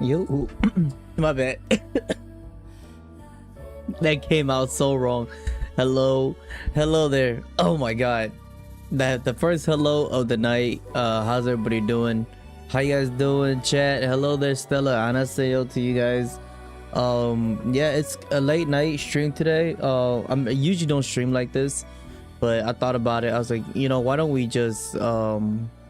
Yo, my bad. That came out so wrong. Hello there. Oh my god, that the first hello of the night. How's everybody doing? How you guys doing, chat? Hello there, Stella. Anasayo to you guys. Yeah, it's a late night stream today. I usually don't stream like this, but I thought about it. I was like, you know, why don't we just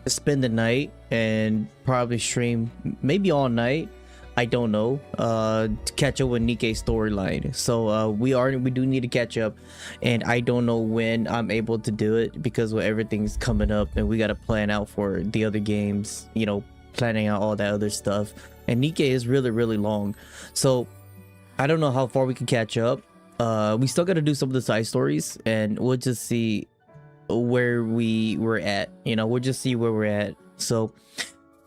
spend the night and probably stream maybe all night, I don't know, to catch up with Nikke's storyline. So we do need to catch up, and I don't know when I'm able to do it because with everything's coming up and we got to plan out for the other games, you know, planning out all that other stuff. And Nikke is really long, so I don't know how far we can catch up. We still got to do some of the side stories, and we'll just see where we're at, you know. We'll just see where we're at. So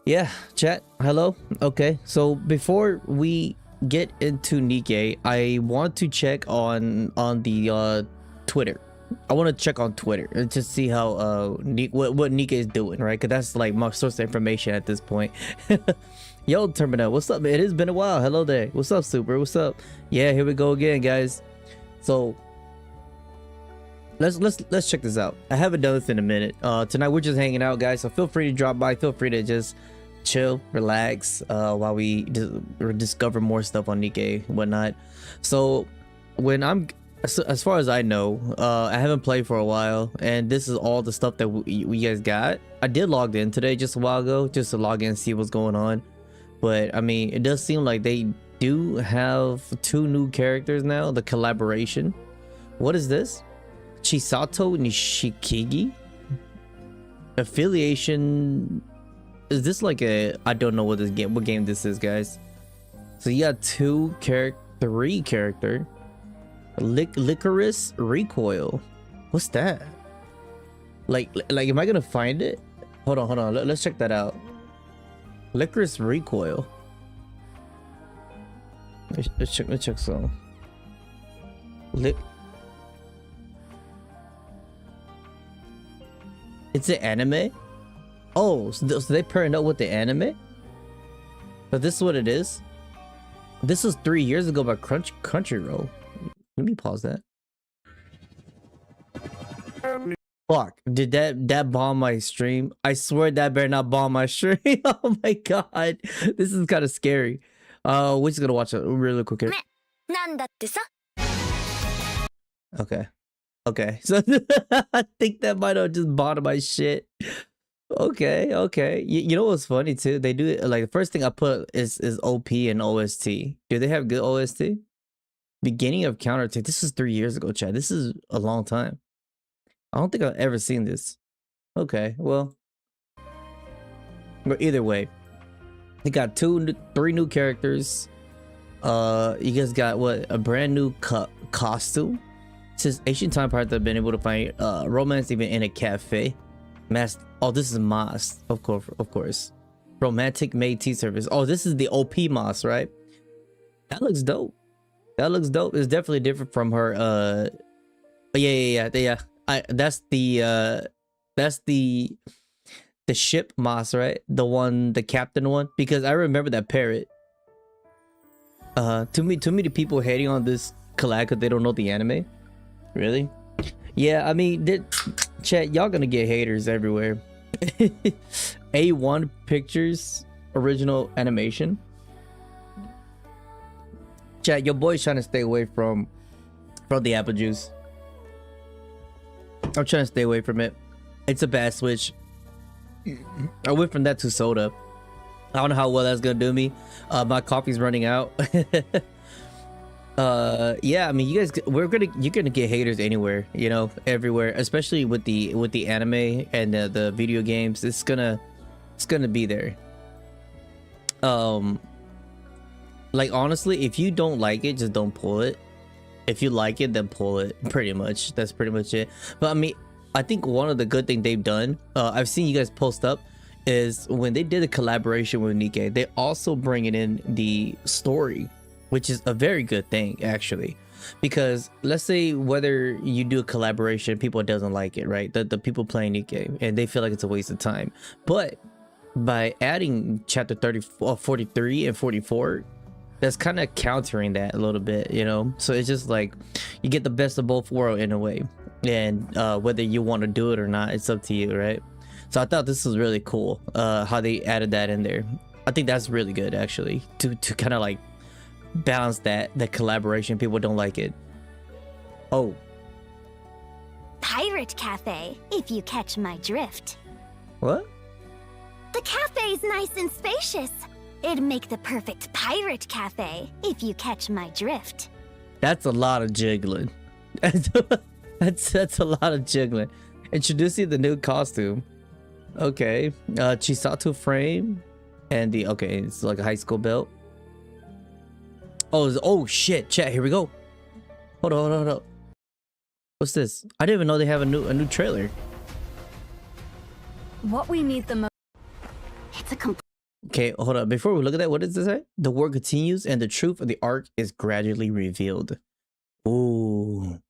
yeah, chat, hello. Okay, so before we get into Nikke, I want to check on the Twitter. I want to check on Twitter and just see how what Nikke is doing, right? Because that's like my source of information at this point. Yo, Terminal, what's up, man? It has been a while. Hello there. What's up, Super? What's up? Yeah, here we go again, guys. So let's check this out. I haven't done this in a minute. Tonight we're just hanging out, guys, so feel free to drop by. Feel free to just chill, relax, while we discover more stuff on Nikke and whatnot. So when as far as I know, I haven't played for a while, and this is all the stuff that we guys got. I did log in today just a while ago, just to log in and see what's going on. But I mean, it does seem like they do have 2 new characters now. The collaboration. What is this? Chisato Nishikigi affiliation. Is this like a, I don't know what game this is, guys. So you got 3 character Licorice Recoil. What's that? Like am I gonna find it? Hold on, let's check that out. Licorice Recoil. Let's check some. It's an anime? Oh, so they pairing up with the anime? But this is what it is? This was 3 years ago by Crunchyroll. Let me pause that. Fuck, did that bomb my stream? I swear that better not bomb my stream. Oh my god, this is kind of scary. We're just gonna watch it really quick here. Okay, so I think that might have just bottomed my shit. Okay. You know what's funny too? They do it like the first thing I put is OP and OST. Do they have good OST? Beginning of counterattack. This is 3 years ago, Chad. This is a long time. I don't think I've ever seen this. Okay, well, but either way, they got 3 new characters. You guys got what, a brand new costume. Since ancient time parts, I've been able to find romance even in a cafe. Oh, this is Moss, of course. Romantic maid tea service. Oh, this is the OP Moss, right? That looks dope. It's definitely different from her. Yeah. That's the ship Moss, right? The captain one, because I remember that parrot. Too many people hating on this collab because they don't know the anime. Really? Yeah, I mean, chat, y'all gonna get haters everywhere. A1 Pictures original animation. Chat, your boy's trying to stay away from the apple juice. I'm trying to stay away from it. It's a bad switch. I went from that to soda. I don't know how well that's gonna do me. My coffee's running out. Yeah, I mean, you guys, you're gonna get haters anywhere, you know, everywhere, especially with the anime and the video games. It's gonna be there. Like, honestly, if you don't like it, just don't pull it. If you like it, then pull it. Pretty much, that's pretty much it. But I mean, I think one of the good things they've done, I've seen you guys post up, is when they did a collaboration with Nikke, they also bringing in the story, which is a very good thing, actually. Because let's say whether you do a collaboration, people doesn't like it, right? The people playing Nikke and they feel like it's a waste of time. But by adding chapter 43 and 44, that's kind of countering that a little bit, you know. So it's just like you get the best of both worlds in a way, and whether you want to do it or not, it's up to you, right? So I thought this was really cool, how they added that in there. I think that's really good, actually, to kind of like balance that collaboration. People don't like it. Oh, Pirate Cafe, if you catch my drift. what? The cafe's nice and spacious. It'd make the perfect pirate cafe, if you catch my drift. That's a lot of jiggling. that's a lot of jiggling. Introducing the new costume. Okay, Chisato frame, and the it's like a high school belt. Oh shit! Chat, here we go. Hold on. What's this? I didn't even know they have a new trailer. What we need the most. It's a complete. Okay, hold up. Before we look at that, what does this say? The war continues and the truth of the arc is gradually revealed. Ooh.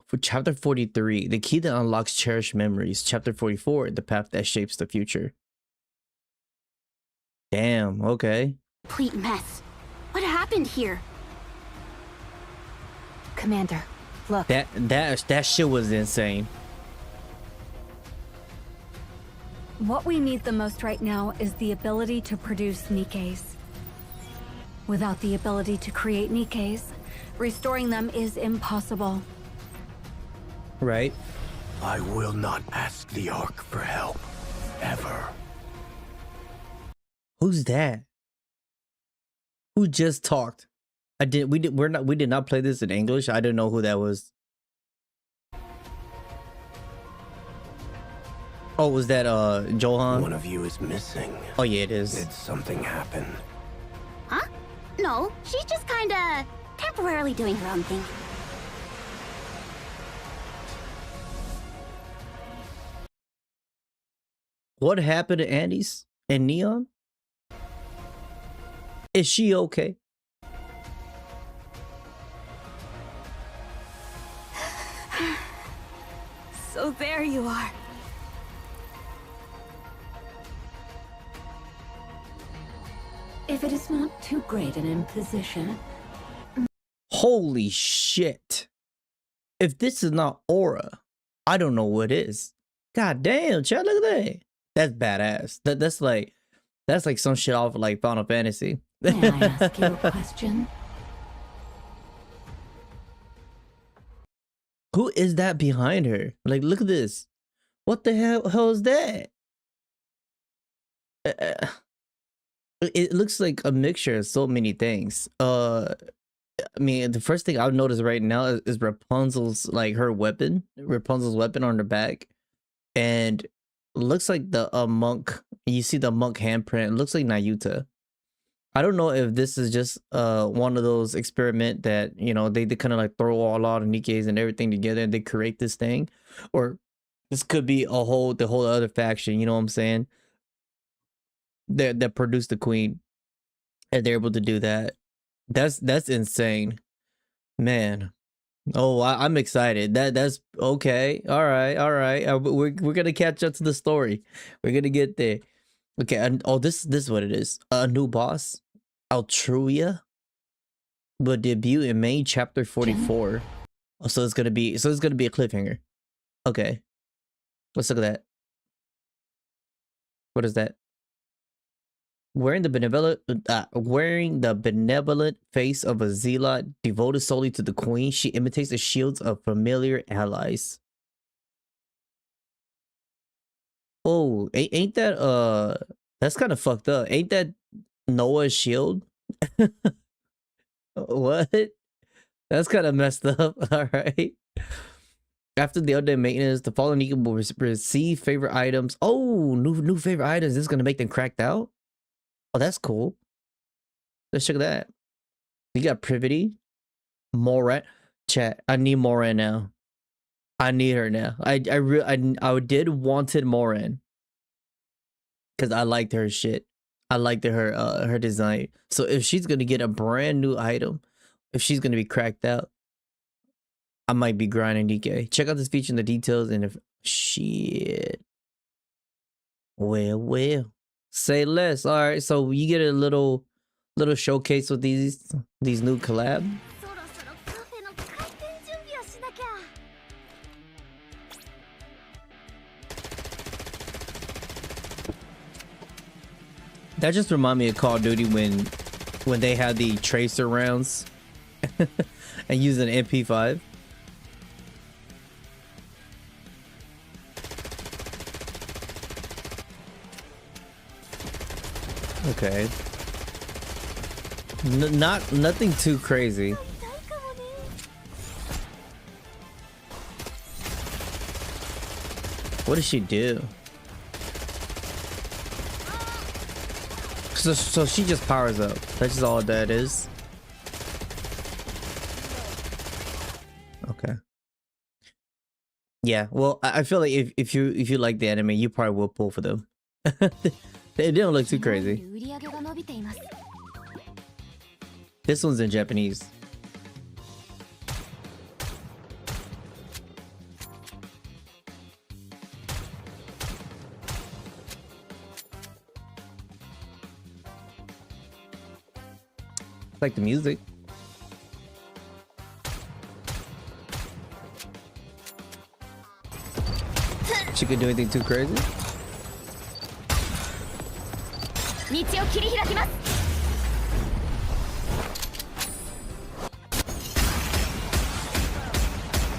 For chapter 43, the key that unlocks cherished memories. Chapter 44, the path that shapes the future. Damn, okay. Complete mess. What happened here? Commander, look. That shit was insane. What we need the most right now is the ability to produce Nikkes. Without the ability to create Nikkes, restoring them is impossible. Right. I will not ask the Ark for help, ever. Who's that? Who just talked? We did not play this in English. I didn't know who that was. Oh, was that Johan? One of you is missing. Oh yeah, it is. Did something happen? Huh? No, she's just kinda temporarily doing her own thing. What happened to Andy's and Neon? Is she okay? So there you are. If it is not too great an imposition. Holy shit. If this is not Aura, I don't know what is. God damn, Chad, look at that. That's badass. That's like some shit off of like Final Fantasy. May I ask you a question? Who is that behind her? Like, look at this. What the hell is that? It looks like a mixture of so many things. I mean, the first thing I've noticed right now is Rapunzel's, like, her weapon. Rapunzel's weapon on her back. And looks like the monk. You see the monk handprint. It looks like Nayuta. I don't know if this is just one of those experiment that, you know, they kind of like throw a lot of Nikkes and everything together and they create this thing, or this could be the whole other faction, you know what I'm saying, that produced the queen, and they're able to do that. That's insane, man. Oh, I'm excited. That's okay. All right. We're gonna catch up to the story. We're gonna get there. Okay, and this is what it is. A new boss, Altruia, will debut in May chapter 44. Oh, so it's gonna be a cliffhanger. Okay, let's look at that. What is that? Wearing the benevolent face of a zealot devoted solely to the queen, she imitates the shields of familiar allies. Oh, ain't that that's kind of fucked up. Ain't that Noah's shield? What? That's kind of messed up. All right. After the update maintenance, the fallen Nikke will receive favorite items. Oh, new favorite items. This is gonna make them cracked out. Oh, that's cool. Let's check that. You got Privity, Moran. Chat. I need Moran now. I need her now. I did wanted Moran because I liked her shit. I liked her design. So if she's gonna get a brand new item, if she's gonna be cracked out, I might be grinding Nikke. Check out this feature in the details, and if shit. Well. Say less. All right, so you get a little showcase with these new collab. そろそろカフェの開店準備をしなきゃ。 That just remind me of Call of Duty when they had the tracer rounds and use an MP5. Okay. Nothing too crazy. What does she do? So she just powers up. That's just all that is. Okay. Yeah. Well, I feel like if you like the anime, you probably will pull for them. It didn't look too crazy. This one's in Japanese. Like the music. She could do anything too crazy.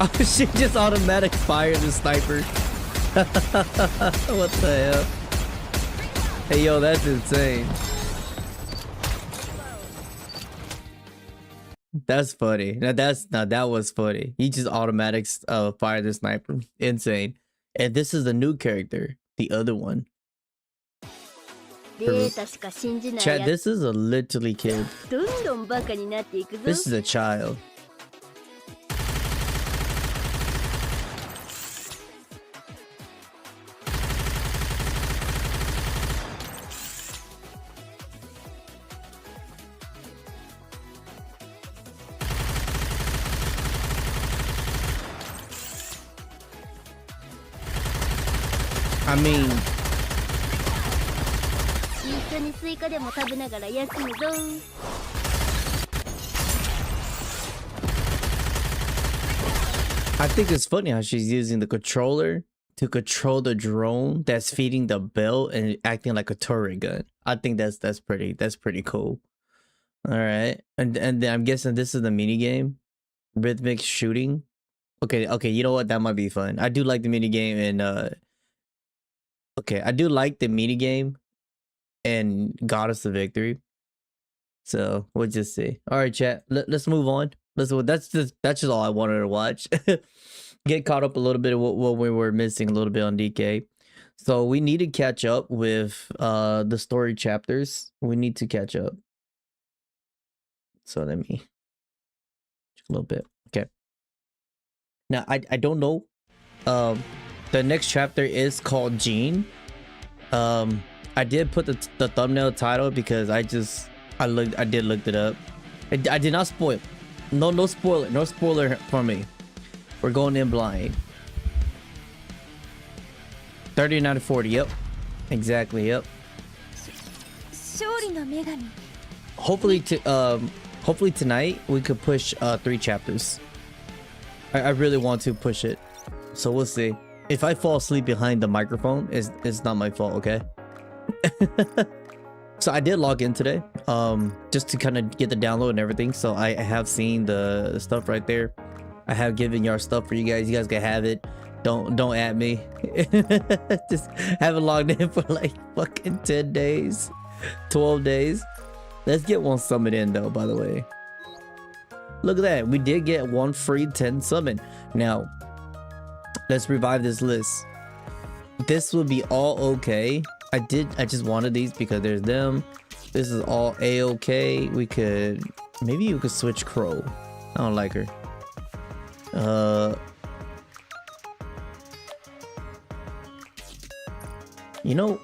Oh, she just automatic fired the sniper. What the hell? Hey, yo, that's insane. That's funny. Now that was funny. He just automatic fired the sniper. Insane. And this is a new character, the other one. Chat, this is a literally kid. This is a child. I mean, I think it's funny how she's using the controller to control the drone that's feeding the belt and acting like a turret gun. I think that's pretty cool. All right, and then I'm guessing this is the mini game, rhythmic shooting. Okay, you know what? That might be fun. I do like the mini game and okay, I do like the mini game and Goddess of Victory. So we'll just see. All right, chat. Let's move on. That's just all I wanted to watch. Get caught up a little bit of what we were missing a little bit on DK. So we need to catch up with the story chapters. We need to catch up. So let me just a little bit. Okay. Now I don't know. The next chapter is called Chilln. I did put the thumbnail title because I did look it up. I did not spoil. No spoiler for me. We're going in blind. 39 to 40. Yep, exactly. Yep. Hopefully tonight we could push 3 chapters. I really want to push it, so we'll see. If I fall asleep behind the microphone, it's not my fault, okay? So I did log in today, just to kind of get the download and everything. So I have seen the stuff right there. I have given y'all stuff for you guys. You guys can have it. Don't at me. Just haven't logged in for like fucking 10 days, 12 days. Let's get one summon in though, by the way. Look at that. We did get one free 10 summon. Now, let's revive this list. This will be all okay. I just wanted these because there's them. This is all a-okay. Maybe you could switch Crow. I don't like her. You know,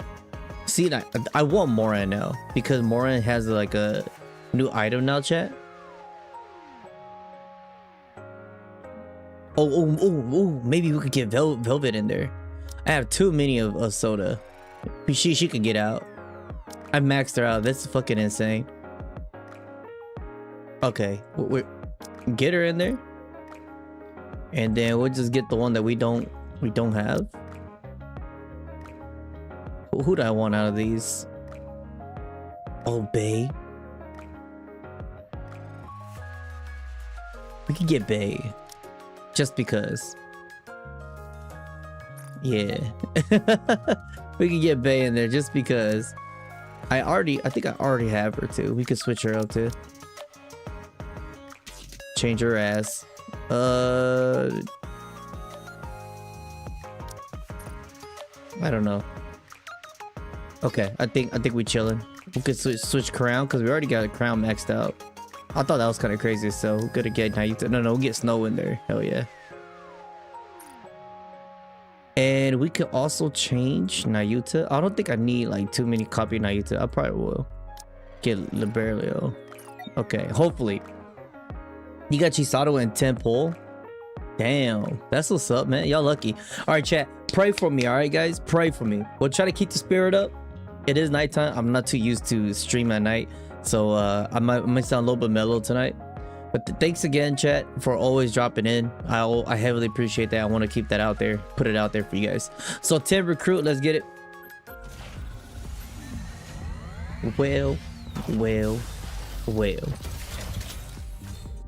see, I want Moran now because Moran has like a new item now, chat. Oh, maybe we could get Velvet in there. I have too many of soda. She could get out. I maxed her out. That's fucking insane. Okay, we get her in there, and then we'll just get the one that we don't have. Who do I want out of these? Oh, Bay. We could get Bay, just because. Yeah, we could get Bay in there just because. I think I already have her too. We could switch her out too. Change her ass. I don't know. Okay, I think we chilling. We could switch crown because we already got a crown maxed out. I thought that was kind of crazy, so we're gonna get Naruto. No, we'll get Snow in there. Hell yeah. And we could also change Naruto. I don't think I need like too many copy Naruto. I probably will get Liberio. Okay, hopefully. You got Chisato and 10 pull. Damn, that's what's up, man. Y'all lucky. All right, chat. Pray for me, all right, guys. Pray for me. We'll try to keep the spirit up. It is nighttime. I'm not too used to stream at night, so I might sound a little bit mellow tonight. But thanks again, chat, for always dropping in. I heavily appreciate that. I want to keep that out there, put it out there for you guys. So 10 recruit, let's get it. Well.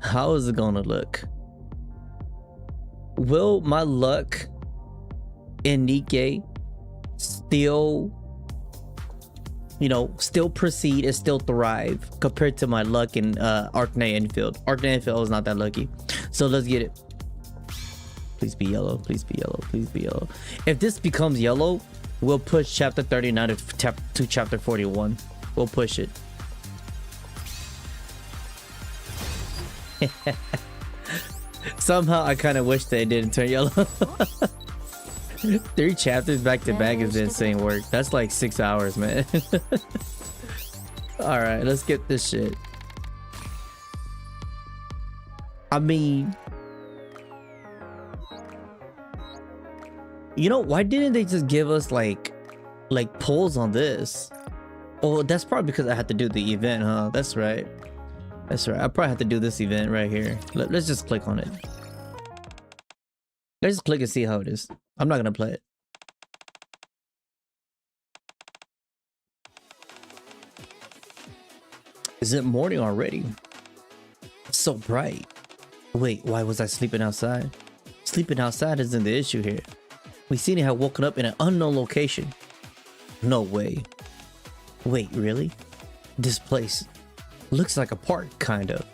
How is it gonna look? Will my luck in Nikke still, still proceed and still thrive compared to my luck in Arknight Enfield? Arknight Enfield is not that lucky. So let's get it. Please be yellow. Please be yellow. Please be yellow. If this becomes yellow, we'll push chapter 39 to chapter 41. We'll push it. Somehow I kind of wish they didn't turn yellow. 3 chapters back to back is insane work. That's like 6 hours, man. All right, let's get this shit. I mean, why didn't they just give us like polls on this? Oh, that's probably because I had to do the event, huh? That's right. That's right. I probably have to do this event right here. Let's just click on it. Let's just click and see how it is. I'm not gonna play it. Is it morning already? It's so bright. Wait, why was I sleeping outside? Sleeping outside isn't the issue here. We seem to have woken up in an unknown location. No way. Wait, really? This place looks like a park, kind of.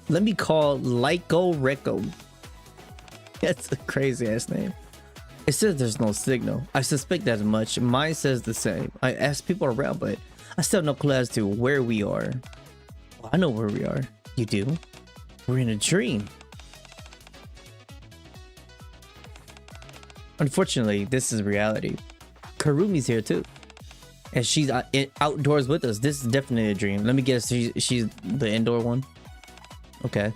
Let me call Lyco Reco. That's a crazy ass name. It says there's no signal. I suspect as much. Mine says the same. I asked people around, but I still have no clue as to where we are. Well, I know where we are. You do? We're in a dream. Unfortunately, this is reality. Karumi's here too. And she's outdoors with us. This is definitely a dream. Let me guess, she's the indoor one. Okay.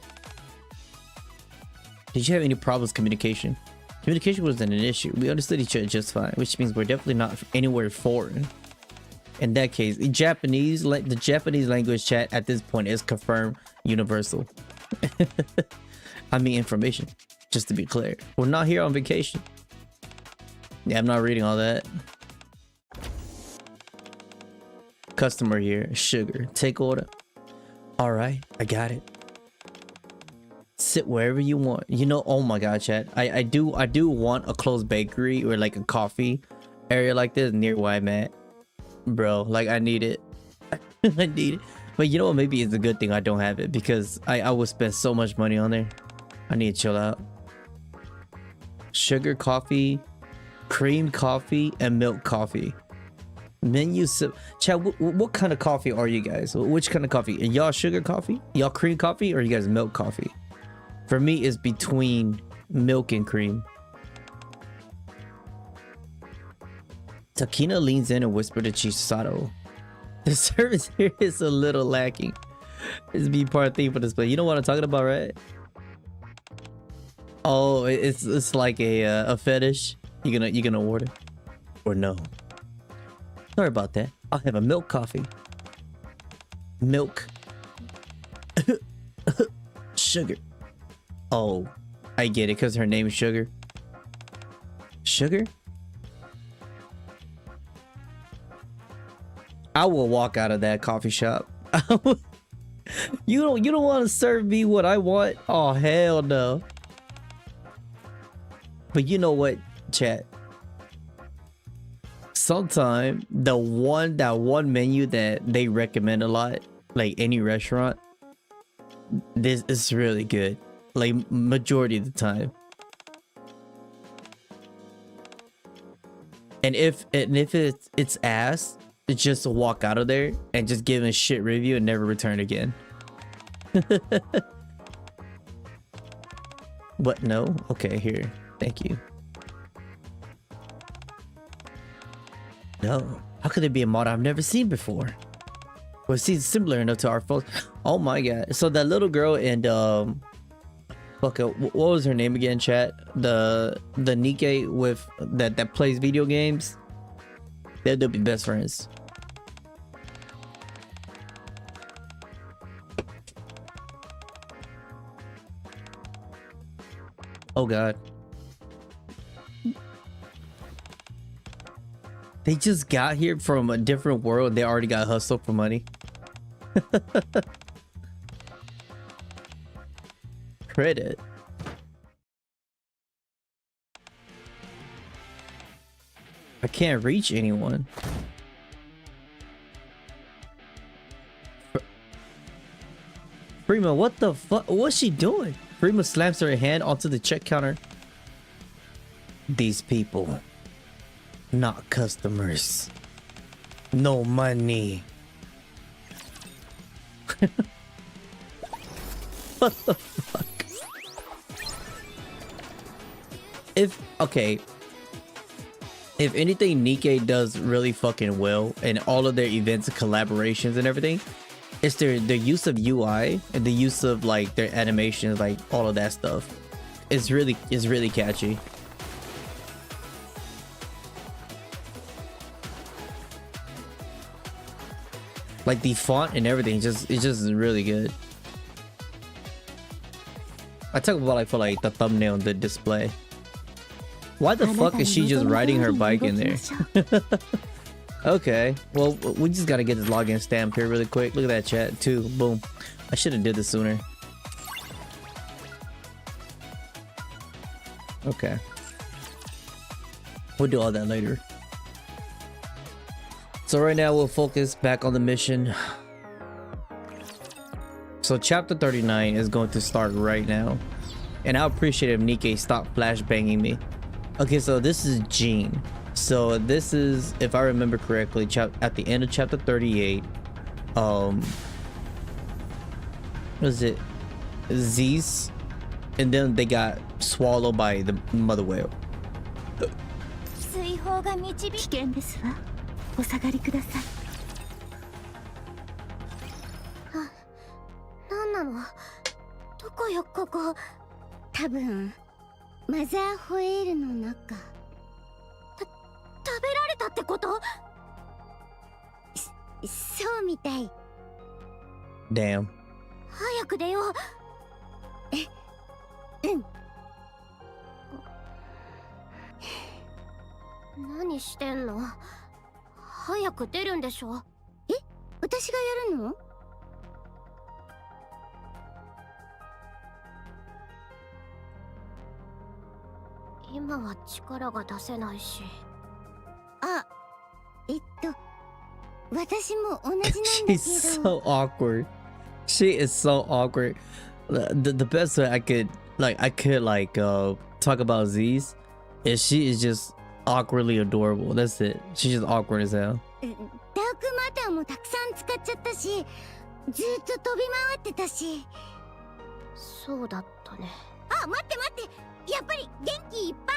Did you have any problems communication? Communication wasn't an issue. We understood each other just fine, which means we're definitely not anywhere foreign. In that case, the Japanese language chat at this point is confirmed universal. I mean information, just to be clear. We're not here on vacation. Yeah, I'm not reading all that. Customer here, sugar, take order. All right, I got it. Sit wherever you want. Oh my god, chat. I do want a closed bakery or like a coffee area like this near where I'm at. Bro, like I need it. I need it. But you know what? Maybe it's a good thing I don't have it because I would spend so much money on there. I need to chill out. Sugar coffee, cream coffee, and milk coffee. Menu chat, what kind of coffee are you guys? Which kind of coffee? Are y'all sugar coffee? Y'all cream coffee? Or you guys milk coffee? For me, it's between milk and cream. Takina leans in and whispers to Chisato. The service here is a little lacking. It's be part thing for this, but you know what I'm talking about, right? Oh, it's like a fetish. You gonna order or no? Sorry about that. I'll have a milk coffee. Milk. Sugar. Oh, I get it because her name is Sugar. Sugar? I will walk out of that coffee shop. You don't want to serve me what I want? Oh, hell no. But you know what, chat? Sometime that one menu that they recommend a lot, like any restaurant, this is really good. Like majority of the time. And if it's ass, it's just to walk out of there and just give a shit review and never return again. What? No? Okay, here. Thank you. No. How could there be a mod I've never seen before? Well, it seems similar enough to our folks. Oh my god. So that little girl and fuck, what was her name again, chat? The Nikke with that plays video games. They'll be best friends. Oh god. They just got here from a different world. They already got hustled for money. Credit. I can't reach anyone. Prima, what the fuck? What's she doing? Prima slams her hand onto the check counter. These people, not customers. No money. What the fuck? If anything Nikke does really fucking well in all of their events and collaborations and everything, it's their use of UI and the use of like their animations, like all of that stuff. It's really catchy. Like the font and everything, it's just really good. I talk about like for like the thumbnail and the display. Why the fuck is she just riding her bike in there? Okay, well, we just gotta get this login stamp here really quick. Look at that chat too. Boom. I should have did this sooner. Okay. We'll do all that later. So right now we'll focus back on the mission. So chapter 39 is going to start right now. And I appreciate if Nikke stopped flashbanging me. Okay, so this is Jean. So this is, if I remember correctly, at the end of chapter 38, what is it? Zeus, and then they got swallowed by the mother whale. 追放が導き危険ですわ。お下がりください。なんなの？どこよここ？多分マザーホエールの中。食べられたってこと？そうみたい。Damn. 早く出よう。うん。何してんの？早く出るんでしょ？え？私がやるの？今は力が出せないし。あ、私も同じなんだけど。She's so awkward. She is so awkward. The best way I could talk about Z's is she is just awkwardly adorable. That's it. She's just awkward as hell. ダークマターもたくさん使っちゃったし、ずっと飛び回ってたし。そうだったね。あ、待って。やっぱり元気いっぱい。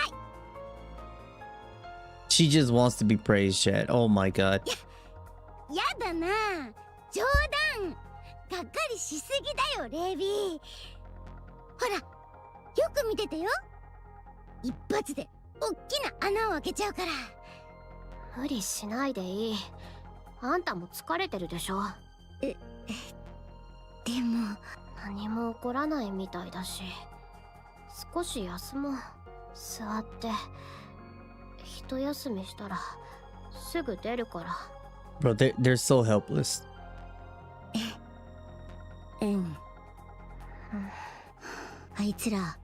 She just wants to be praised, chat. Oh my god. やだな。冗談。がっかりしすぎだよ、レイビー。ほら、よく見ててよ。一発で大きな穴を開けちゃうから。無理しないでいい。あんたも疲れてるでしょ。でも何も起こらないみたいだし、少し休もう。座って一休みしたらすぐ出るから。 Bro, they're so helpless. あいつら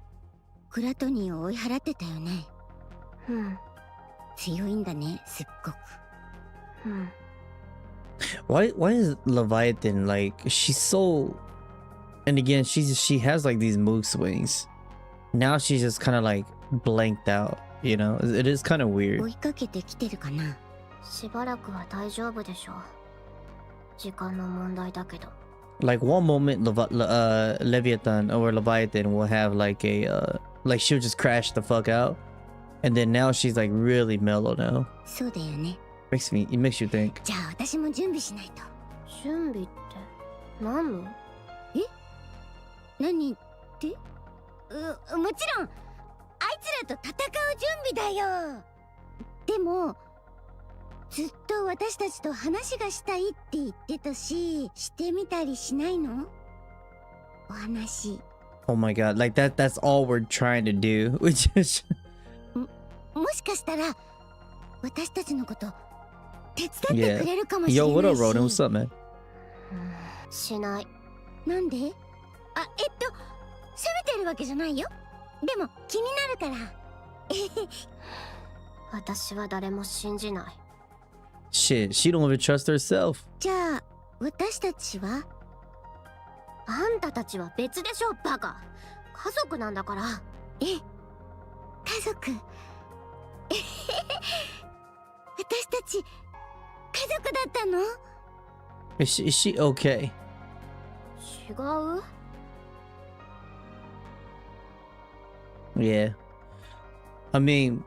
クラトニーを追い払ってたよね。強いんだね、すっごく。Why is Leviathan like she's so, and again she has like these mood swings. Now she's just kind of like blanked out, you know. It is kind of weird. 追いかけてきてるかな。しばらくは大丈夫でしょう。時間の問題だけど。Like one moment Leviathan or Leviathan will have like a like she'll just crash the fuck out, and then now she's like really mellow now. そうだよね。It makes you think. じゃあ私も準備しないと。準備って何の？え？何って？もちろんあいつらと戦う準備だよ。でもずっと私たちと話がしたいって言ってたし、してみたりしないの？お話。Oh my god, like that's all we're trying to do. We just もしかしたら私たちのこと手伝ってくれるかもしれないし。Yo, what up, Roden? What's up, man? しない。なんで？責めてるわけじゃないよ。でも気になるから。私は誰も信じない。Shit, she don't even trust herself. じゃあ私たちは？あんたたちは別でしょ、バカ。家族なんだから。家族。私たち家族だったの？ Is she okay? 違う？ Yeah. I mean,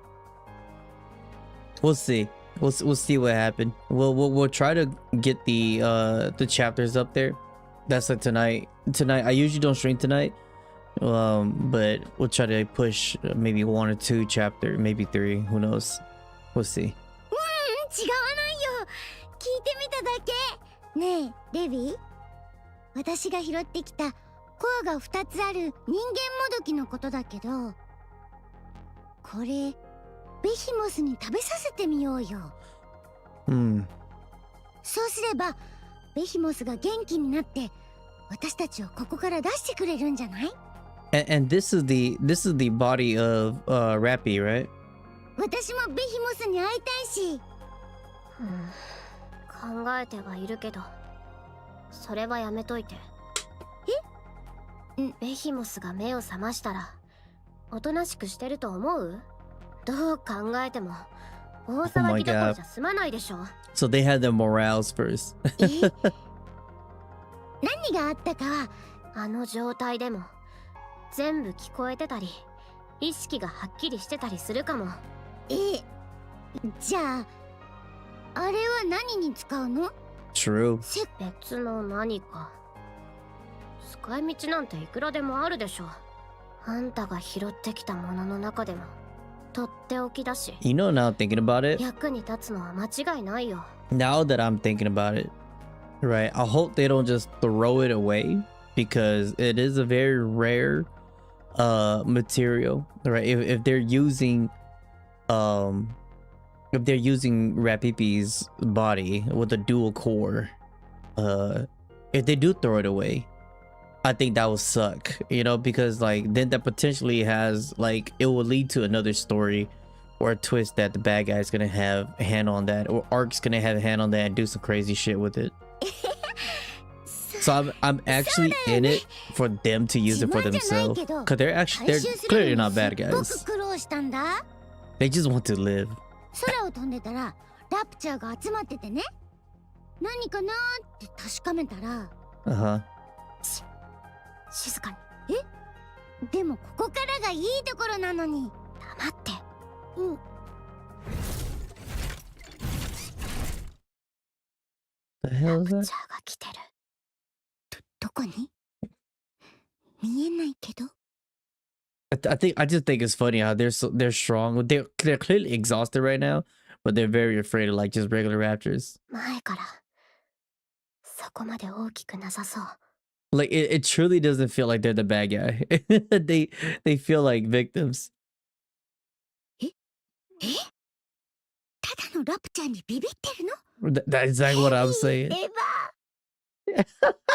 we'll see. We'll see what happened. We'll try to get the chapters up there. That's like tonight. I usually don't stream tonight. But we'll try to push maybe 1 or 2 chapter, maybe 3. Who knows? We'll see. 違わないよ。聞いてみただけ。ねえ、レビー。私が拾ってきたコアが2つある人間もどきのことだけど、これベヒモスに食べさせてみようよ。そうすればベヒモスが元気になって私たちをここから出してくれるんじゃない？ And this is the body of Rappy, right? 私もベヒモスに会いたいし。考えてはいるけど、それはやめといて。ベヒモスが目を覚ましたらおとなしくしてると思う？どう考えても大騒ぎどころじゃ済まないでしょ。So they had their morals first. 何があったかはあの状態でも全部聞こえてたり意識がはっきりしてたりするかも。じゃああれは何に使うの？ True. 別の何か。使い道なんていくらでもあるでしょ。あんたが拾ってきたものの中でもとっておきだし。You know, now thinking about it. 役に立つのは間違いないよ。Now that I'm thinking about it, right? I hope they don't just throw it away because it is a very rare material, right? If they're using Rapipi's body with a dual core, if they do throw it away, I think that would suck, you know, because like then that potentially has like it will lead to another story or a twist that the bad guy's gonna have a hand on that, or Ark's gonna have a hand on that and do some crazy shit with it. So I'm actually in it for them to use it for themselves, because they're clearly not bad guys. They just want to live. 空を飛んでたらラプチャーが集まっててね、何かなーって確かめたら、静かに。でもここからがいいところなのに。黙って。The hell is that? ラプチャーが来てる。どこに？見えないけど。I just think it's funny how they're strong. They're clearly exhausted right now, but they're very afraid of like just regular raptors. 前からそこまで大きくなさそう。 Like it truly doesn't feel like they're the bad guy. They feel like victims. ただのラプチャーにビビってるの？ That's exactly what I'm saying. エヴァ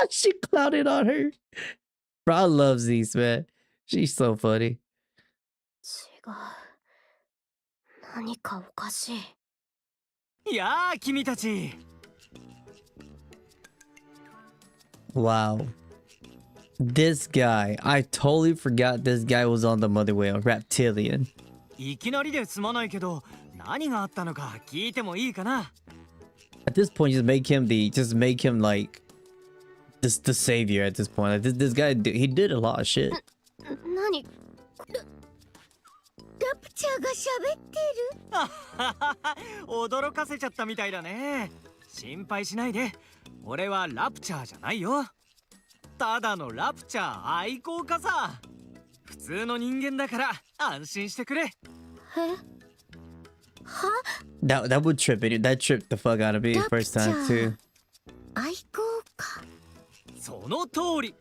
She clouded on her. Bro, I love Zeus, man. She's so funny. 違う。何かおかしい。いやあ君たち。 Wow. This guy, I totally forgot this guy was on the mother whale, Reptilian. いきなりですまないけど何があったのか聞いてもいいかな。 At this point, just make him like the savior at this point. Like this guy, he did a lot of shit. 何？ラプチャーが喋ってる？驚かせちゃったみたいだね。心配しないで。俺はラプチャーじゃないよ。ただのラプチャー愛好家さ。普通の人間だから安心してくれ。え？は？ That would trip it. That tripped the fuck out of me the first time too. 愛好家？その通り。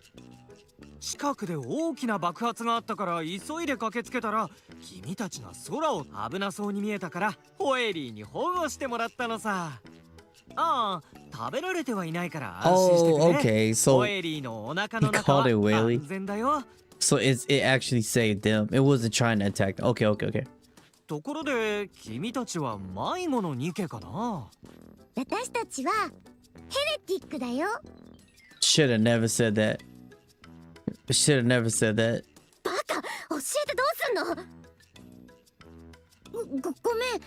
近くで大きな爆発があったから急いで駆けつけたら君たちが空を危なそうに見えたからホエリーに保護してもらったのさ。ああ、食べられてはいないから安心してくれ。Oh, okay. So ホエリーのお腹の he 中は called it whaley. 安全だよ。 So it actually saved them. It wasn't trying to attack them. Okay. ところで君たちは迷子のニケかな。私たちはヘレティックだよ。 Should have never said that. Should have never said that. バカ、教えてどうすんの？ごめん。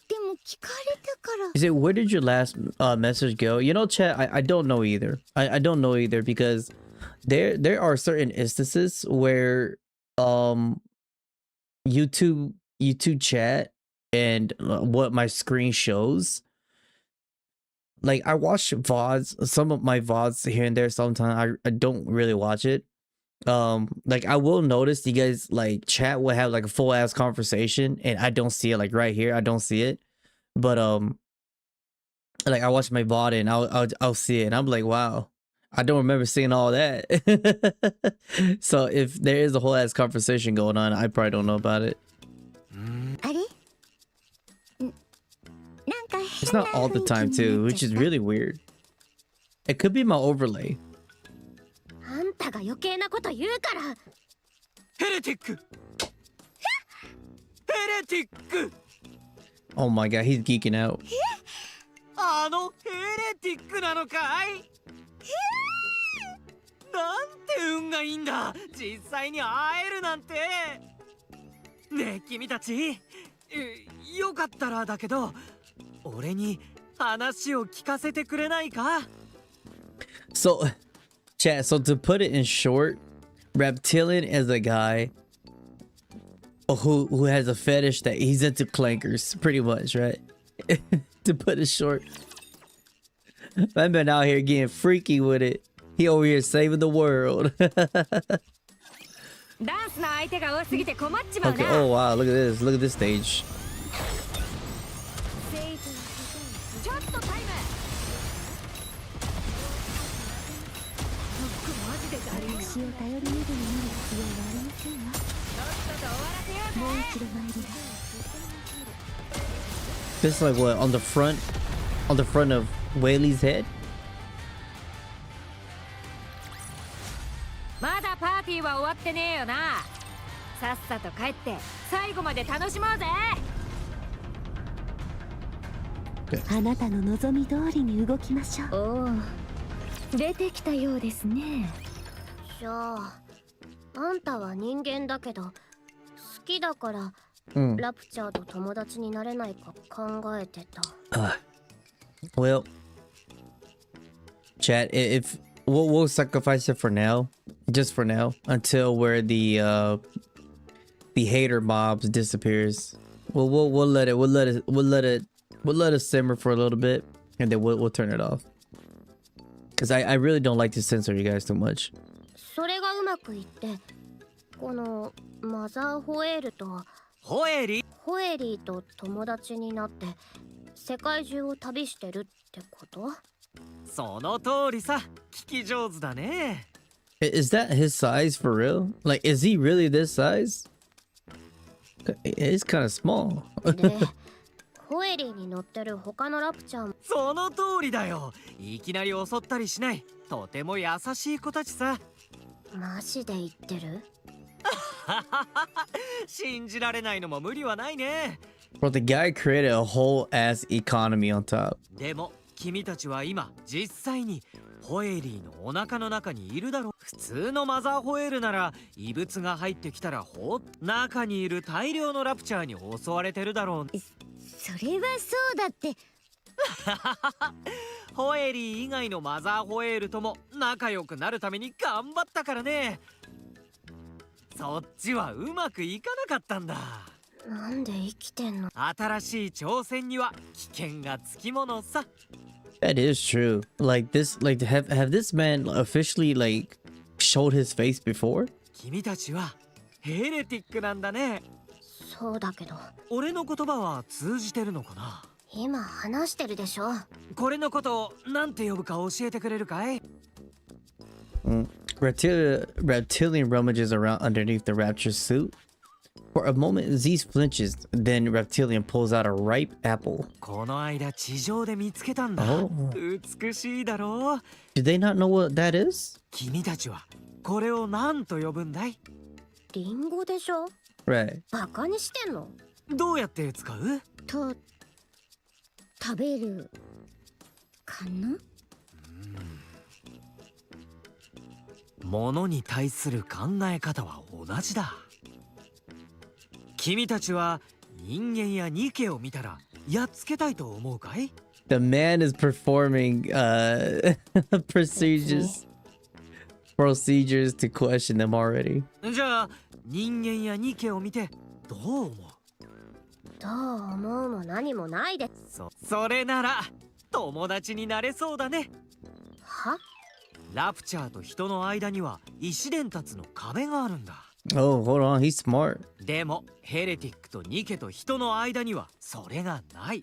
でも聞かれたから。 Is it where did your last message go? You know, chat. I don't know either. I don't know either because there are certain instances where YouTube chat and what my screen shows. Like I watch VODs, some of my VODs here and there. Sometimes I don't really watch it. Like I will notice you guys like chat will have like a full ass conversation and I don't see it, like right here I don't see it, but like I watch my VOD and I'll see it and I'm like, wow, I don't remember seeing all that. So if there is a whole ass conversation going on, I probably don't know about it. あれ？なんか It's not all the time too, which is really weird. It could be my overlay. あんたが余計なこと言うから。ヘレティック。ヘレティック。 Oh my god, he's geeking out. あのヘレティックなのかい？なんて運がいいんだ。実際に会えるなんて。ねえ君たち、よかったらだけど俺に話を聞かせてくれないか？ So, chat, so to put it in short, Reptilian is a guy who has a fetish that he's into clankers, pretty much, right? To put it short. I've been out here getting freaky with it. He over here saving the world. Okay, oh wow, look at this. Look at this stage. This is like what, on the front of Whaley's head? まだパーティーは終わってねえよな。さっさと帰って最後まで楽しもうぜ。あなたの望み通りに動きましょう。おお、出てきたようですね。じゃあ、あんたは人間だけど好きだから、ラプチャーと友達になれないか考えてた。Well, chat, if we'll sacrifice it for now, just for now, until where the hater mobs disappears. We'll let it simmer for a little bit, and then we'll turn it off. Cause I really don't like to censor you guys too much. それがうまくいって、このマザーホエールとホエリー。ホエリーと友達になって世界中を旅してるってこと？その通りさ。聞き上手だね。Is that his size for real? Like, is he really this size? It's kind of small. で、ホエリーに乗ってる他のラプチャーも。その通りだよ。いきなり襲ったりしない。とても優しい子たちさ。マジで言ってる？信じられないのも無理はないね。Bro, the guy created a whole ass economy on top. でも君たちは今実際にホエリーのお腹の中にいるだろう。普通のマザーホエールなら異物が入ってきたら中にいる大量のラプチャーに襲われてるだろう。それはそうだって。ホエリー以外のマザーホエールとも仲良くなるために頑張ったからね。そっちはうまくいかなかったんだ。なんで生きてんの？新しい挑戦には危険がつきものさ。That is true. Like this, like have this man officially like showed his face before? 君たちはヘレティックなんだね。そうだけど。俺の言葉は通じてるのかな？今話してるでしょ。これのことなんて呼ぶか教えてくれるかい？Reptilian rummages around underneath the Rapture's suit. For a moment, Zeus flinches. Then Reptilian pulls out a ripe apple. この間地上で見つけたんだ。美しいだろう。Do they not know what that is? 君たちはこれを何と呼ぶんだい？リンゴでしょ。Right. バカにしてんの？どうやって使う？と食べるかな？物に対する考え方は同じだ。君たちは人間やニケを見たらやっつけたいと思うかい？ The man is performing procedures to question them already. じゃあ人間やニケを見てどう思う？どう思うも何もないで。それなら友達になれそうだね。は？ラプチャーと人の間には意思伝達の壁があるんだ。Oh, hold on, he's smart. でもヘレティックとニケと人の間にはそれがない。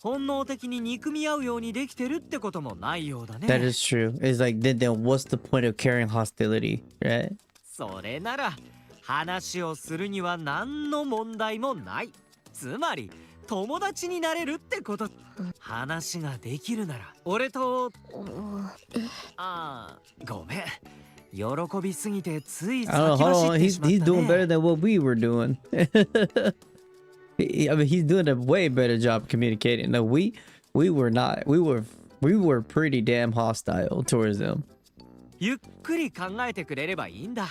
本能的に憎み合うようにできてるってこともないようだね。That is true. It's like then what's the point of carrying hostility, right? それなら話をするには何の問題もない。つまり友達になれるってこと。話ができるなら俺と。ごめん。喜びすぎてつい先走ってしまったね。He's doing better than what we were doing. I mean, he's doing a way better job communicating. No, we were not. We were pretty damn hostile towards them. ゆっくり考えてくれればいいんだ。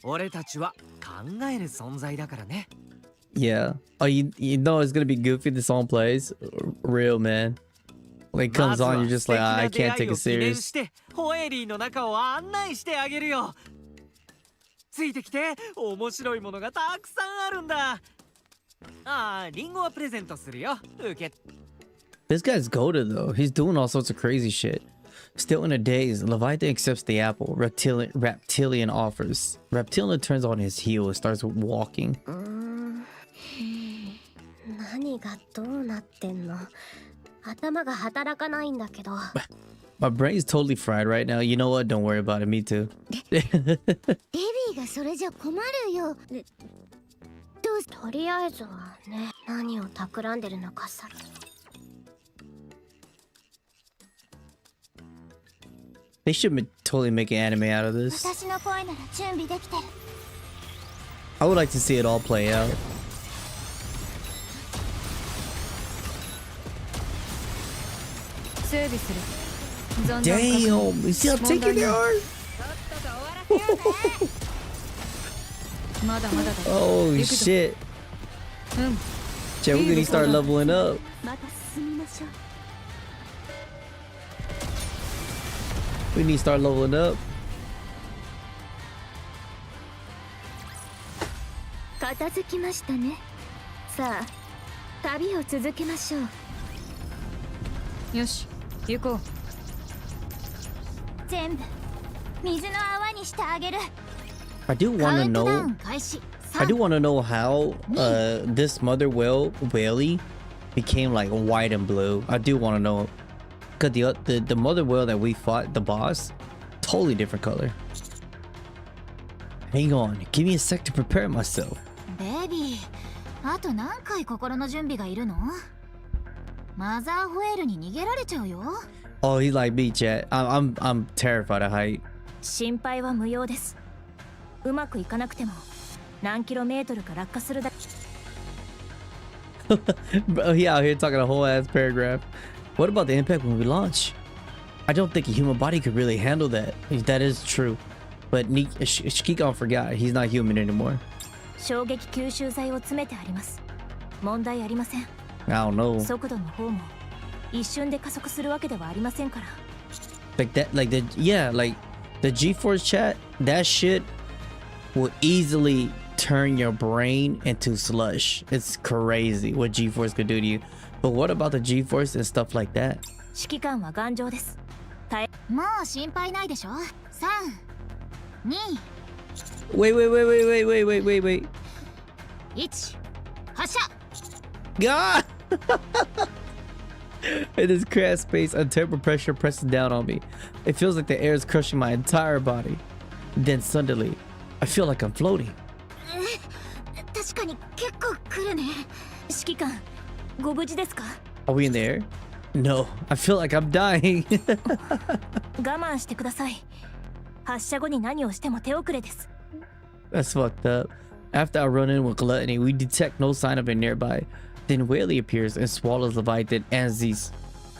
俺たちは考える存在だからね。Yeah. Oh, you know it's gonna be goofy. The song plays real, man. When it comes on, you're just like, I can't take it serious. ホエリーの中を案内してあげるよ。ついてきて。面白いものがたくさんあるんだ。リンゴはプレゼントするよ。受け。This guy's goated though. He's doing all sorts of crazy shit. Still in a daze, Leviathan accepts the apple. Reptilian offers. Reptilian turns on his heel and starts walking. 何がどうなってんの？頭が働かないんだけど。My brain's totally fried right now. You know what? Don't worry about it. Me too. デビーがそれじゃ困るよ。とりあえずはね、何を企んでるのかさ。They should totally make an anime out of this. 私の声なら準備できてる。I would like to see it all play out. Damn! You see how taken they are? Oh shit! Chat, we're gonna start leveling up. We need to start leveling up. 片付きましたね。さあ、旅を続けましょう。よし、行こう。全部水の泡にしてあげる。 I do want to know I do want to know how this mother whale whaley became like white and blue. I do want to know, because the mother whale that we fought, the boss, totally different color. Hang on, give me a sec to prepare myself. ベビー、あと何回心の準備がいるの？マザーホエールに逃げられちゃうよ。Oh, he's like me, chat. I'm terrified of height. 心配は無用です。うまくいかなくても何キロメートルか落下するだ。Bro, he out here talking a whole ass paragraph. What about the impact when we launch? I don't think a human body could really handle that. That is true. But Shikon forgot. He's not human anymore. 衝撃吸収剤を詰めてあります。問題ありません。I don't know. 速度の方も一瞬で加速するわけではありませんから。Like that, like the like the G-force chat. That shit will easily turn your brain into slush. It's crazy what G-force could do to you. But what about the G-force and stuff like that? 指揮官は頑丈です。もう心配ないでしょ。3、2、Wait. 1、発射。God! In this crash space, a turbo pressure presses down on me. It feels like the air is crushing my entire body. Then suddenly, I feel like I'm floating. 確かに結構来るね。指揮官、ご無事ですか？ Are we in the air? No, I feel like I'm dying. 我慢してください。発射後に何をしても手遅れです。That's fucked up. After I run in with Gluttony, we detect no sign of it nearby. Then Whaley appears and swallows Leviathan and Zeus.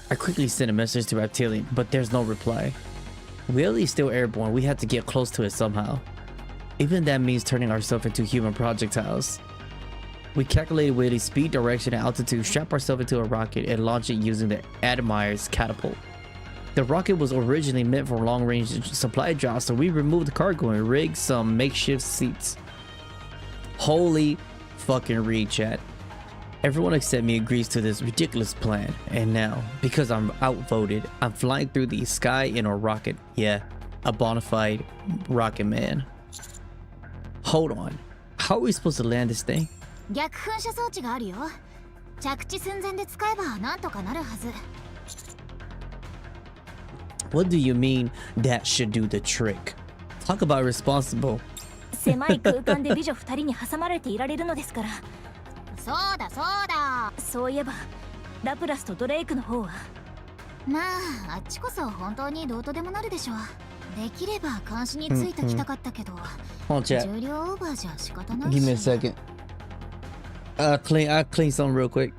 I quickly send a message to Reptilian, but there's no reply. Whaley is still airborne. We have to get close to it somehow. Even that means turning ourselves into human projectiles. We calculated Whaley's speed, direction, and altitude, strap ourselves into a rocket, and launch it using the Admire's catapult. The rocket was originally meant for long-range supply drops, so we removed the cargo and rigged some makeshift seats. Holy fucking read, chat. Everyone except me agrees to this ridiculous plan, and now, because I'm outvoted, I'm flying through the sky in a rocket. Yeah, a bona fide rocket man. Hold on, how are we supposed to land this thing? 逆噴射装置があるよ。着地寸前で使えばなんとかなるはず。What do you mean that should do the trick? Talk about responsible. 狭い空間で美女2人に挟まれていられるのですから。そうだそうだ。そういえばラプラスとドレイクの方は。まああっちこそ本当にどうとでもなるでしょう。できれば監視についてきたかったけど。重量オーバーじゃ仕方ないし。Give me a second. I'll clean something real quick.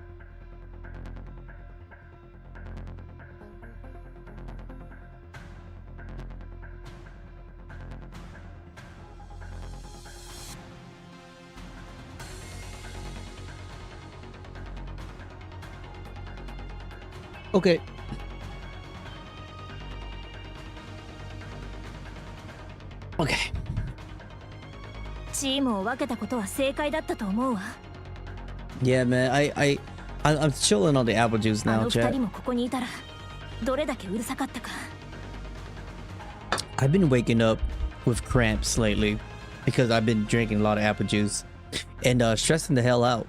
Okay. Okay. チームを分けたことは正解だったと思うわ。Yeah, man. I'm chilling on the apple juice now, chat. 2人もここにいたらどれだけうるさかったか。I've been waking up with cramps lately because I've been drinking a lot of apple juice and stressing the hell out.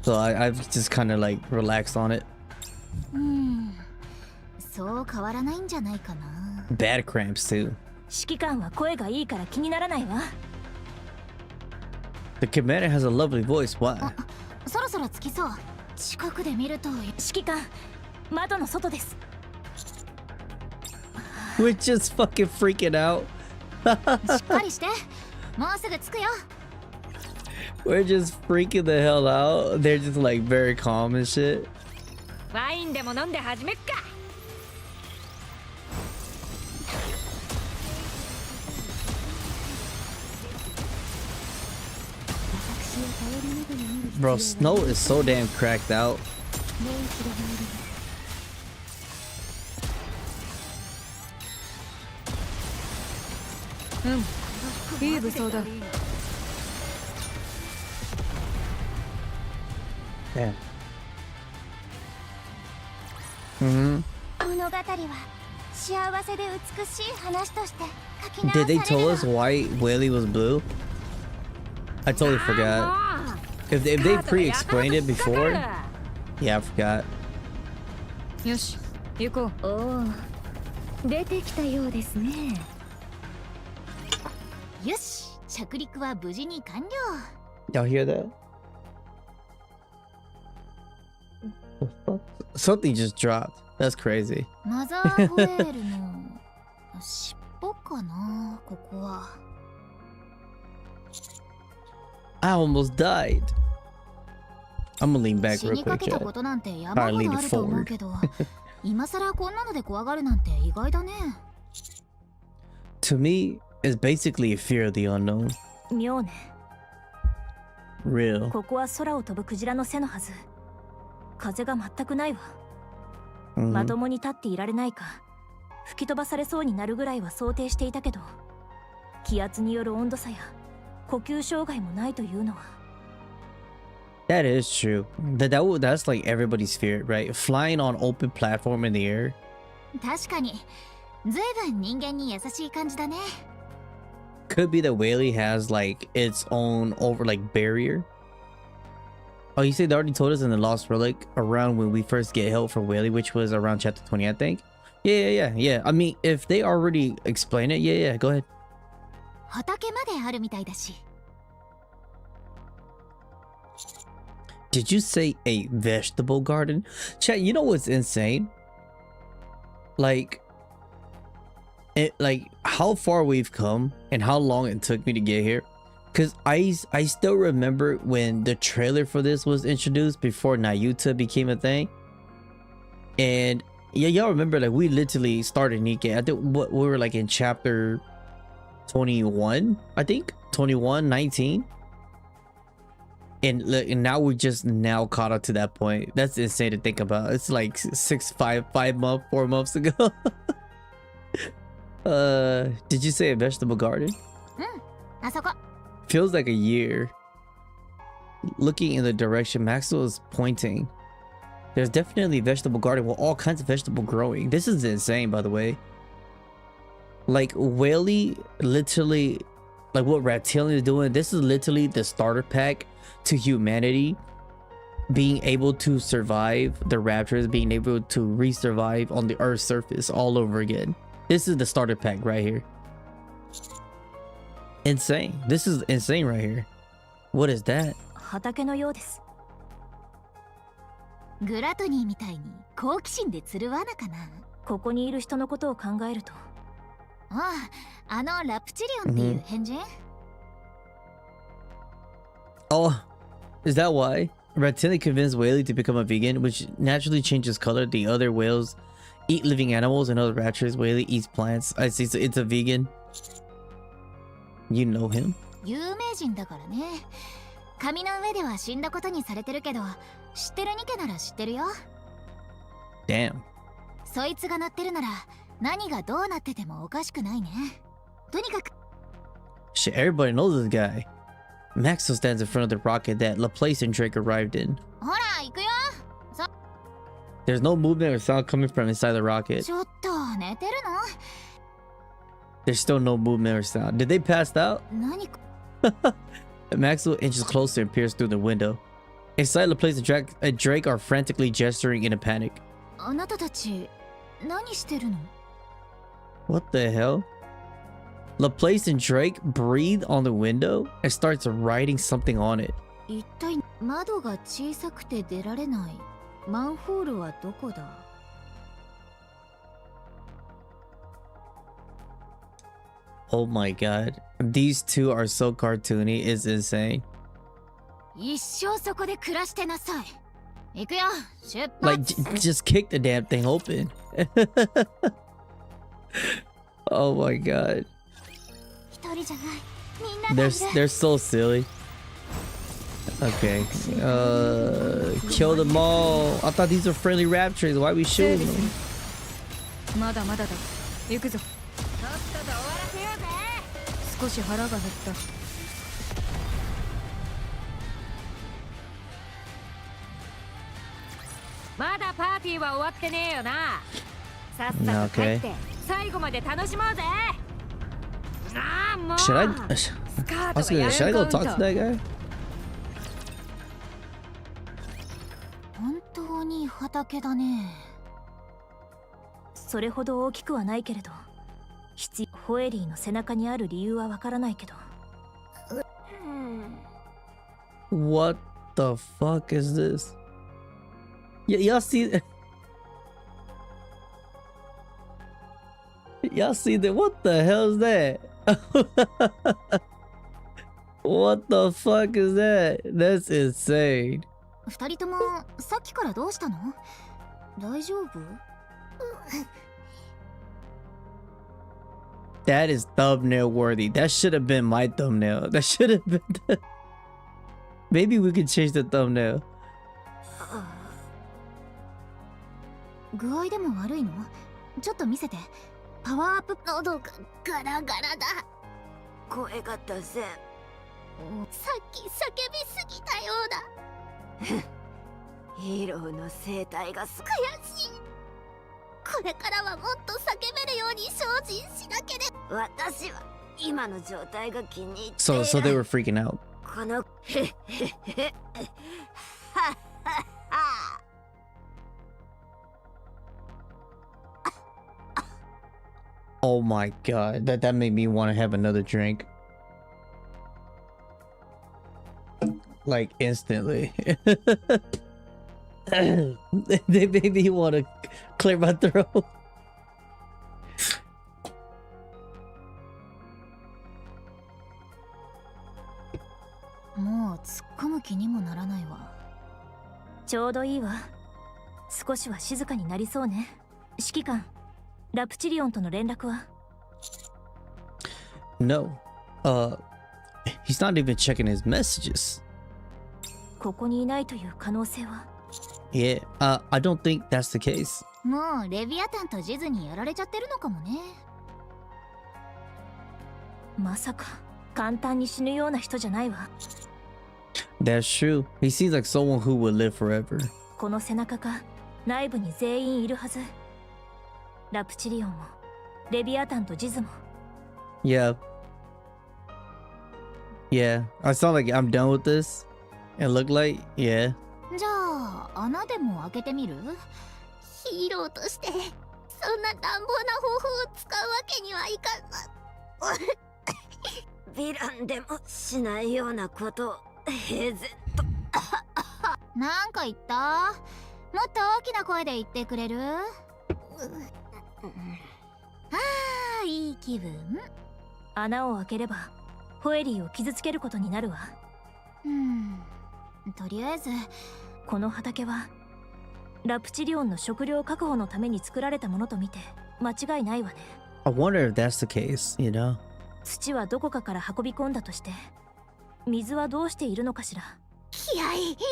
So I've just kind of like relaxed on it. そう変わらないんじゃないかな。Bad cramps too. 指揮官は声がいいから気にならないわ。The commander has a lovely voice. Why? そろそろ着きそう。近くで見ると指揮官、窓の外です。We're just fucking freaking out. しっかりして。もうすぐ着くよ。We're just freaking the hell out. They're just like very calm and shit. ワインでも飲んで始めっか。Bro, Snow is so damn cracked out. いい武装だ。Yeah. Mm-hmm. Did they tell us why Whaley was blue? I totally forgot. If they pre-explained it before, yeah, I forgot. よし行こう。おお、出てきたようですね。よし、着陸は無事に完了。 Y'all hear that? The fuck? Something just dropped. That's crazy. マザーホエールの尻尾かな、ここは。I almost died. I'm gonna lean back 死 real にか quick, けた chat. ことなんて山ほどあると思うけど、今さらこんなので怖がるなんて意外だね。To me, it's basically a fear of the unknown. 妙ね。 Real. ここは空を飛ぶクジラの背のはず。風が全くないわ。まともに立っていられないか、吹き飛ばされそうになるぐらいは想定していたけど、気圧による温度差や呼吸障害もないというのは。That is true. That's like everybody's fear, right? Flying on open platform in the air. 確かに、ずいぶん人間に優しい感じだね。 Could be that Whaley has like its own barrier. Oh, you said they already told us in the Lost Relic around when we first get help from Whaley, which was around chapter 20, I think. Yeah. I mean, if they already explain it, yeah, go ahead. 畑まであるみたいだし。 Did you say a vegetable garden? Chat, you know what's insane? Like how far we've come and how long it took me to get here. Cause I still remember when the trailer for this was introduced before Nayuta became a thing. And yeah, y'all remember like we literally started Nikke. I think we were like in chapter 21, I think 21, 19. And now we're just now caught up to that point. That's insane to think about. It's like 4 months ago. Did you say a vegetable garden? あそこ。 Feels like a year. Looking in the direction Maxwell is pointing, there's definitely a vegetable garden with all kinds of vegetable growing. This is insane, by the way. Like Whaley literally, like what Reptilian is doing, this is literally the starter pack to humanity being able to survive the raptors, being able to re-survive on the Earth's surface all over again. This is the starter pack right here. Insane. This is insane right here. What is that? 畑のようです。グラトニーみたいに好奇心で釣る罠かな。ここにいる人のことを考えると。ああ、あのラプチリオンっていう変人？ Oh, is that why? Reptilian convinced Whaley to become a vegan, which naturally changes color. The other whales eat living animals and other raptors. Whaley eats plants. I see, so it's a vegan. You know him? 有名人だからね。紙の上では死んだことにされてるけど、知ってるニケなら知ってるよ。Damn. そいつが乗ってるなら何がどうなっててもおかしくないね。とにかく。Shit, everybody knows this guy. Maxwell stands in front of the rocket that Laplace and Drake arrived in. ほら、行くよ。There's no movement or sound coming from inside the rocket. ちょっと寝てるの？ There's still no movement or sound. Did they pass out? 何か。 Maxwell inches closer and peers through the window. Inside, Laplace and Drake are frantically gesturing in a panic. あなたたち何してるの？ What the hell? Laplace and Drake breathe on the window and starts writing something on it. 一体窓が小さくて出られないマンホールはどこだ？ Oh my god. These two are so cartoony. It's insane. 一生そこで暮らしてなさい。行くよ。出発。 Like, just kick the damn thing open. Oh my god. 一人じゃない。みんながいる。They're so silly. Okay. Kill them all. I thought these were friendly raptors. Why are we shooting them? まだまだだ。行くぞ。とっとと終わらせようぜ。少し腹が減った。まだパーティーは終わってねえよな。さっさと帰って最後まで楽しもうぜ。ああもう。Should I スカー I ト was がや gonna, る should I カ go ウン talk ト to that guy? 本当に畑だね。それほど大きくはないけれど、ホエリーの背中にある理由はわからないけど。What the fuck is this? Y'all see? Y'all see that? What the hell is that? What the fuck is that? That's insane. 二人ともさっきからどうしたの？大丈夫？That is thumbnail worthy. That should have been my thumbnail. That should have been the... Maybe we could change the thumbnail. 具合でも悪いの？ちょっと見せて。パワーアップ。喉がガラガラだ。声が出せん。さっき叫びすぎたようだ。ヒーローの生態が悔しい。これからはもっと叫べるように精進しなければ。私は今の状態が気に入っている。So they were freaking out. このOh my god, that made me want to have another drink. Like instantly. They made me want to clear my throat. もう突っ込む気にもならないわ。ちょうどいいわ。少しは静かになりそうね。指揮官、ラプチリオンとの連絡は？ No. He's not even checking his messages. ここにいないという可能性は？ Yeah, I don't think that's the case. もうレビアタンとジズにやられちゃってるのかもね。まさか簡単に死ぬような人じゃないわ。That's true. He seems like someone who would live forever. この背中か内部に全員いるはず。ラプチリオンもレビアタンとジズも。 Yeah. Yeah, I sound like I'm done with this. It looked like, yeah. じゃあ穴でも開けてみる？ヒーローとしてそんな乱暴な方法を使うわけにはいかん。ヴィランでもしないようなことを平然と。なんか言った？もっと大きな声で言ってくれる？ああ、いい気分。穴を開ければホエリーを傷つけることになるわ。とりあえずこの畑はラプチリオンの食料確保のために作られたものと見て間違いないわね。 I wonder if that's the case, you know? 土はどこかから運び込んだとして、水はどうしているのかしら。気合で。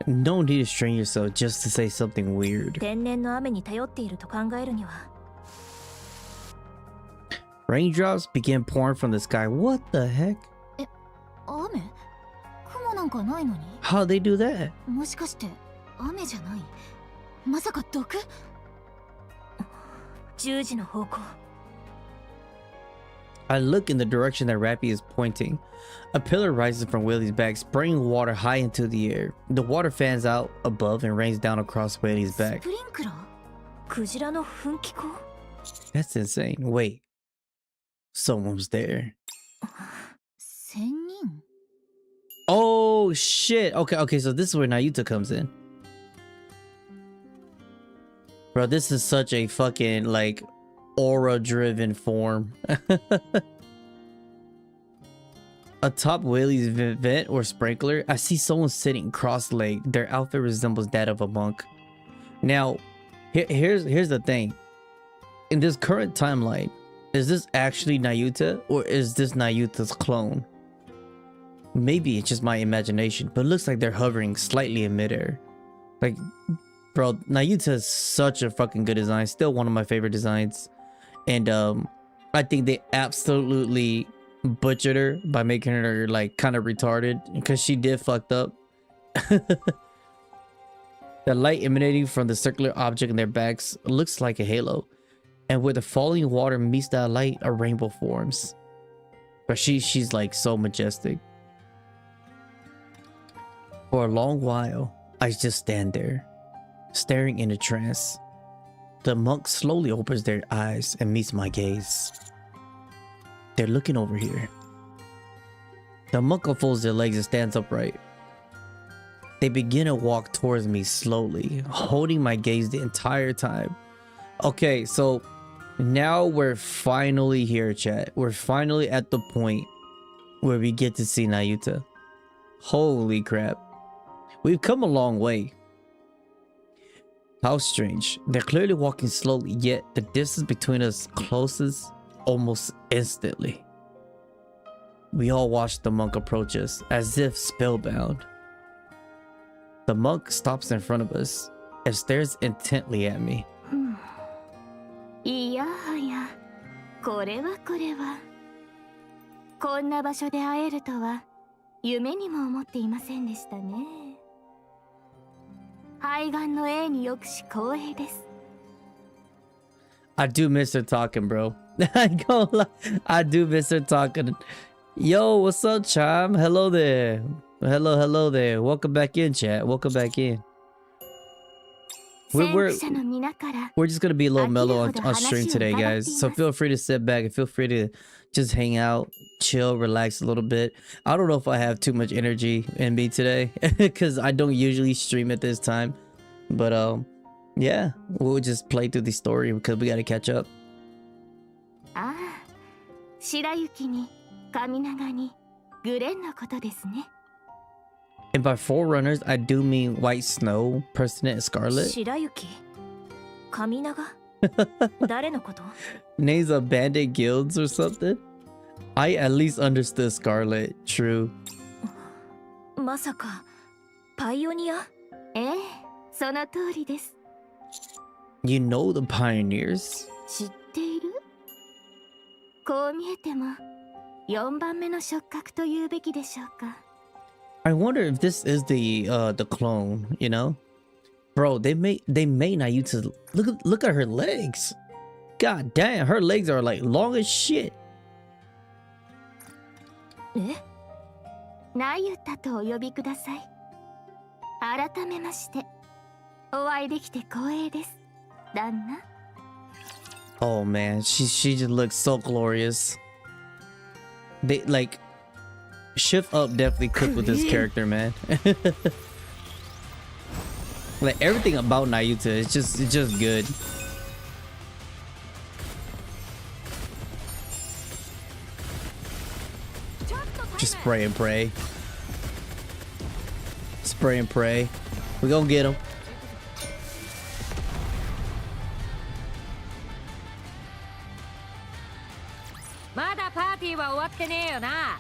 No need to strain yourself just to say something weird. 天然の雨に頼っていると考えるには。 Raindrops began pouring from the sky. What the heck? 雨？雲なんかないのに。 How'd they do that? もしかして雨じゃない？まさか毒10時の方向。 I look in the direction that Rappy is pointing. A pillar rises from Willie's back, spraying water high into the air. The water fans out above and rains down across Willie's ス back. プリンクラー？クジラの噴気口？ That's insane. Wait. Someone's there. 仙人？ Oh shit. Okay, so this is where Nayuta comes in. Bro, this is such a fucking like aura driven form. Atop Willie's vent or sprinkler, I see someone sitting cross-legged. Their outfit resembles that of a monk. Now, here's the thing. In this current timeline, is this actually Nayuta or is this Nayuta's clone? Maybe it's just my imagination, but it looks like they're hovering slightly in midair. Like, bro, Nayuta is such a fucking good design. Still one of my favorite designs. And I think they absolutely butchered her by making her like kind of retarded because she did fucked up. The light emanating from the circular object in their backs looks like a halo. And where the falling water meets that light, a rainbow forms. But she's like so majestic. For a long while, I just stand there, staring in a trance. The monk slowly opens their eyes and meets my gaze. They're looking over here. The monk unfolds their legs and stands upright. They begin to walk towards me slowly, holding my gaze the entire time. Okay, so now we're finally here, chat. We're finally at the point where we get to see Nayuta. Holy crap. We've come a long way. How strange. They're clearly walking slowly, yet the distance between us closes almost instantly. We all watch the monk approach us, as if spellbound. The monk stops in front of us and stares intently at me. いやはや、これはこれは。こんな場所で会えるとは、夢にも思っていませんでしたね。肺がんの永によくし光栄です。I do miss her talking, bro. I go lie. I do miss her talking. Yo, what's up, Chime? Hello there. Hello there. Welcome back in, chat. Welcome back in. We're just gonna be a little mellow on stream today, guys. So feel free to sit back and feel free to just hang out, chill, relax a little bit. I don't know if I have too much energy in me today because I don't usually stream at this time. But yeah, we'll just play through the story because we gotta catch up. Ah, 白雪に髪長にグレンのことですね。 And by forerunners, I do mean White Snow, Personnette, and Scarlet. 白雪髪長誰のこと Names of bandit guilds or something? I at least understood Scarlet. True. まさかパイオニアええ、その通りです。 You know the pioneers? 知っているこう見えても4番目の触覚と言うべきでしょうか。 I wonder if this is the clone, you know? Bro, they made Nayuta look at her legs. God damn, her legs are like long as shit. え、ナユタとお呼びください。改めましてお会いできて光栄です、旦那。 Oh man, she just looks so glorious. They like Shift Up definitely cooked with this character, man. Like everything about Nayuta, it's just good. Just spray and pray. Spray and pray. We gonna get him. Nah.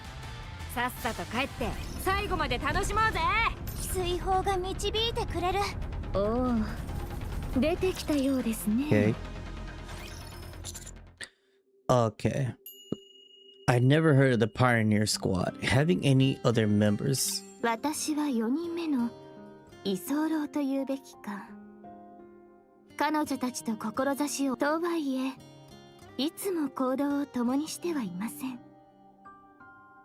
さっさと帰って最後まで楽しもうぜ。水泡が導いてくれる。おお、出てきたようですOkay.ね。Okay. I never heard of the Pioneer Squad having any other members. 私は4人目の居候というべきか。彼女たちと志をとはいえ、いつも行動を共にしてはいません。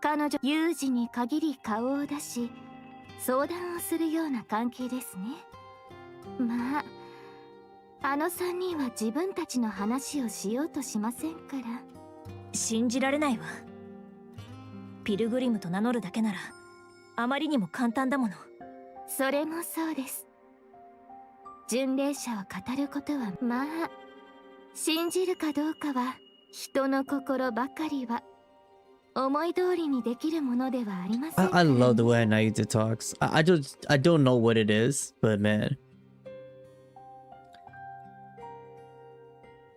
彼女有事に限り顔を出し相談をするような関係ですね。まああの3人は自分たちの話をしようとしませんから。信じられないわ。ピルグリムと名乗るだけならあまりにも簡単だもの。それもそうです。巡礼者を語ることはまあ信じるかどうかは人の心ばかりは。I love the way Nayuta talks. I don't know what it is, but man.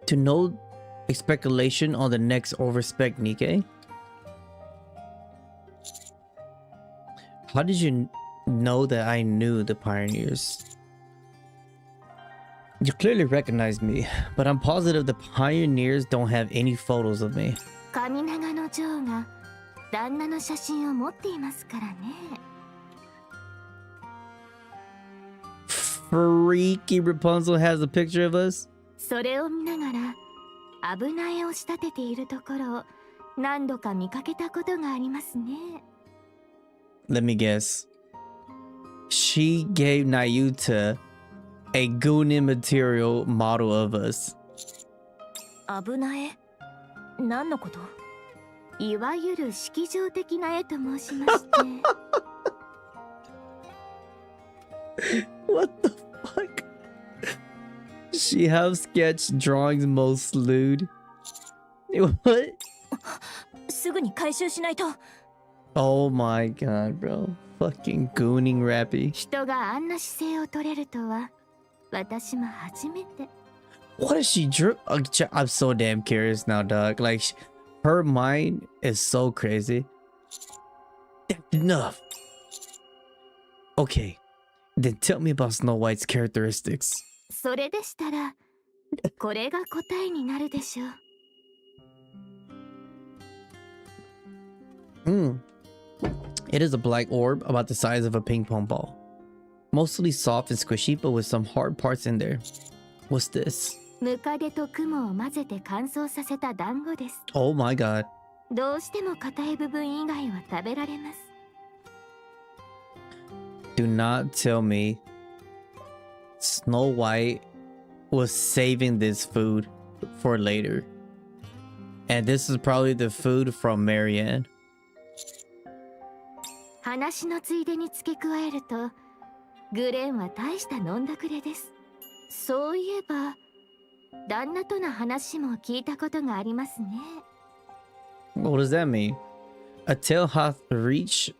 To know a speculation on the next overspec Nikke? How did you know that I knew the pioneers? You clearly recognize me, but I'm positive the pioneers don't have any photos of me. 髪長のジョーが旦那の写真を持っていますからね。Freaky Rapunzel has a picture of us? それを見ながら油絵を仕立てているところを何度か見かけたことがありますね。 Let me guess. She gave Nayuta a Goonin material model of us. 危絵何のこと？いわゆる式場的な絵と申しまして。What the fuck? She have sketched drawings most lewd. What? すぐに回収しないと。 Oh my god, bro. Fucking gooning rappy. 人があんな姿勢を取れるとは私も初めて。 What is she drew? I'm so damn curious now, dog. Like, her mind is so crazy. That's enough. Okay, then tell me about Snow White's characteristics. それでしたらこれが答えになるでしょう。It is a black orb about the size of a ping pong ball. Mostly soft and squishy, but with some hard parts in there. What's this? ムカデとクモを混ぜて乾燥させた団子です。 Oh my god. どうしても硬い部分以外は食べられます。 Do not tell me Snow White was saving this food for later. And this is probably the food from Marianne. 話のついでに付け加えると、グレンは大した飲んだくれです。そういえば旦那との話も聞いたことがありますね。 What does that mean? A tale hath reached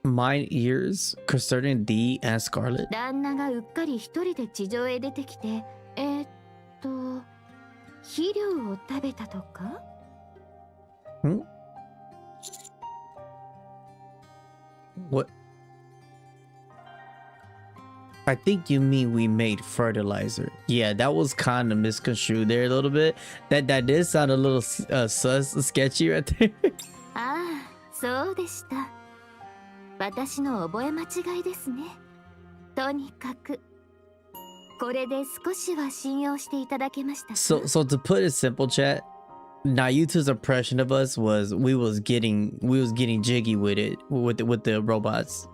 mine ears concerning thee and Scarlet. 旦那がうっかり一人で地上へ出てきて、肥料を食べたとか？ What? I think you mean we made fertilizer. Yeah, that was kind of misconstrued there a little bit. That did sound a little sketchy right there. ああ、そうでした。私の覚え間違いですね。とにかくこれで少しは信用していただけましたか？ So to put it simple, chat, Nayuta's impression of us was we was getting jiggy with it with the robots.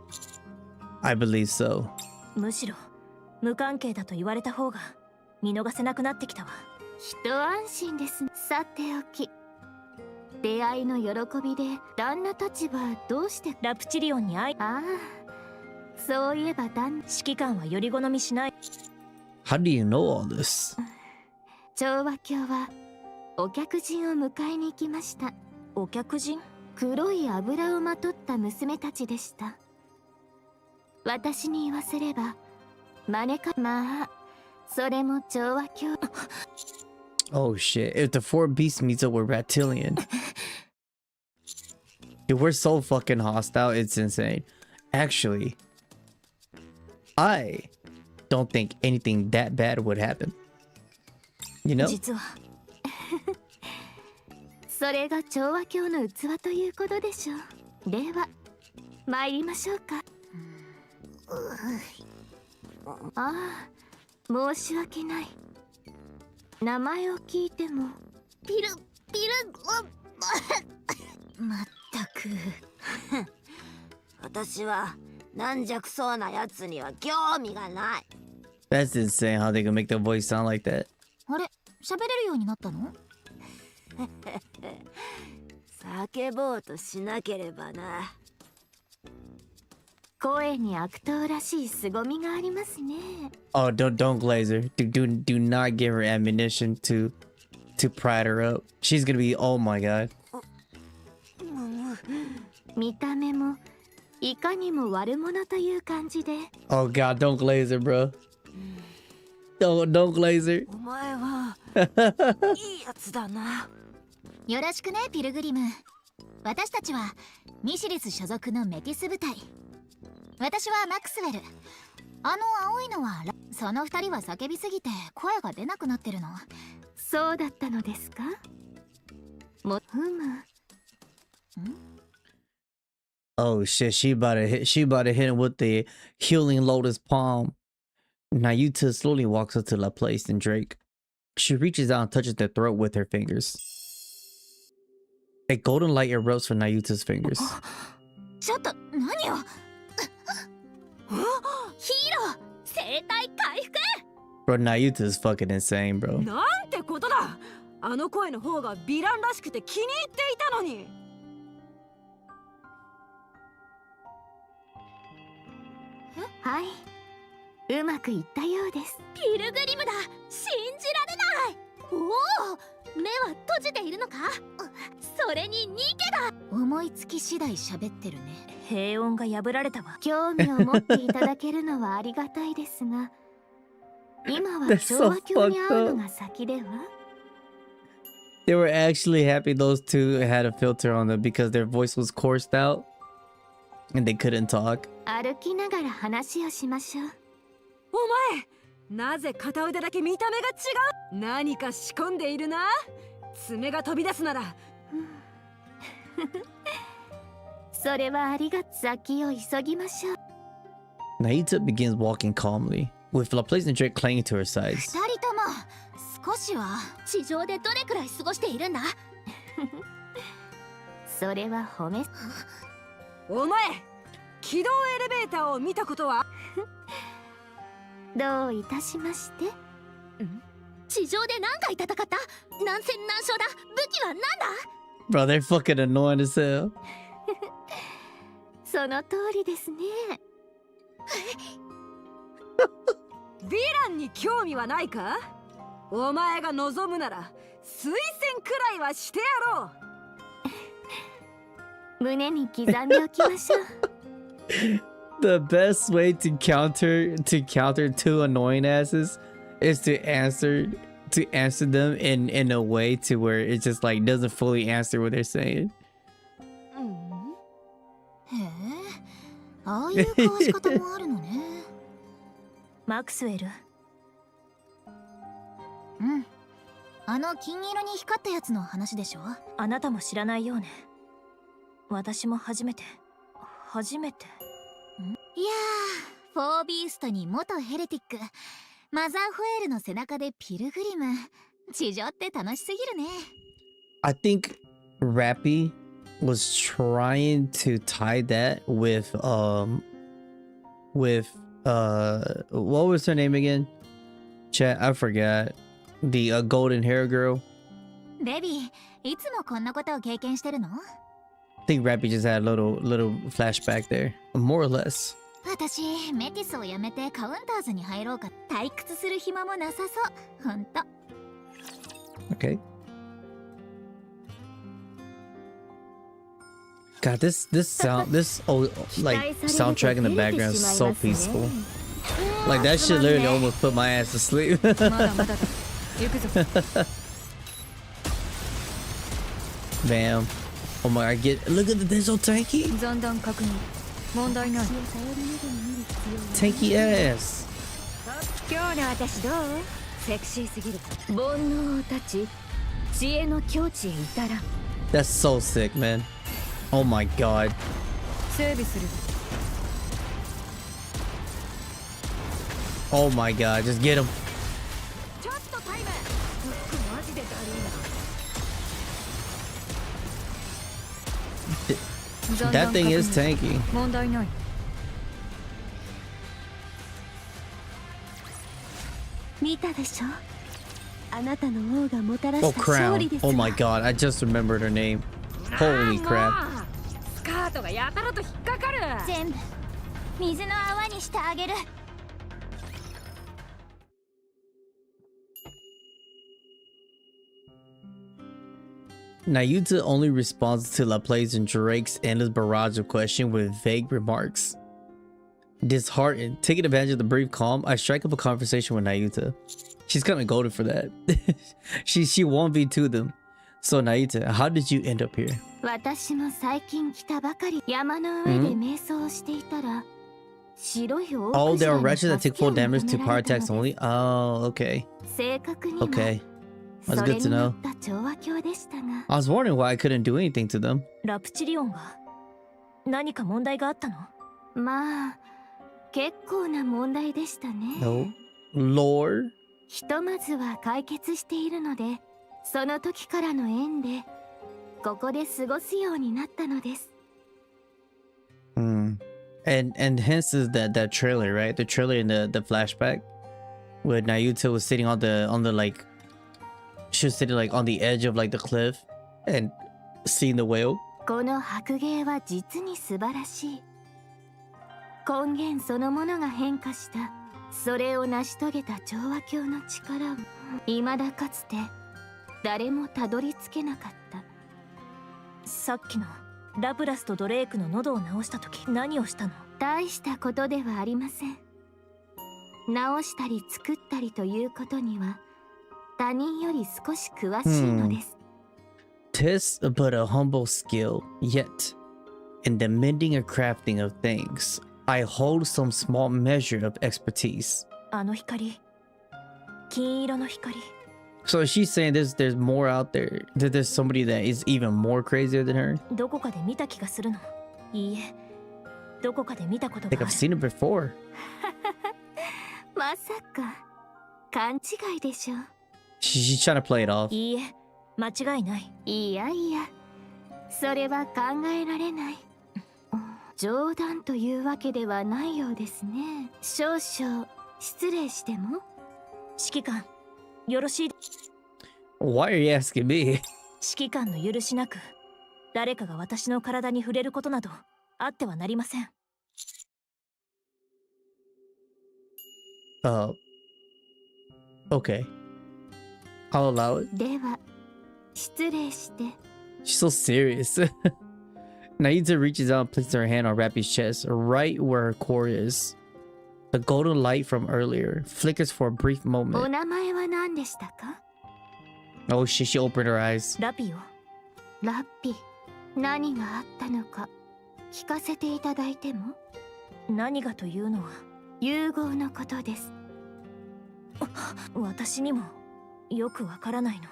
I believe so. むしろ無関係だと言われた方が見逃せなくなってきたわ。一安心です。さておき、出会いの喜びで旦那たちはどうしてラプチリオンに会い、ああ、そういえば指揮官はより好みしない。 How do you know all this? 調和卿はお客人を迎えに行きました。お客人？黒い油をまとった娘たちでした。私に言わせれば招か、まあそれも調和卿。 Oh shit, if the four beasts meets up with Reptilian. Dude, we're so fucking hostile, it's insane. Actually, I don't think anything that bad would happen. You know? 実はそれが調和卿の器ということでしょう。では参りましょうか。ああ、申し訳ない。名前を聞いてもピルまったく私は軟弱そうなやつには興味がない。 That's insane how they can make their voice sound like that. あれ、喋れるようになったの？叫ぼうとしなければな。声に悪党らしい凄みがありますね。 Oh, don't glaze her. Do not give her ammunition to pride her up. She's gonna be, oh my god. 見た目もいかにも悪者という感じで。 Oh god, don't glaze her, bro. Don't glaze her. お前はいいやつだな。よろしくね、ピルグリム。私たちはミシリス所属のメティス部隊。私はマクスウェル。あの青いのはその二人は叫びすぎて声が出なくなってるの。そうだったのですか？もふむ。Oh shit, she about to hit him with the healing lotus palm. Nayuta slowly walks up to Laplace and Drake. She reaches out and touches their throat with her fingers. A golden light erupts from Nayuta's fingers. ちょっと何よ。ヒーロー、生体回復。 Bro, Nayuta is fucking insane, bro. なんてことだ。あの声の方がヴィランらしくて気に入っていたのに。はい、うまくいったようです。ピルグリムだ。信じられない。おお、目は閉じているのか。それにニケだ。思いつき次第喋ってるね。平穏が破られたわ。興味を持っていただけるのはありがたいですが、今は That's 調 so 和鏡に fucked 会う up. のが先では。 They were actually happy those two had a filter on them because their voice was coursed out and they couldn't talk. 歩きながら話をしましょう。お前、なぜ片腕だけ見た目が違う。何か仕込んでいるな。爪が飛び出すなら。それはありがとう。先を急ぎましょう。 Nayuta begins walking calmly, with Laplace and Drake clinging to her sides. 二人とも少しは地上でどれくらい過ごしているんだ。それは褒め。お前、軌道エレベーターを見たことは。どういたしまして。地上で何回戦った？何戦何勝だ？武器は何だ？ Bro, they're fucking annoying as hell. その通りですね。ヴィランに興味はないか？お前が望むなら推薦くらいはしてやろう。胸に刻んでおきましょう。The best way to counter two annoying asses is to answer them in a way to where it just like doesn't fully answer what they're saying. へえ、ああいう交わし方もあるのね。マクスウェル。うん。あの金色に光ったやつの話でしょ。あなたも知らないようね。私も初めて。いやー、フォービーストに元ヘレティック、マザーフエールの背中でピルグリム。地上って楽しすぎるね。I think Rappy was trying to tie that with what was her name again? Chat, I forgot. The golden hair girl. ベビー、いつもこんなことを経験してるの？ I think Rappy just had a little flashback there, more or less. 私、メティスをやめてカウンターズに入ろうか。退屈する暇もなさそう。ほんと。Okay. God, this soundtrack in the background is so peaceful. Like that shit literally almost put my ass to sleep. Bam. Oh my god, look at they're so tanky. Tanky ass. 今日の私どう？セクシーすぎる。煩悩を断ち、知恵の境地へ至らん。 That's so sick, man. Oh my god. 整備する。 Oh my god, just get him. ちょっとタイム。マジでだるいな。 That thing is tanky. 問題ない。見たでしょ？あなたの王がもたら Oh した勝利 crown. ですわ。 Oh my god, I just remembered her name. Holy crap. スカートがやたらと引っかかる。全部水の泡にしてあげる。 Nayuta only responds to Laplace and Drake's endless barrage of questions with vague remarks. Disheartened, taking advantage of the brief calm, I strike up a conversation with Nayuta. She's kind of golden for that. she 1v2 them. So Nayuta, how did you end up here? 私も最近来たばかり。山の上で瞑想をしていたら、白い大 Oh, クジ there ラ are に wretches that 助 take けを full damage 求 to め power られた attacks ので only? Oh, okay. 正確には Okay. そ That's れ good に to よ know. った調和鏡でしたが。 I was wondering why I couldn't do anything to them. ラプチリオンが何か問題があったの？まあ、結構な問題でしたね。No. Lore? ひとまずは解決しているので、その時からの縁でここで過ごすようになったのです。And hence is that trailer, right? The trailer in the flashback where Nayuta was sitting on the like, she was sitting like on the edge of like the cliff and seeing the whale. この白芸は実に素晴らしい。根源そのものが変化した。それを成し遂げた調和鏡の力を未だかつて誰もたどり着けなかった。さっきのラプラスとドレイクの喉を治した時何をしたの？大したことではありません。直したり作ったりということには他人より少し詳しいのです。'Tis but a humble skill, yet in the mending and crafting of things, I hold some small measure of expertise. あの光、金色の光。So she's saying there's more out there. That there's somebody that is even more crazier than her. どこかで見た気がするの。いいえ、どこかで見たことがあ Like る。 I've seen it before. まさか勘違いでしょう。She's trying to play it off. いいえ、間違いない。いやいや、それは考えられない。冗談というわけではないようですね。少々失礼しても。指揮官、よろしい。 Why are you asking me? 指揮官の許しなく誰かが私の体に触れることなどあってはなりません。Okay. I'll allow it. では失礼して。 She's so serious. Nayuta reaches out and places her hand on Rappy's chest, right where her core is. The golden light from earlier flickers for a brief お moment. 名前は何でしたか？ Oh shit, she opened her eyes. ラピオ。ラッピ、何があったのか聞かせていただいても？何がというのは融合のことです。私にもよくわからないの。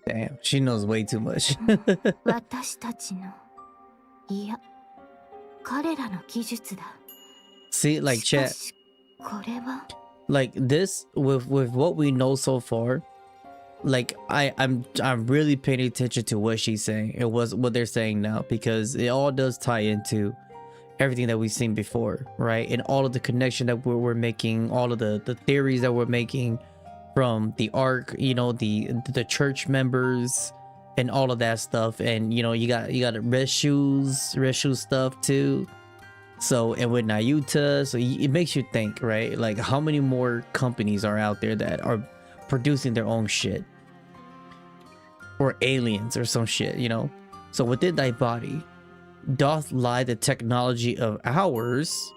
Damn, she knows way too much. 私たちの、いや、彼らの技術だ。 See, like しか chat, しこれは like this with what we know so far, like I'm really paying attention to what she's saying and what they're saying now, because it all does tie into everything that we've seen before, right? And all of the connection that we're making, all of the theories that we're making from the arc, you know, the church members and all of that stuff. And you know, you got red shoes stuff too. So, and with Nayuta, so it makes you think, right? Like how many more companies are out there that are producing their own shit, or aliens or some shit, you know? So within thy body doth lie the technology of ours,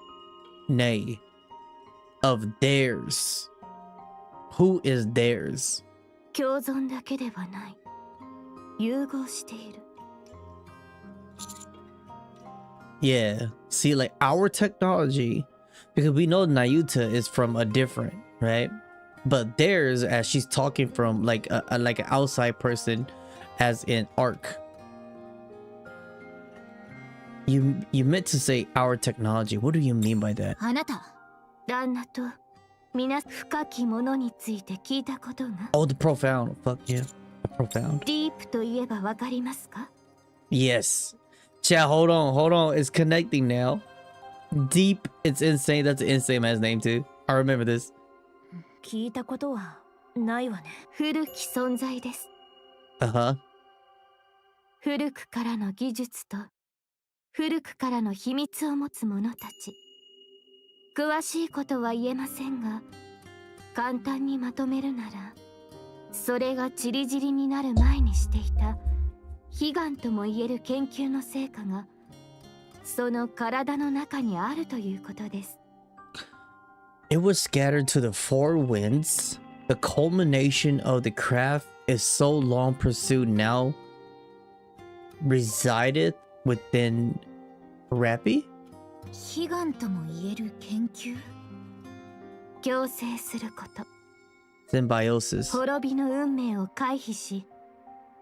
nay, of theirs. Who is theirs? 共存だけではない。融合している。Yeah, see, like our technology, because we know Nayuta is from a different, right? But theirs, as she's talking from like like an outside person, as in arc. You meant to say our technology. What do you mean by that? あなた、旦那と皆深きものについて聞いたことが。 Oh, the profound. Fuck yeah, the profound. ディープといえばわかりますか？ Yes. Chat, hold on. It's connecting now. Deep, it's insane. That's an insane man's name too. I remember this. 聞いたことはないわね。古き存在です。Uh-huh. 古くからの技術と古くからの秘密を持つ者たち。詳しいことは言えませんが、簡単にまとめるなら、それがチリジリになる前にしていた悲願とも言える研究の成果がその体の中にあるということです。 It was scattered to the four winds. The culmination of the craft is so long pursued now resided within Rappy? 悲願とも言える研究。共生すること。 Symbiosis. 滅びの運命を回避し、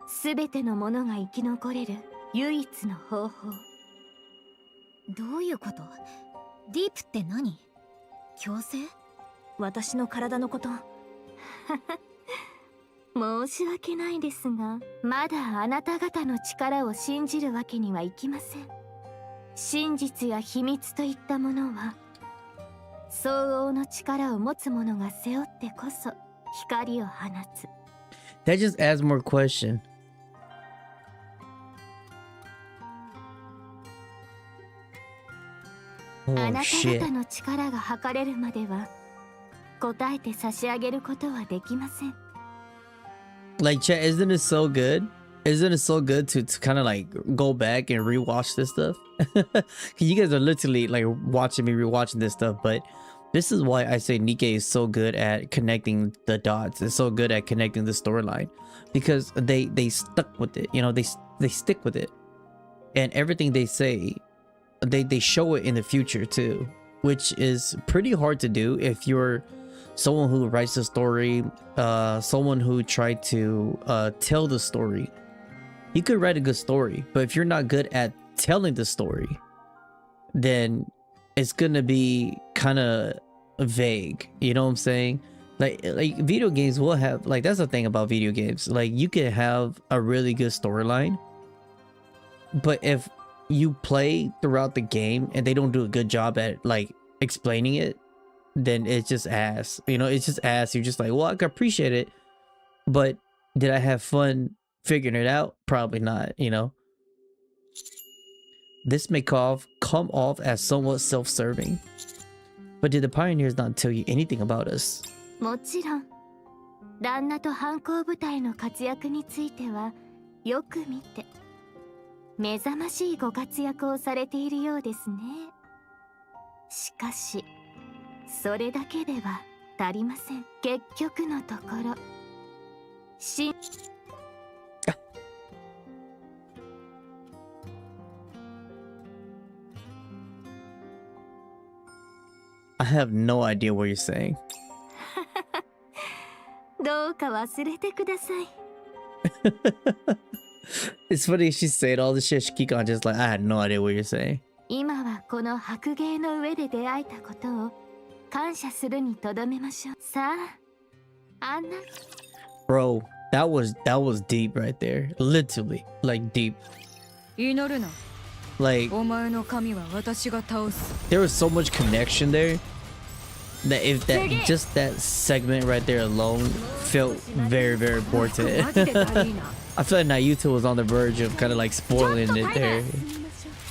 すべてのものが生き残れる唯一の方法。どういうこと？ディープって何？共生？私の体のこと申し訳ないですが、まだあなた方の力を信じるわけにはいきません。真実や秘密といったものは、相応の力を持つ者が背負ってこそ光を放つ。That just adds more question. Oh あなた shit. 方の力が測れるまでは答えて差し上げることはできません。Like, chat, isn't it so good? Isn't it so good to kind of like go back and rewatch this stuff? You guys are literally like watching me rewatching this stuff, but this is why I say Nikke is so good at connecting the dots. It's so good at connecting the storyline because they stuck with it. You know, they stick with it, and everything they say, they show it in the future too, which is pretty hard to do if you're someone who writes the story, someone who tried to tell the story. You could write a good story, but if you're not good at telling the story, then it's gonna be kind of vague. You know what I'm saying? Like video games will have, like, that's the thing about video games. Like, you can have a really good storyline, but if you play throughout the game and they don't do a good job at like explaining it, then it's just ass. You know, it's just ass. You're just like, well, I can appreciate it, but did I have fun figuring it out? Probably not, you know. This may come off as somewhat self-serving, but did the pioneers not tell you anything about us? もちろん、旦那と反抗部隊の活躍についてはよく見て、目覚ましいご活躍をされているようですね。しかし、それだけでは足りません。結局のところ、I have no idea what you're saying. どうか忘れてください。It's funny she said all this shit. Kikon just like, I had no idea what you're saying. 今はこの白芸の上で出会えたことを感謝するにとどめましょう。さあ、あんな。Bro, that was deep right there. Literally, like deep. 祈るな。 Like, お前の神は私が倒す。 there was so much connection there that if that just that segment right there alone felt very, very important. I feel like Naruto was on the verge of kind of like spoiling it there.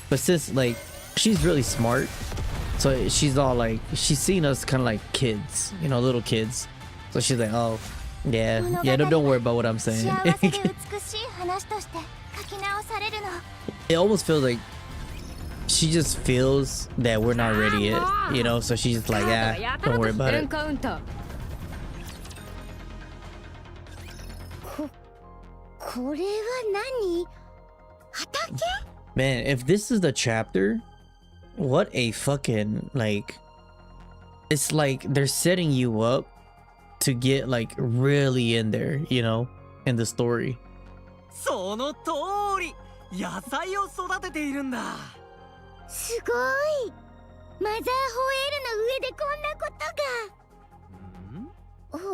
But since like she's really smart, so she's all like, she's seen us kind of like kids, you know, little kids. So she's like, oh, yeah, don't worry about what I'm saying. It almost feels like she just feels that we're not ready yet, you know, so she's just like, ah, don't worry about it. Man, if this is the chapter, what a fucking, like, it's like they're setting you up to get like really in there, you know, in the story. その通り、野菜を育てているんだ。すごい。マザーホエールの上でこんなことが。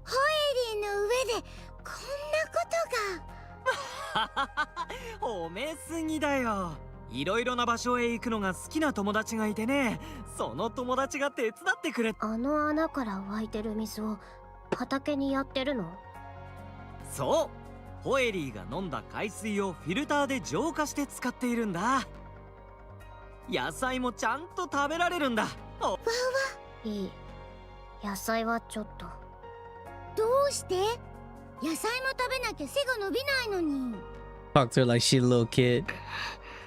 ホエリーの上でこんなことが。褒めすぎだよ。いろいろな場所へ行くのが好きな友達がいてね、その友達が手伝ってくれ。あの穴から湧いてる水を畑にやってるの？そう、ホエリーが飲んだ海水をフィルターで浄化して使っているんだ。野菜もちゃんと食べられるんだ。わわ。いい。野菜はちょっと。どうして？野菜も食べなきゃ背が伸びないのに。Talk to her like she's a little kid.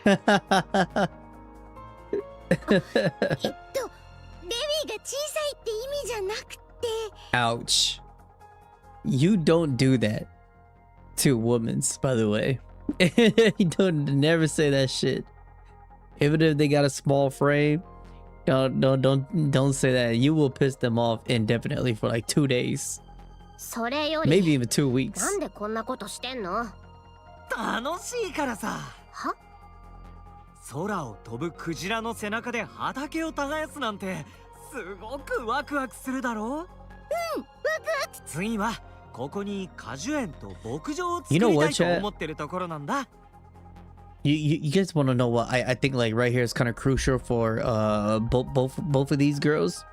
レビーが小さいって意味じゃなくて。Ouch. You don't do that to women's, by the way. You don't never say that shit. Even if they got a small frame, don't say that. You will piss them off indefinitely for like 2 days. それより Maybe even 2 weeks. なんでこんなことしてんの？楽しいからさ。は？空を飛ぶクジラの背中で畑を耕すなんてすごくワクワクするだろう？次はここに果樹園と牧場を作 You り know た what, いと chat? 思ってるところなんだ。 You guys want to know what I think like right here is kind of crucial for both of these girls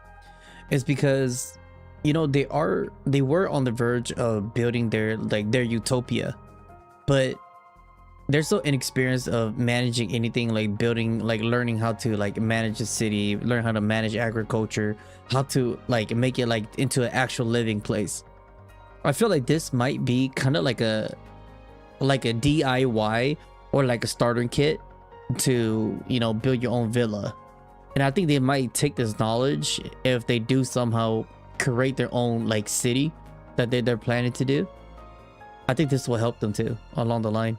is because you know they were on the verge of building their utopia, but they're so inexperienced of managing anything, like building, like learning how to like manage a city, learn how to manage agriculture, how to like make it like into an actual living place. I feel like this might be kind of like a DIY or like a starter kit to, you know, build your own villa. And I think they might take this knowledge if they do somehow create their own like city that they're planning to do. I think this will help them too along the line.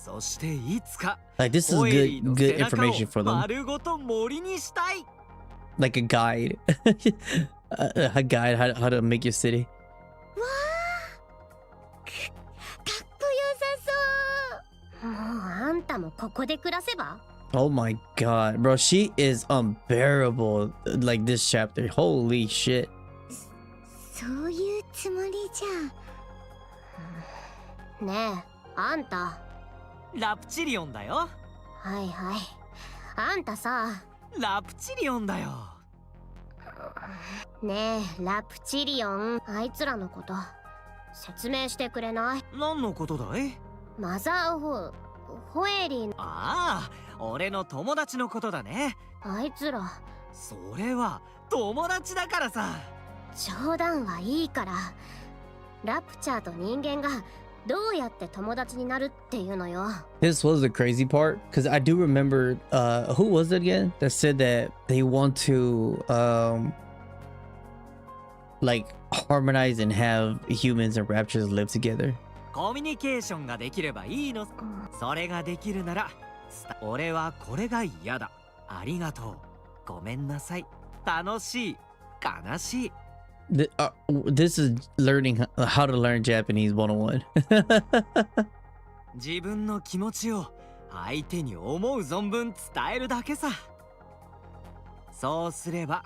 そしていつか Like this is ホエリーの good 背中を information for them. 丸ごと森にしたい。 Like a guide. A guide how to make your city. かっこよさそう。もうあんたもここで暮らせば？ Oh my god, bro, she is unbearable like this chapter. Holy shit. そういうつもりじゃ。ねえ、あんた。ラプチリオンだよ。はいはい。あんたさ。ラプチリオンだよ。ねえ、ラプチリオン。あいつらのこと説明してくれない？何のことだい？マザーホエリーの。ああ、俺の友達のことだね。あいつら。それは友達だからさ。冗談はいいから。ラプチャーと人間がどうやって友達になるっていうのよ。 This was the crazy part because I do remember who was it again that said that they want to like harmonize and have humans and raptures live together. コミュニケーションができればいいの。それができるなら、俺はこれが嫌だ。ありがとう。ごめんなさい。楽しい。悲しい。This is learning how to learn Japanese 101. 自分の気持ちを相手に思う存分伝えるだけさ。そうすれば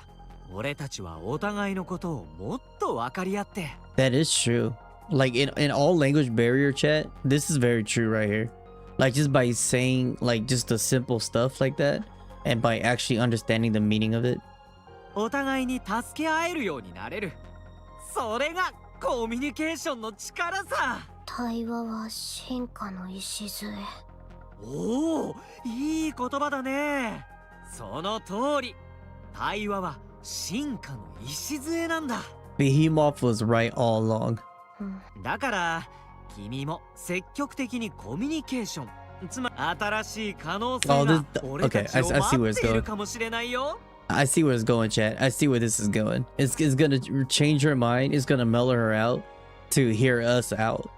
俺たちはお互いのことをもっと分かり合って。 That is true. Like in all language barrier chat, this is very true right here. Like just by saying like just the simple stuff like that and by actually understanding the meaning of it. お互いに助け合えるようになれる。それがコミュニケーションの力さ。対話は進化の礎。おお、いい言葉だね。その通り。対話は進化の礎なんだ。Behemoth was right all along. だから君も積極的にコミュニケーション、つまり新しい可能性が俺たちを待っているかもしれないよ。I see where it's going, chat. I see where this is going. It's gonna change her mind. It's gonna mellow her out to hear us out.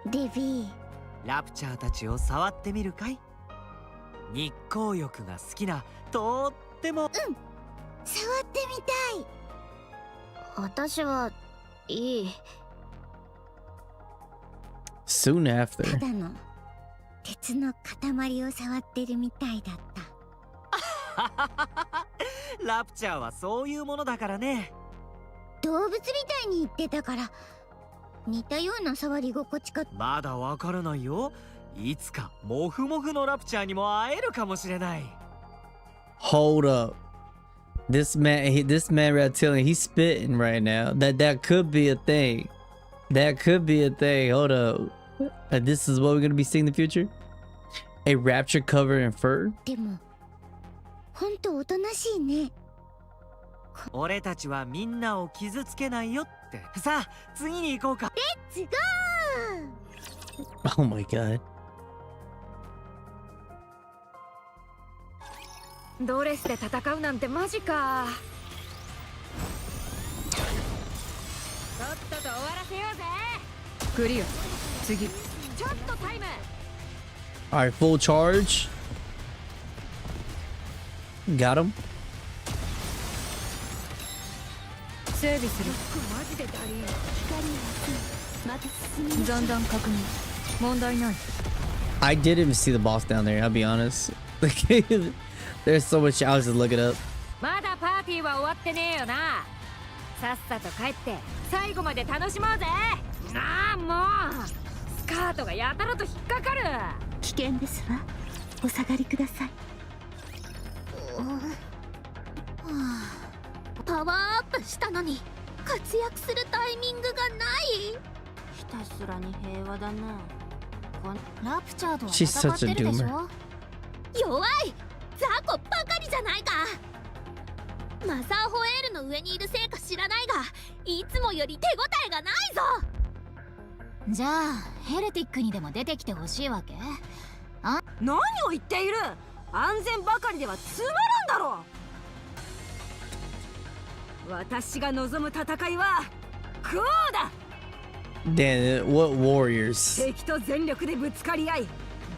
デビー。ラプチャーたちを触ってみるかい？日光浴が好きなとっても。触ってみたい。私はいい。Soon after. ただの鉄の塊を触ってるみたいだった。ラプチャーはそういうものだからね。動物みたいに言ってたから似たような触り心地か。まだわからないよ。いつかモフモフのラプチャーにも会えるかもしれない。Hold up. This man reptilian, he's spitting right now. That could be a thing. That could be a thing. Hold up. This is what we're gonna be seeing in the future? A rapture covered in fur? でもほんとおとなしいね。俺たちはみんなを傷つけないよって。さあ次に行こうか。レッツゴー。 Oh my god. ドレスで戦うなんてマジか。とっとと終わらせようぜ。クリア。次。ちょっとタイム。Alright, full charge. Got him. 整備する。マジでダリー。残弾確認。問題ない。I didn't even see the boss down there, I'll be honest. There's so much. I was just looking up. まだパーティーは終わってねえよな。さっさと帰って最後まで楽しもうぜ。なあもうスカートがやたらと引っかかる。危険ですわ。お下がりください。パワーアップしたのに活躍するタイミングがない。ひたすらに平和だな。ラプチャーとは She's 戦っ such a てるでし doomer. ょ。弱い雑魚ばかりじゃないか。マザーホエールの上にいるせいか知らないがいつもより手応えがないぞ。じゃあヘルティックにでも出てきてほしいわけ？何を言っている。安全ばかりではつまらんだろう。私が望む戦いはこうだ。Damn, what warriors? 敵と全力でぶつかり合い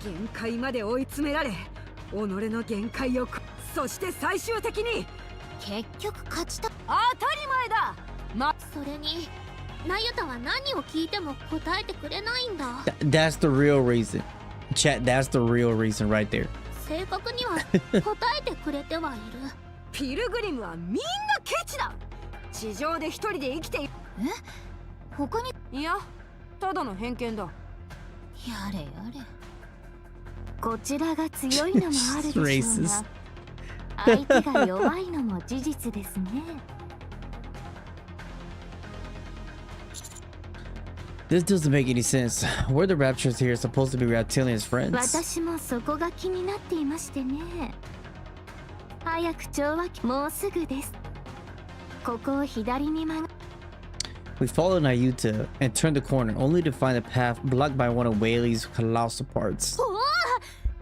限界まで追い詰められ己の限界をそして最終的に結局勝ちた。当たり前だ。それにナユタは何を聞いても答えてくれないんだ。That's the real reason. Chat, that's the real reason right there. 正確には答えてくれてはいる。ピルグリムはみんなケチだ。地上で一人で生きている。他にいやただの偏見だ。やれやれ。こちらが強いのもあるでしょう Racist. が、相手が弱いのも事実ですね。This doesn't make any sense. Were the Raptures here supposed to be Reptilian's friends? 私もそこが気になっていましてね。早く調和器もうすぐです。ここを左に曲が We followed Nayuta and turned the corner, only to find the path blocked by one of Whaley's colossal parts. お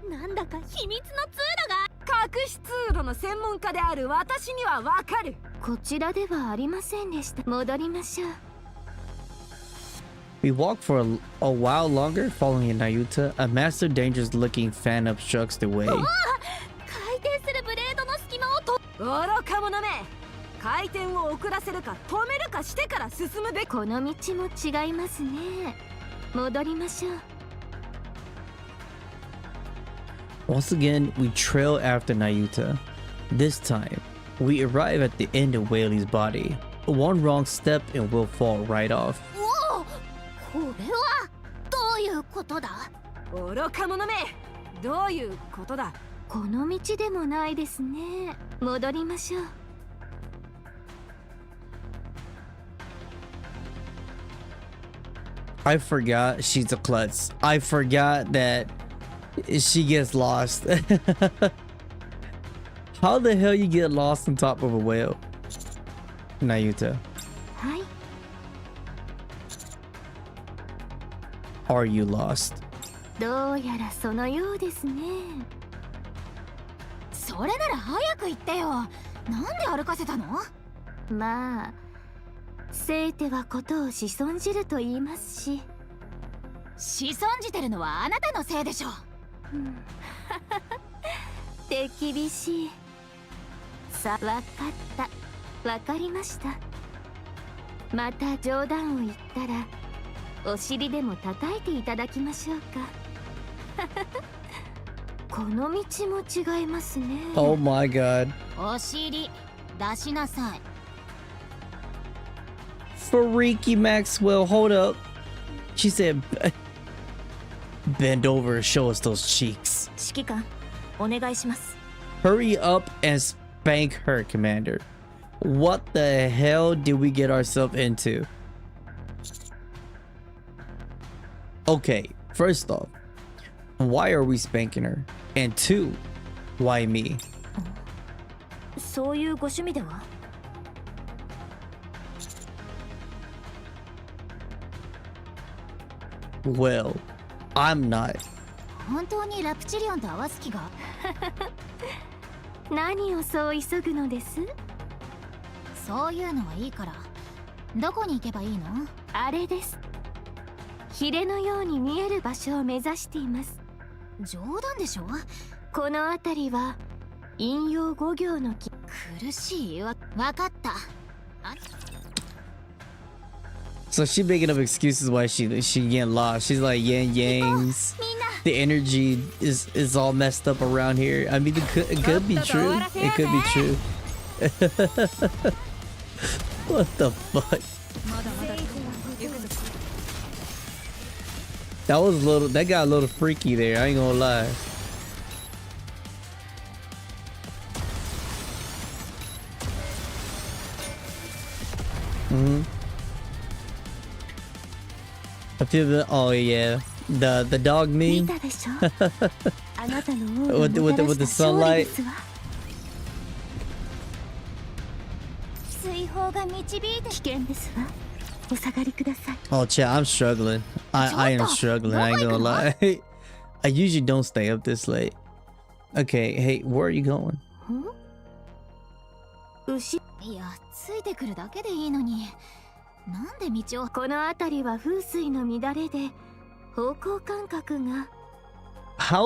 お、なんだか秘密の通路が。隠し通路の専門家である私にはわかる。こちらではありませんでした。戻りましょう。We walked for a while longer, following Nayuta. A master dangerous looking fan obstructs the way. 回転するブレードの隙間をと。愚か者め。回転を遅らせるか止めるかしてから進むべき。この道も違いますね。戻りましょう。Once again, we trail after Nayuta. This time, we arrive at the end of Whaley's body. One wrong step and we'll fall right off. おお、これはどういうことだ。愚か者め。どういうことだ。この道でもないですね。戻りましょう。I forgot she's a klutz. I forgot that she gets lost. How the hell you get lost on top of a whale? Nayuta. はい。 Are you lost? どうやらそのようですね。それなら早く言ってよ。なんで歩かせたの？まあ、生てはことを仕損じると言いますし。仕損じてるのはあなたのせいでしょ。手厳しい。さあ、わかった。わかりました。また冗談を言ったらお尻でも叩いていただきましょうか。この道も違いますね。Oh my god. お尻出しなさい。Freaky Maxwell, hold up. She said, bend over and show us those cheeks. 指揮官、お願いします。 Hurry up and spank her, Commander. What the hell did we get ourselves into? Okay, first off, why are we spanking her? And two, why me? そういうご趣味では？ Well, I'm not. 本当にラプチリオンと合わす気が？何をそう急ぐのです？そういうのはいいから。どこに行けばいいの？あれです。ヒレのように見える場所を目指しています。冗談でしょ？この辺りは陰陽五行の木。苦しいわ。わかった。So she making up excuses why she getting lost. She's like yang yangs. The energy is all messed up around here. I mean, it could be true. It could be true. What the fuck? That was a little. That got a little freaky there. I ain't gonna lie. I feel the. Oh yeah. The dog meme with the sunlight. Oh, chat, I'm struggling. I am struggling. I ain't gonna lie. I usually don't stay up this late. Okay, hey, where are you going? いや、ついてくるだけでいいのに。なんで道を。この辺りは風水の乱れで。 How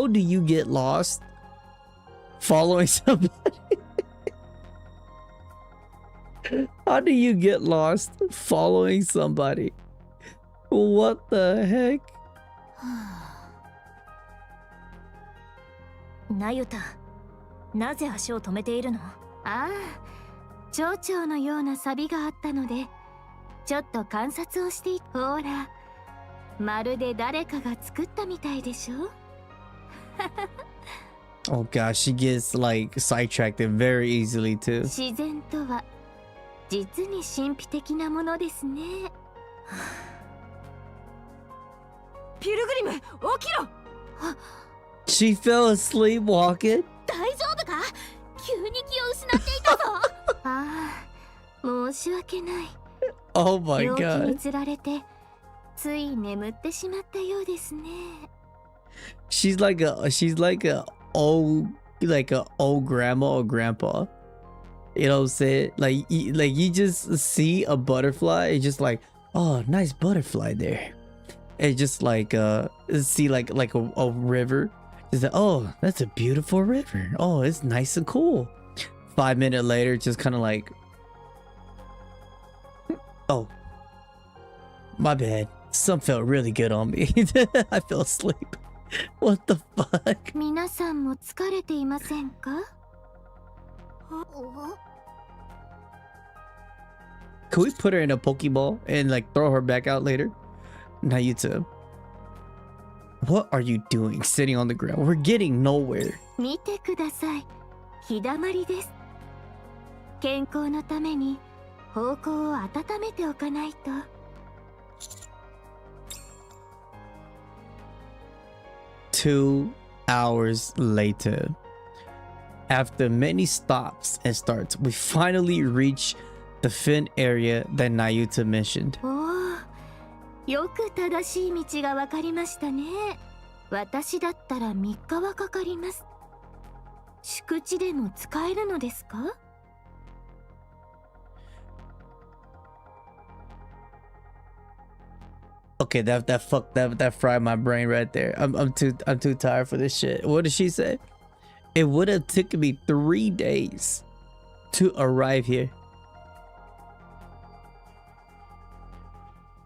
do you get lost following somebody? How do you get lost following somebody? What the heck? なゆた、なぜ足を止めているの？ああ、蝶々のような錆があったので、ちょっと観察をしてい。ほら。 まるで誰かが作ったみたいでしょ? Oh gosh, she gets like sidetracked very easily too. 自然とは実に神秘的なものですね。ピルグリム、起きろ! She fell asleep walking. 大丈夫か? 急に気を失っていたぞ。ああ、申し訳ない。 Oh my god. 病気につられて。 つい眠ってしまったようですね。 She's like a old grandma or grandpa. You know what I'm saying? Like you just see a butterfly, it's just like, oh, nice butterfly there. And just like see like a river. It's like, oh, that's a beautiful river. Oh, it's nice and cool. 5 minutes later, just kind of like, oh, my bad. Some felt really good on me. I fell asleep. What the fuck? 皆さんも疲れていませんか? Can we put her in a Pokeball and like throw her back out later? Nayuta. What are you doing sitting on the ground? We're getting nowhere. 見てください。日だまりです。健康のために方向を温めておかないと。 2 hours later, after many stops and starts, we finally reach the Finn area that Nayuta mentioned. おお、よく正しい道がわかりましたね。私だったら3日はかかります。宿地でも使えるのですか? Okay, that fried my brain right there. I'm too tired for this shit. What did she say? It would have taken me 3 days to arrive here.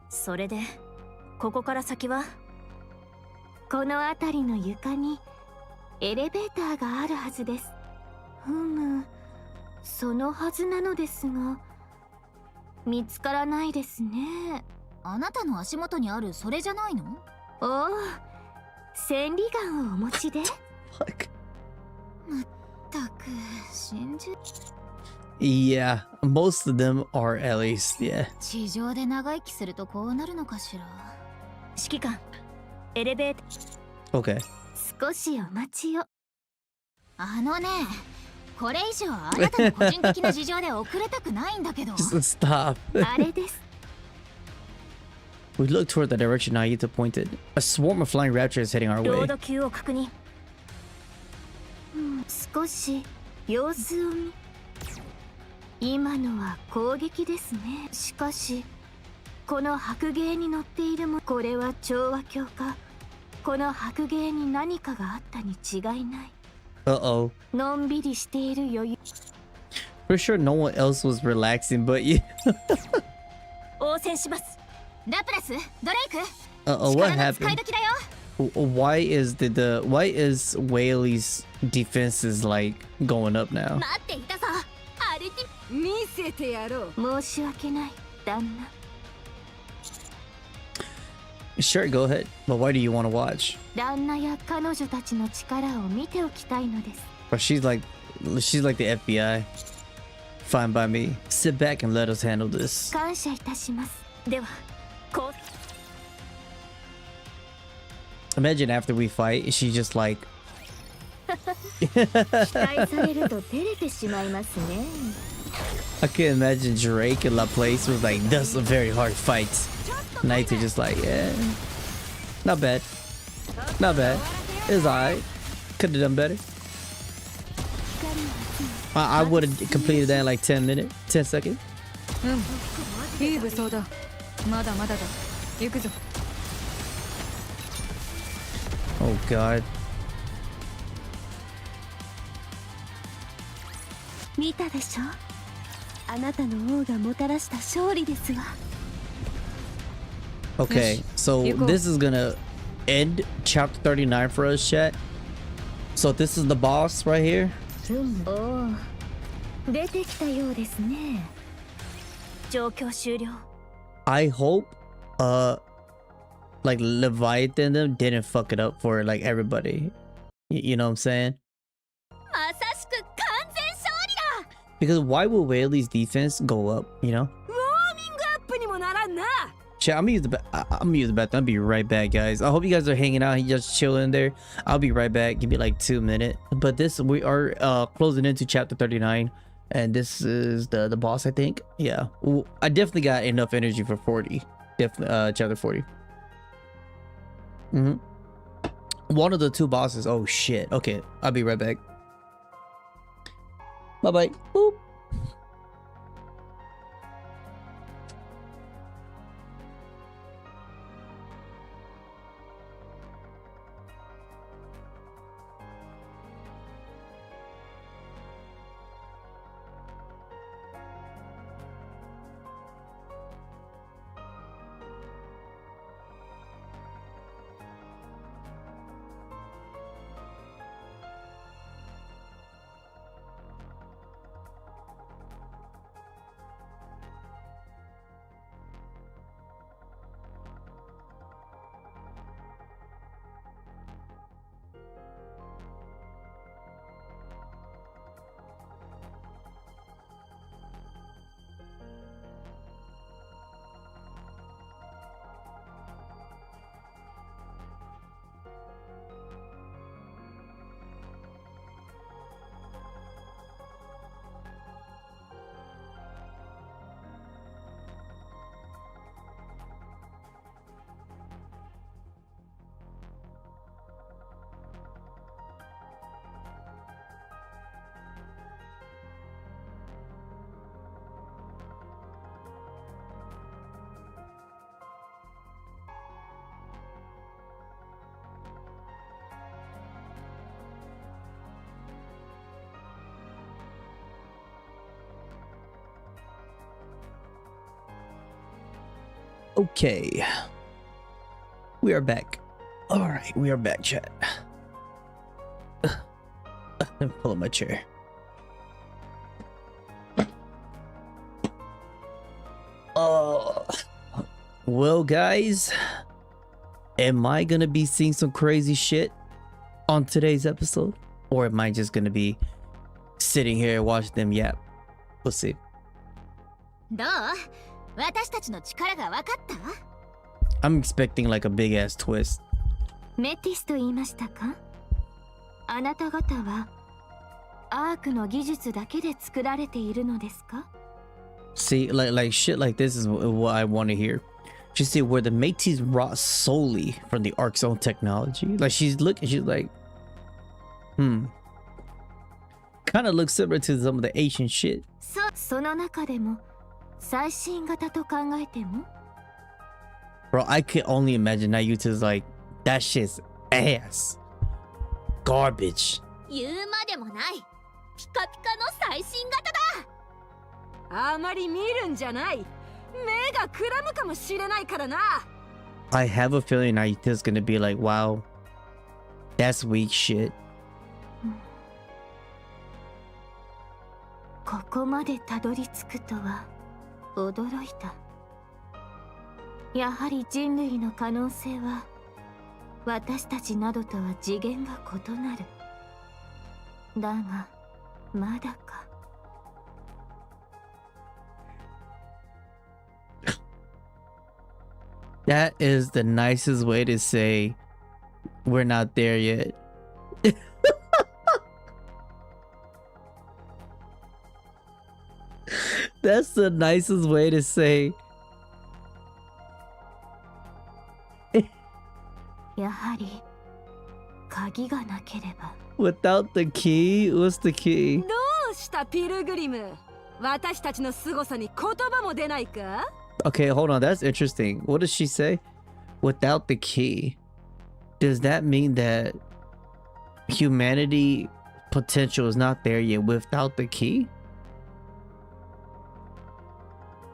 それで、ここから先は? この辺りの床にエレベーターがあるはずです。ふむ、そのはずなのですが、見つからないですね。 あなたの足元にあるそれじゃないの? おお、千里眼をお持ちで。まったく信じ。Yeah, most of them are at least, yeah. 地上で長生きするとこうなるのかしら。指揮官、エレベーター。Okay. 少しお待ちを。あのね、これ以上あなたの個人的な事情で遅れたくないんだけど。Stop. あれです。 We look toward the direction Nayuta pointed. A swarm of flying raptors is heading our way. 少し様子を見。今のは攻撃ですね。しかし、この白芸に乗っているも、これは調和鏡か。この白芸に何かがあったに違いない。Uh-oh. のんびりしている余裕。For sure, no one else was relaxing but you. 応戦します。ラプラス、ドレイク、 What 力の使い happened? 時だよ。 Why is why is Whaley's defenses like going up now? 待っていたぞ。アルティ見せてやろう。申し訳ない旦那。 Sure, go ahead. But why do you want to watch? 旦那や彼女たちの力を見ておきたいのです。 But she's like the FBI. Fine by me. Sit back and let us handle this. 感謝いたします。では、こう。 Imagine after we fight, she's just like. 期待されると照れてしまいますね。 I can imagine Drake and LaPlace was like, that's a very hard fight. Naito just like, yeah, not bad, not bad. It's alright. Could have done better. I would have completed that in like 10 minutes, 10 seconds. いい武装だ。まだまだだ。行くぞ。 Oh god. 見たでしょ。あなたの王がもたらした勝利ですわ。 Okay, so this is gonna end chapter 39 for us, chat. So this is the boss right here. おお、出てきたようですね。状況終了。 I hope like Leviathan and them didn't fuck it up for like everybody. You know what I'm saying? まさしく完全勝利だ。 Because why would Whaley's defense go up, you know? ウォーミングアップにもならんな。 Chat, I'm gonna use the bathroom. I'll be right back, guys. I hope you guys are hanging out and just chilling there. I'll be right back. Give me like 2 minutes. But we are closing into chapter 39, and this is the boss, I think. Yeah, I definitely got enough energy for 40. Definitely chapter 40. One of the 2 bosses. Oh shit. Okay, I'll be right back. Bye bye. Boop. Okay, we are back. All right, we are back, chat. Let me pull up my chair. Well, guys, am I gonna be seeing some crazy shit on today's episode, or am I just gonna be sitting here watching them yap? We'll see. どう？私たちの力が分かった？ I'm expecting like a big ass twist. メティスと言いましたか？あなた方はアークの技術だけで作られているのですか？ See, like shit like this is what I want to hear. You see, where the Métis wrought solely from the Ark's own technology. Like she's looking, she's like, kind of looks similar to some of the Asian shit. その中でも最新型と考えても Bro, I could only imagine Nayuta's like, that shit's ass. Garbage. 言うまでもない。ピカピカの最新型だ。あまり見るんじゃない。目がくらむかもしれないからな。 I have a feeling I just gonna be like, wow, that's weak shit. ここまでたどり着くとは驚いた。やはり人類の可能性は私たちなどとは次元が異なる。だがまだか。That is the nicest way to say we're not there yet. That's the nicest way to say. やはり鍵がなければ。 Without the key? What's the key? どうしたピルグリム、私たちの凄さに言葉も出ないか。 Okay, hold on. That's interesting. What does she say? Without the key. Does that mean that humanity potential is not there yet without the key?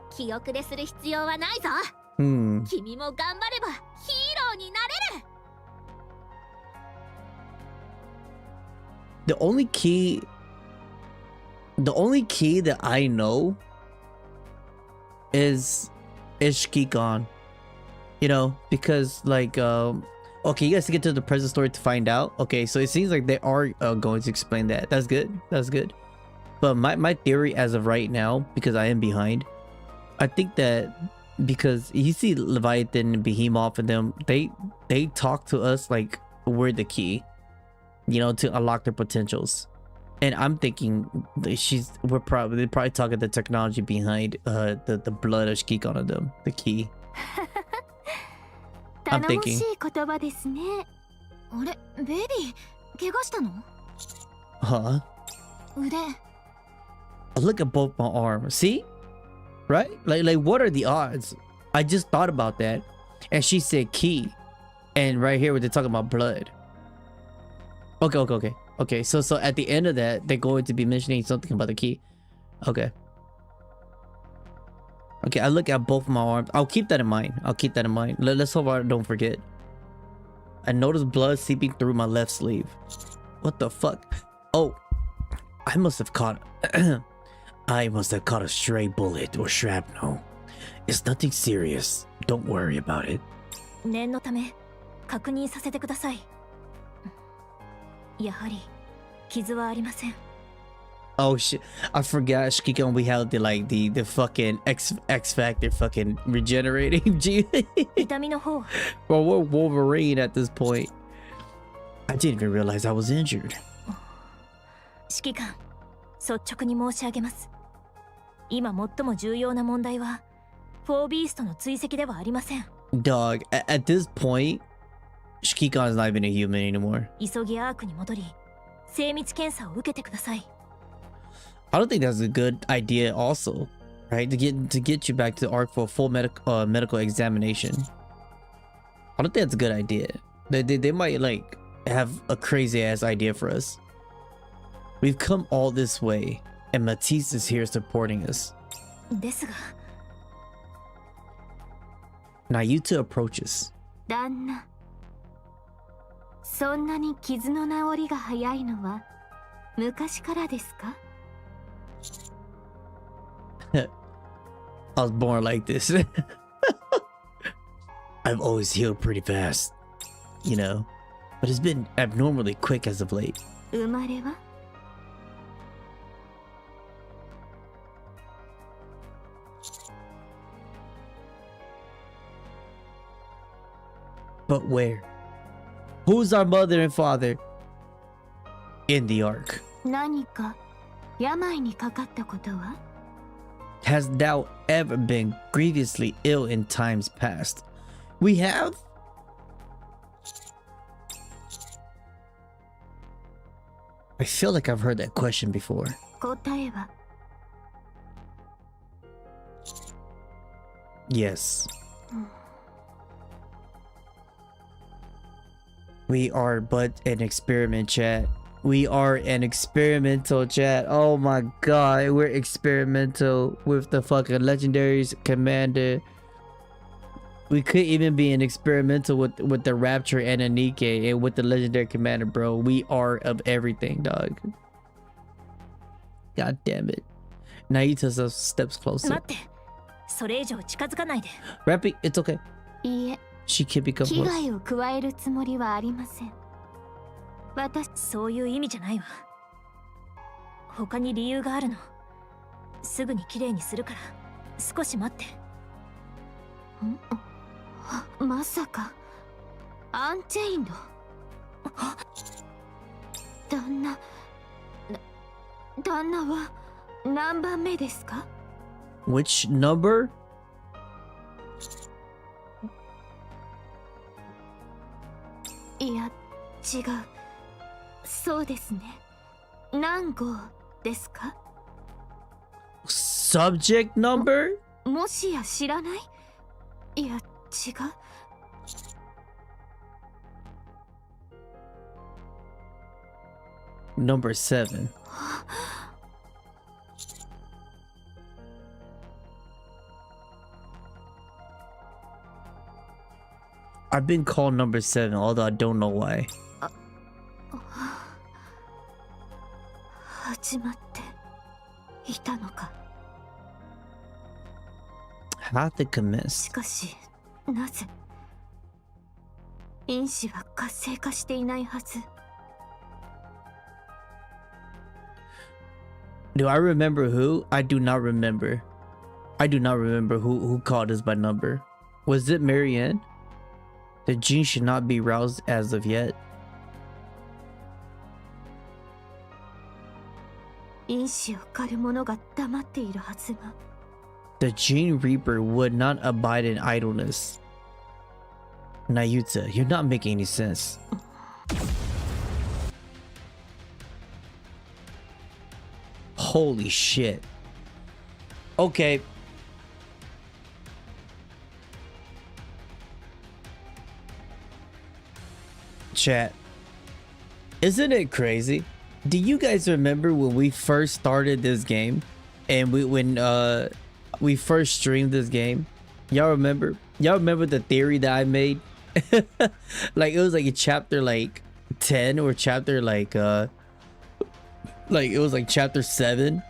気遅れする必要はないぞ。 Hmm. 君も頑張ればヒーローになれる。 The only key that I know is ChengiiChilln. You know, because like okay, you guys to get to the present story to find out. Okay, so it seems like they are going to explain that. That's good. That's good. But my theory as of right now, because I am behind, I think that because you see Leviathan and Behemoth and them, they talk to us like we're the key, you know, to unlock their potentials. And I'm thinking that they're probably talking the technology behind the blood of ChengiiChilln on them, the key. I'm 頼もし thinking. い言葉ですね。あれ、ベイビー、怪我したの？ Huh? 腕。 Look at both my arms. See? Right? Like what are the odds? I just thought about that. And she said key. And right here where they're talking about blood. Okay, so at the end of that, they're going to be mentioning something about the key. Okay, I look at both my arms. I'll keep that in mind. Let's hope I don't forget. I noticed blood seeping through my left sleeve. What the fuck? Oh, I must have caught a stray bullet or shrapnel. It's nothing serious. Don't worry about it. 念のため確認させてください。やはり傷はありません。 Oh shit! I forgot ChengiiChilln. We had the fucking X Factor fucking regenerating G. 痛みの方。 Well, we're Wolverine at this point. I didn't even realize I was injured. 指揮官、率直に申し上げます。今最も重要な問題はフォービーストの追跡ではありません。 Dog, at this point, ChengiiChilln is not even a human anymore. 急ぎアークに戻り、精密検査を受けてください。 I don't think that's a good idea. Also, right, to get you back to the Ark for a full medical examination. I don't think that's a good idea. They might like have a crazy ass idea for us. We've come all this way, and Matisse is here supporting us. ですが、 Now you two approach us. 旦那、そんなに傷の治りが早いのは昔からですか？ I was born like this. I've always healed pretty fast, you know, but it's been abnormally quick as of late. 生まれは？ But where? Who's our mother and father? In the Ark. 何か病にかかったことは？ Has thou ever been grievously ill in times past? We have? I feel like I've heard that question before. 答えは？ Yes. We are but an experiment, chat. We are an experimental chat. Oh my god, we're experimental with the fucking legendaries commander. We could even be an experimental with the Rapture and a Nikke and with the legendary commander, bro. We are of everything, dog. God damn it. Now you took some steps closer. Rappy, it's okay. いいえ、 She can become 危 close. 害を加えるつもりはありません。そういう意味じゃないわ。他に理由があるの。すぐに綺麗にするから少し待って。まさかアンチェインド。旦那は何番目ですか？ Which number? いや、違う。そうですね。何号ですか？ Subject number? もしや知らない？いや、違う。Number 7. I've been called number 7, although I don't know why. 始まっていたのか。 How to commence? しかし、なぜ因子は活性化していないはず。 Do I remember who? I do not remember. I do not remember who called us by number. Was it Marianne? The gene should not be roused as of yet. 因子を狩る者が黙っているはずが。 The Gene Reaper would not abide in idleness. Nayuta, you're not making any sense. Holy shit. Okay. Chat. Isn't it crazy? Do you guys remember when we first started this game? And when we first streamed this game? Y'all remember? Y'all remember the theory that I made? Like it was like a chapter like 10 or chapter like it was like chapter 7.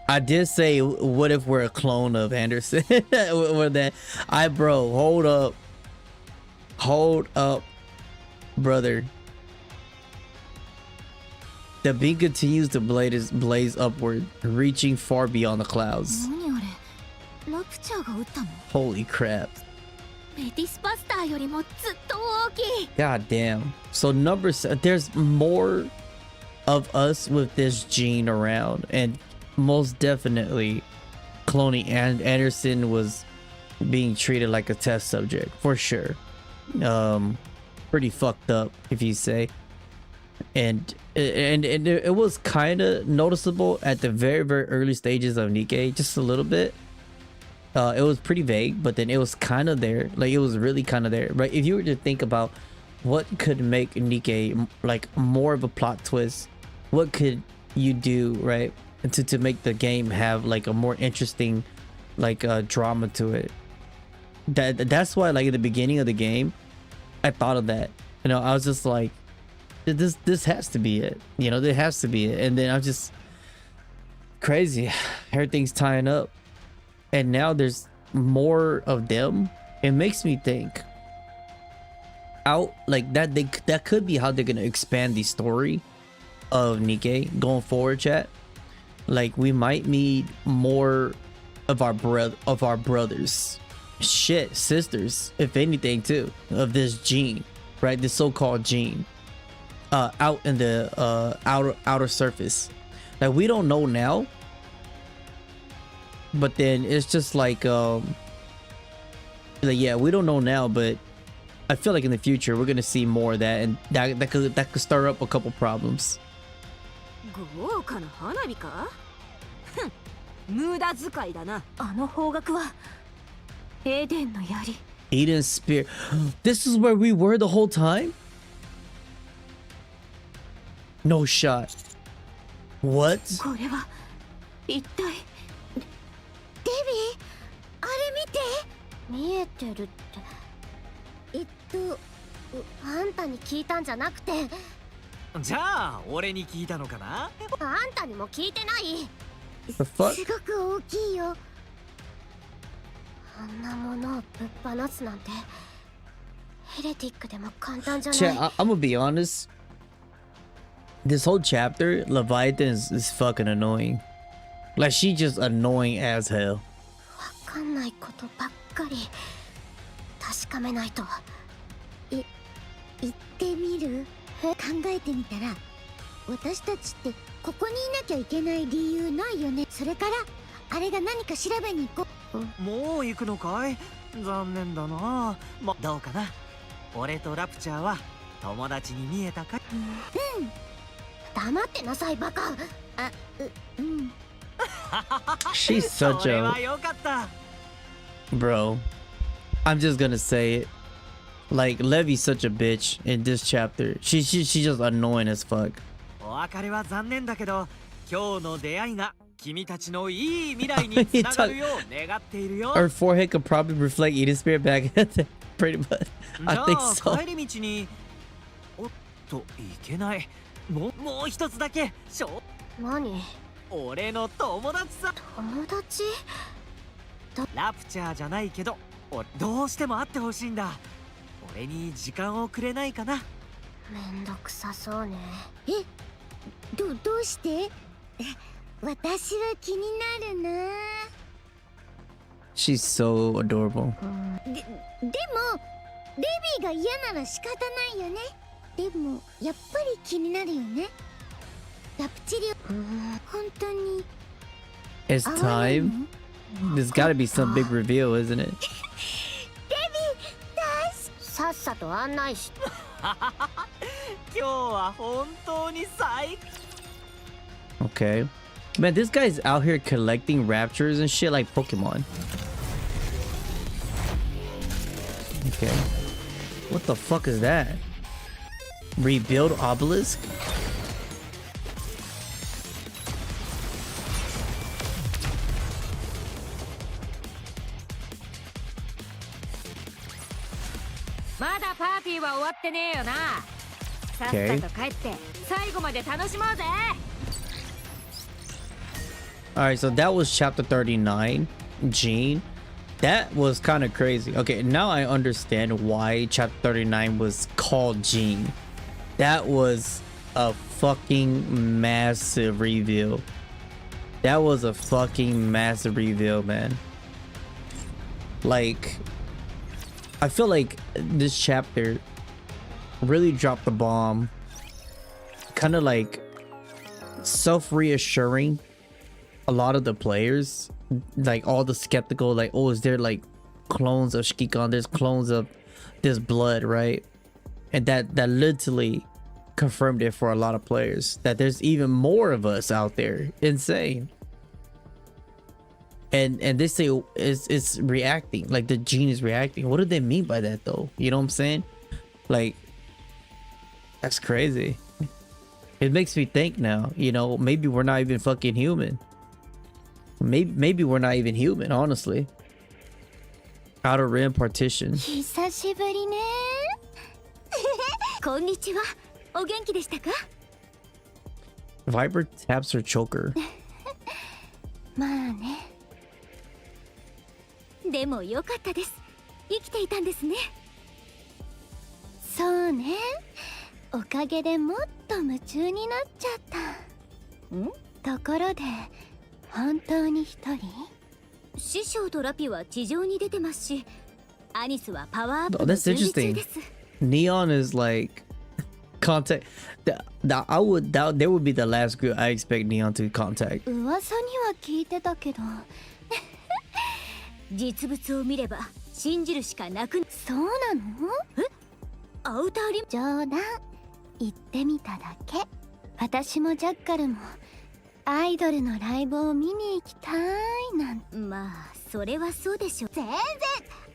I did say, what if we're a clone of Anderson? Or that bro, hold up, brother. The beam continues to blaze upward, reaching far beyond the clouds. 何あれ？ラプチャーが撃ったの？ Holy crap. メティスパスターよりもずっと大きい。 God damn. So there's more of us with this gene around, and most definitely cloning Anderson was being treated like a test subject for sure. Pretty fucked up, if you say. And it was kind of noticeable at the very early stages of Nikke, just a little bit. It was pretty vague, but then it was kind of there. Like it was really kind of there, right? If you were to think about what could make Nikke like more of a plot twist, what could you do, right, to make the game have like a more interesting like drama to it? That's why, like at the beginning of the game, I thought of that. You know, I was just like, this has to be it. You know, there has to be it. And then I'm just crazy. Everything's tying up, and now there's more of them. It makes me think out like that could be how they're gonna expand the story of Nikke going forward, chat. Like we might need more of our brothers, shit, sisters, if anything, too, of this gene, right? This so-called gene out in the outer surface. Like we don't know now, but then it's just like yeah, we don't know now, but I feel like in the future we're gonna see more of that, and that could stir up a couple problems. 豪華な花火か？ふん、無駄遣いだな。あの方角はエーデンの槍。 Eden's spear. This is where we were the whole time? No shot. What? これは一体。デビー、あれ見て。見えてるって。あんたに聞いたんじゃなくて。じゃあ俺に聞いたのかな。あんたにも聞いてない。 The fuck? すごく大きいよ。あんなものをぶっ放すなんてヘレティックでも簡単じゃない。 Chat, I'm gonna be honest. This whole chapter, Leviathan is fucking annoying. Like, she just annoying as hell. わかんないことばっかり。確かめないと。言ってみる？考えてみたら、私たちってここにいなきゃいけない理由ないよね。それからあれが何か調べに行こう。もう行くのかい。残念だな。どうかな。俺とラプチャーは友達に見えたかい？うん。黙ってなさいバカ。うん。She's such それ a はよかった。 bro. I'm just gonna say it. Like, Levy's such a bitch in this chapter. She just annoying as fuck. お別れは残念だけど、今日の出会いが君たちのいい未来につながるよう願っているよ。 Her forehead could probably reflect Eden Spirit back at the pretty much. I think じ so. ゃあ帰り道に。おっといけない。もう一つだけ。何？俺の友達さ。友達？ラプチャーじゃないけど、どうしても会ってほしいんだ。俺に時間をくれないかな。めんどくさそうね。どうして？私は気になるな。 She's so adorable. でもレビーが嫌なら仕方ないよね。でもやっぱり気になるよね。ラプチリオ、本当に It's time. There's gotta be some big reveal, isn't it? さっさと案内し。今日は本当に最。 Okay. Man, this guy's out here collecting raptures and shit like Pokemon. Okay. What the fuck is that? Rebuild obelisk? Okay. Alright, so that was chapter 39, Gene. That was kind of crazy. Okay, now I understand why chapter 39 was called Gene. That was a fucking massive reveal. That was a fucking massive reveal, man. Like, I feel like this chapter really dropped the bomb. Kind of like self-reassuring a lot of the players, like all the skeptical, like, oh, is there like clones of Shikikon? There's clones of this blood, right? And that literally confirmed it for a lot of players, that there's even more of us out there. Insane. And they say it's reacting, like the gene is reacting. What do they mean by that though? You know what I'm saying? Like, that's crazy. It makes me think now, you know, maybe we're not even fucking human. Maybe we're not even human, honestly. Outer Rim partition. 久しぶりね。こんにちは。お元気でしたか？ Viper taps her choker. まあね。でもよかったです。生きていたんですね。そうね。おかげでもっと夢中になっちゃった。ところで、本当に一人？師匠とラピは地上に出てますし、アニスはパワーアップの準備中です。Neon is like contact. That would be the last group I expect Neon to contact. 噂には聞いてたけど。実物を見れば信じるしかなく。そうなの？アウターリム？冗談。言ってみただけ。私もジャッカルもアイドルのライブを見に行きたいなんて。まあそれはそうでしょ。全然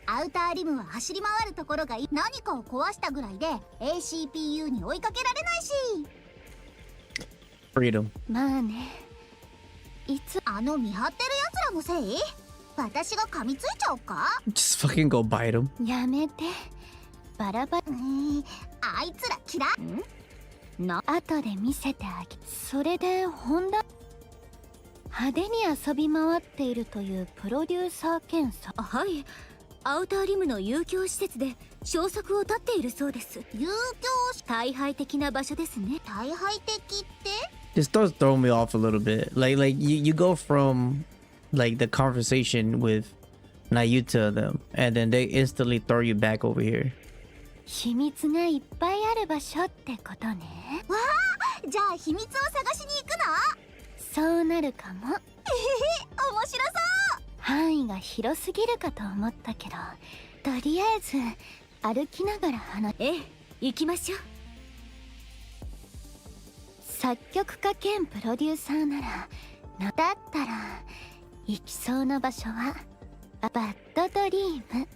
アウターリムは走り回るところがいい。何かを壊したぐらいで ACPU に追いかけられないし。freedom. まあね、いつあの見張ってる奴らのせい？私が噛みついちゃおうか？ Just fucking go bite him. やめて。バラバラ。あいつら嫌い。後で見せてあげ。それで本田派手に遊び回っているというプロデューサー兼さ。はい、アウターリムの遊興施設で消息を絶っているそうです。遊興し大敗的な場所ですね。大敗的って？ It starts throwing me off a little bit. Like you go from like the conversation with Nayuta them, and then they instantly throw you back over here. 秘密がいっぱいある場所ってことね。わあ、じゃあ秘密を探しに行くの？そうなるかも。面白そう。範囲が広すぎるかと思ったけど、とりあえず歩きながら話。行きましょう。作曲家兼プロデューサーなら、だったら行きそうな場所はバッドドリーム。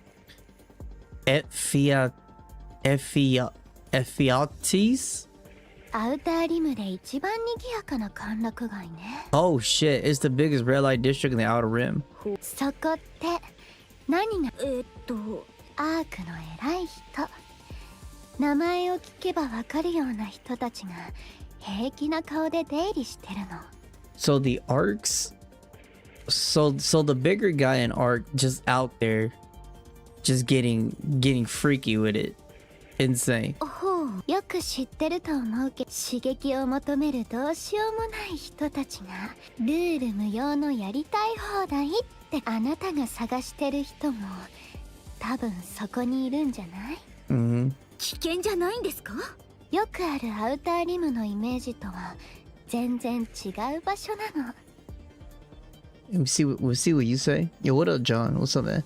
Ephialtes? アウターリムで一番賑やかな歓楽街ね。Oh shit, it's the biggest red light district in the outer rim. そこって何がアークの偉い人。名前を聞けばわかるような人たちが平気な顔で出入りしてるの。So the arcs, so the bigger guy in arc just out there, just getting freaky with it, insane. よく知ってると思うけど、刺激を求めるどうしようもない人たちがルール無用のやりたい放題って、あなたが探してる人も多分そこにいるんじゃない？危険じゃないんですか？よくあるアウターリムのイメージとは全然違う場所なの。We'll see what you say. Yo, what up, John? What's up, man?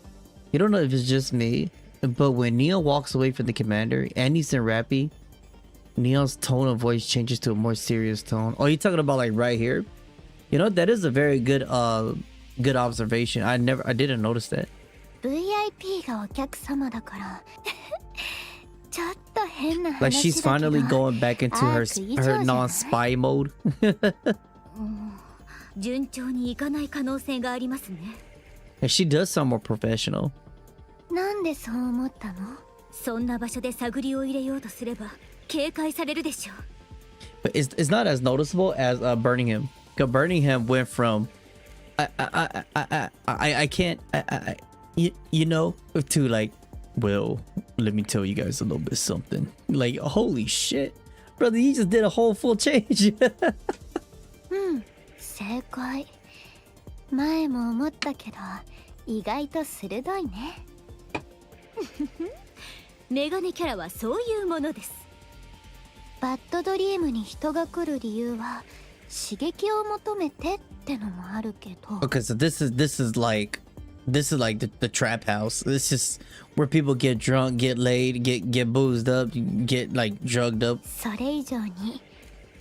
You don't know if it's just me, but when Neon walks away from the commander and he's in Rappy, Neon's tone of voice changes to a more serious tone. Oh, you talking about like right here? You know, that is a very good good observation. I didn't notice that. VIP がお客様だからちょっと変な話だけど。 Like she's finally going back into her non-spy mode. 順調にいかない可能性がありますね。 And she does sound more professional. なんでそう思ったの？そんな場所で探りを入れようとすれば警戒されるでしょう。 But it's not as noticeable as burning him. Because burning him went from I can't you know, to like, well, let me tell you guys a little bit something. Like, holy shit, brother, he just did a whole full change. 正解。前も思ったけど意外と鋭いね。メガネキャラはそういうものです。バッドドリームに人が来る理由は刺激を求めてってのもあるけど。Okay, so this is like the trap house. This is where people get drunk, get laid, get boozed up, get like drugged up. それ以上に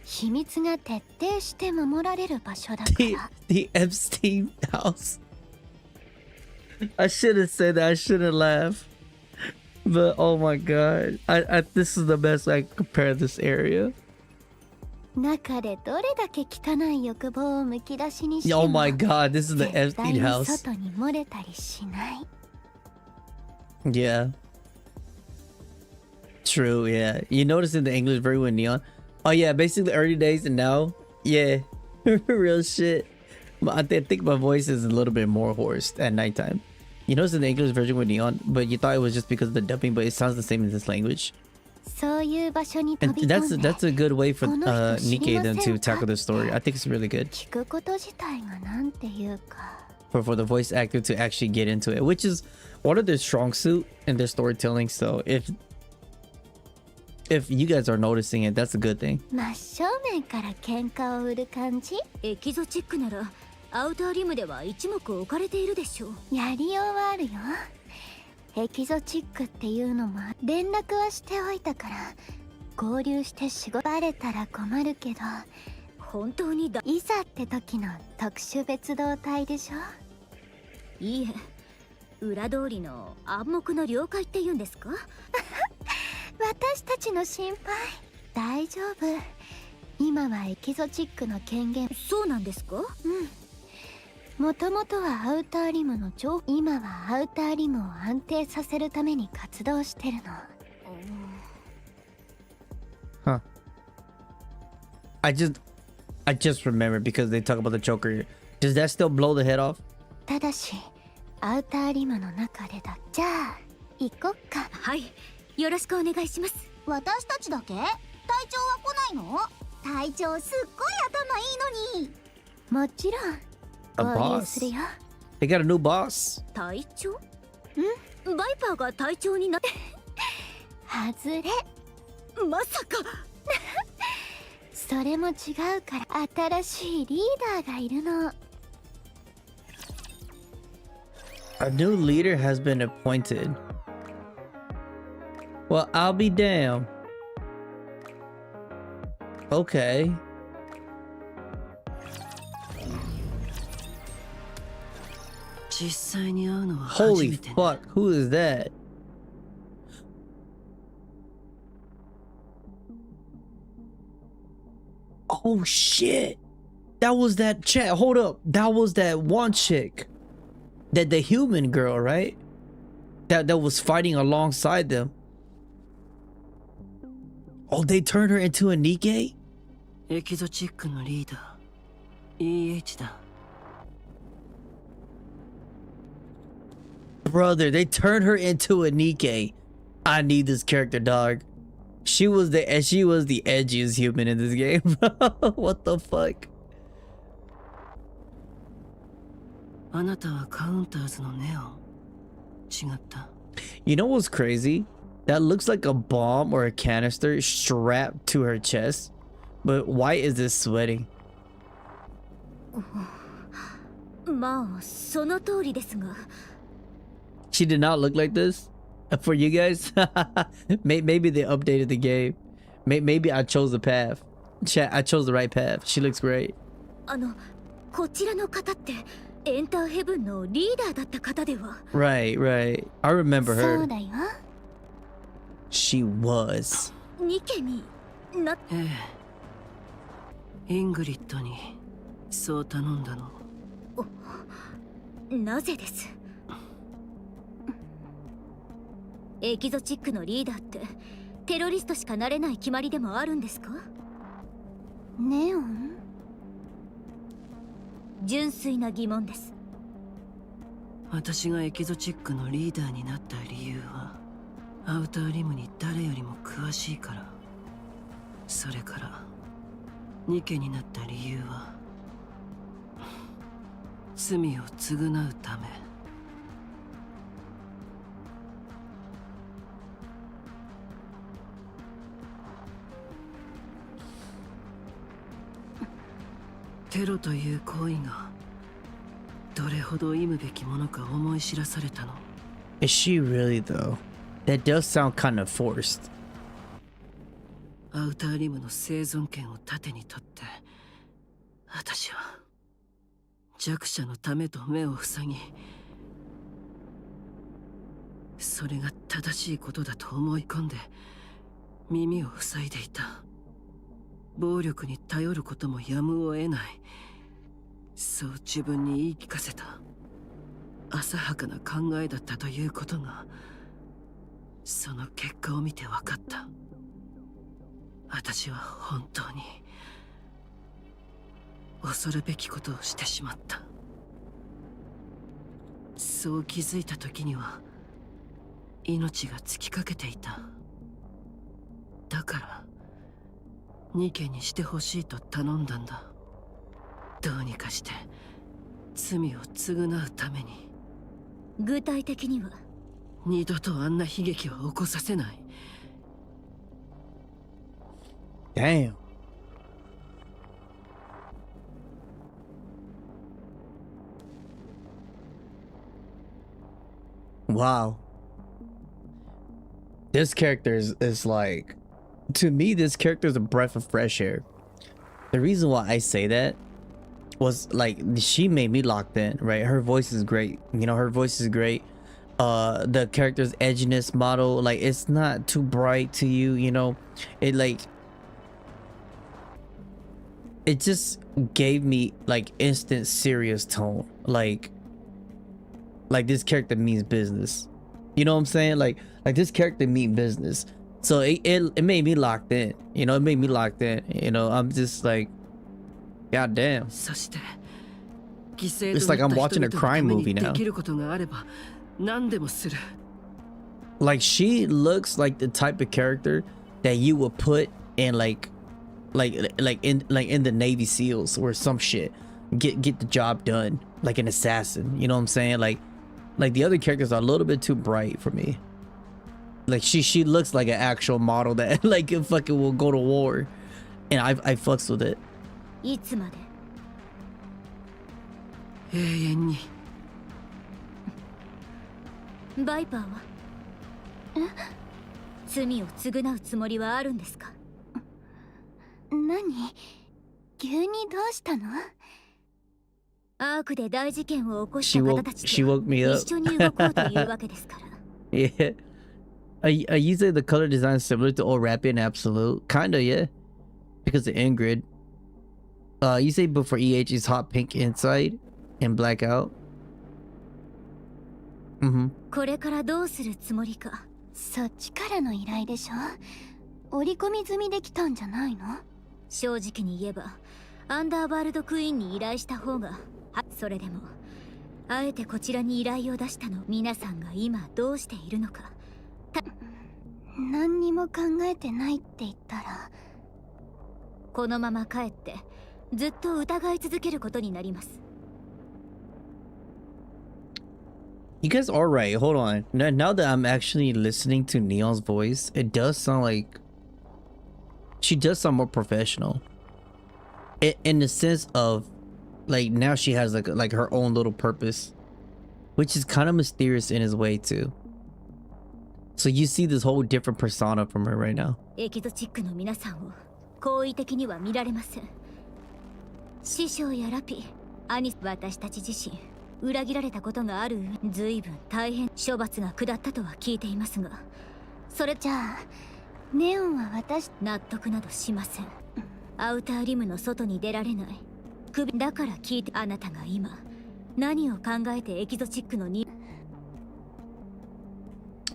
秘密が徹底して守られる場所だから。The Epstein house. I shouldn't say that. I shouldn't laugh. But oh my god, I this is the best I can compare this area. 中でどれだけ汚い欲望をむき出しにしても Oh my god, this is the Epstein house. 絶対に外に漏れたりしない。 Yeah. True, yeah. You notice in the English very with Neon. Oh yeah, basically early days and now, yeah. Real shit. I think my voice is a little bit more hoarse at nighttime. You notice in the English version with Neon, but you thought it was just because of the dubbing, but it sounds the same in this language. そういう場所に飛 And び込んで that's a good way for Nikke them to tackle the story. I think it's really good 聞くこと自体がなんていうか。 for the voice actor to actually get into it, which is one of their strong suit in their storytelling. So if you guys are noticing it, that's a good thing. 真正面から喧嘩を売る感じ？エキゾチックならアウターリムでは一目置かれているでしょう。やりようはあるよ。エキゾチックっていうのも連絡はしておいたから合流して仕事バレたら困るけど、本当にいざって時の特殊別動隊でしょ。いいえ、裏通りの暗黙の了解って言うんですか？私たちの心配大丈夫。今はエキゾチックの権限。そうなんですか？もともとはアウターリムの今はアウターリムを安定させるために活動してるの。Huh. I just remembered because they talk about the choker. Does that still blow the head off? ただしアウターリムの中でだ。じゃあ行こっか。はい、よろしくお願いします。私たちだけ？隊長は来ないの？隊長すっごい頭いいのに。もちろん A 合流 boss. するよ。 They got a new boss. 隊長？バイパーが隊長になって。外れ。まさか。それも違うから新しいリーダーがいるの。A new leader has been appointed. Well, I'll be damned. Okay. Holy fuck, who is that? Oh shit. That was that chat. Hold up. That was that one chick. That the human girl, right? That was fighting alongside them. Oh, they turned her into a Nikke? エキゾチックのリーダー EH だ。 Brother, they turned her into a Nikke. I need this character, dog. She was the edgiest human in this game. What the fuck? あなたはカウンターズのネオ。違った。 You know what's crazy? That looks like a bomb or a canister strapped to her chest. But why is this sweating? まあその通りですが。 She did not look like this? For you guys? Maybe they updated the game. Maybe I chose the path. Chat, I chose the right path. She looks great. こちらの方ってエンターヘブンのリーダーだった方では？ Right. I remember そ her. うだよ。 She was. ニケにな。ええ。イングリッドにそう頼んだの。なぜです？エキゾチックのリーダーってテロリストしかなれない決まりでもあるんですか？ネオン？純粋な疑問です。私がエキゾチックのリーダーになった理由はアウターリムに誰よりも詳しいから。それからニケになった理由は罪を償うため。テロという行為がどれほど忌むべきものか思い知らされたの。 Is she really though? That does sound kind of forced. アウターリムの生存権を盾にとって私は弱者のためと目を塞ぎ、それが正しいことだと思い込んで耳を塞いでいた。暴力に頼ることもやむを得ない、そう自分に言い聞かせた浅はかな考えだったということがその結果を見て分かった。私は本当に恐るべきことをしてしまった。そう気づいた時には命が尽きかけていた。だからニケにしてほしいと頼んだんだ。どうにかして罪を償うために。具体的には？二度とあんな悲劇は起こさせない。 Damn. Wow. This character is like, to me, this character is a breath of fresh air. The reason why I say that was like, she made me locked in, right? Her voice is great. You know, her voice is great. The character's edginess model, like, it's not too bright to you, you know? It like, it just gave me like instant serious tone. Like this character means business. You know what I'm saying? Like this character mean business. So it made me locked in. You know, it made me locked in. You know, I'm just like, god damn. It's like I'm watching a crime movie now. Like she looks like the type of character that you would put in like in the Navy SEALs or some shit. Get the job done, like an assassin. You know what I'm saying? Like the other characters are a little bit too bright for me. Like she looks like an actual model that like fucking will go to war, and I fucks with it. いつまで永遠に。バイパーは罪を償うつもりはあるんですか？何？急にどうしたの？アークで大事件を起こした方たちと一緒に動こうというわけですから。Yeah. You say the color design is similar to old Rapid and Absolute? Kinda, yeah. Because of Ingrid. You say before EH is hot pink inside and black out? これからどうするつもりか。そっちからの依頼でしょ。織り込み済みできたんじゃないの？正直に言えばアンダーワールドクイーンに依頼した方が、それでもあえてこちらに依頼を出したの。皆さんが今どうしているのか。何にも考えてないって言ったら、このまま帰ってずっと疑い続けることになります。You guys are right. Hold on. Now that I'm actually listening to Neon's voice, it does sound like she does sound more professional. In the sense of like now she has like her own little purpose, which is kind of mysterious in his way too. So you see this whole different persona from her right now. エキゾチックの皆さんを好意的には見られません。師匠やラピ、兄、私たち自身裏切られたことがある上、随分大変処罰が下ったとは聞いていますが、それじゃあネオンは私納得などしません。アウターリムの外に出られない。首だから聞いて、あなたが今何を考えてエキゾチックのに。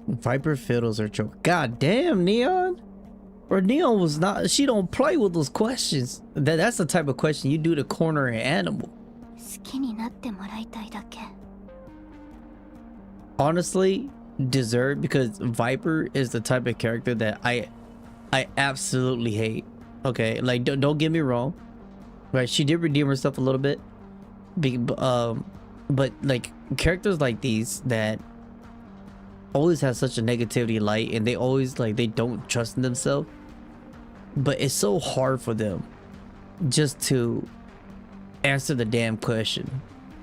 Viper fiddles are joke. God damn, Neon. Or Neon was not. She don't play with those questions. That's the type of question you do to corner an animal. 好きになってもらいたいだけ。Honestly, deserve, because Viper is the type of character that I absolutely hate. Okay, like don't get me wrong, right? She did redeem herself a little bit, but like characters like these that always have such a negativity light, and they always like they don't trust in themselves, but it's so hard for them just to answer the damn question,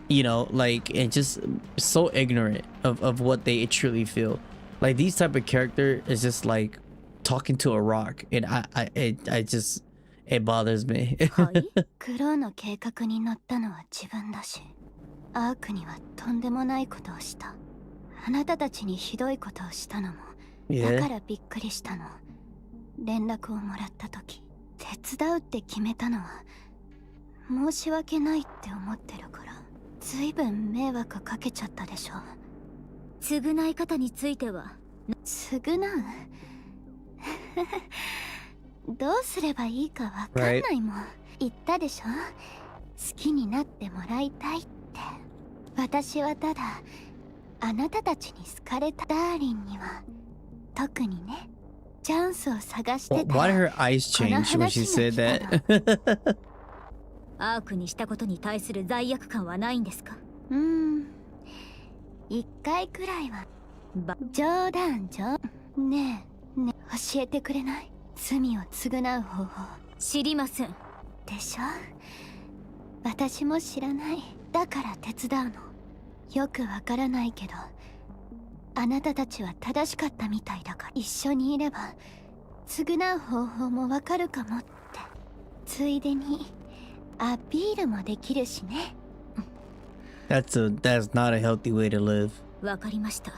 you know, like, and just so ignorant of what they truly feel. Like these type of character is just like talking to a rock, and I just, it bothers me. はい、クローの計画に乗ったのは自分だし、アークにはとんでもないことをした。あなたたちにひどいことをしたのも、だからびっくりしたの。連絡をもらった時、手伝うって決めたのは申し訳ないって思ってるから、ずいぶん迷惑かけちゃったでしょ。償い方については、償うどうすればいいかわかんないもん。言ったでしょ、好きになってもらいたいって。私はただあなたたちに好かれた。ダーリンには特にね、チャンスを探してた。Why did her eyes change when she said that? アークにしたことに対する罪悪感はないんですか？一回くらいは。冗談ねえねえ、教えてくれない？罪を償う方法。知りません。でしょ？私も知らない。だから手伝うの。よくわからないけど、あなたたちは正しかったみたいだから、一緒にいれば償う方法もわかるかもって。ついでにアピールもできるしね。That's not a healthy way to live. わかりました。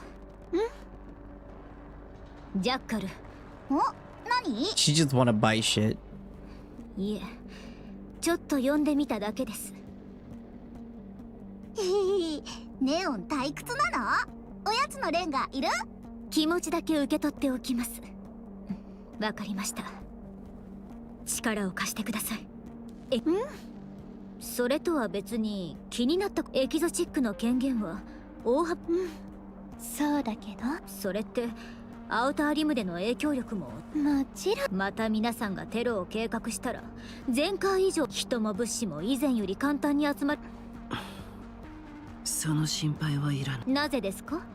ジャッカル。お、何？ She just wanna bite shit. いえ、ちょっと読んでみただけです。ネオン退屈なの？おやつのレンガいる？気持ちだけ受け取っておきます。わかりました。力を貸してください。それとは別に気になったエキゾチックの権限は大幅。そうだけど、それってアウターリムでの影響力ももちろん。また皆さんがテロを計画したら前回以上人も物資も以前より簡単に集まる。その心配はいらない。なぜですか？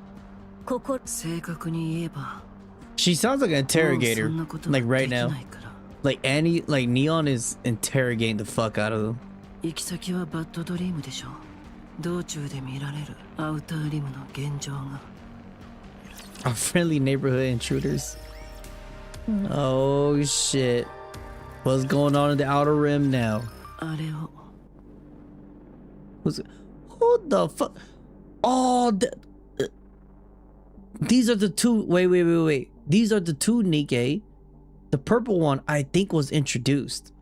正確に言えば She sounds like an interrogator, like right now. Like Annie, like Neon is interrogating the fuck out of them. 行き先はバッドドリームでしょう。道中で見られるアウターリムの現状が。Our friendly neighborhood intruders. Oh shit. What's going on in the outer rim now? あれを。Who the fuck? Oh, these are the two. Wait. These are the two Nikke. The purple one, I think, was introduced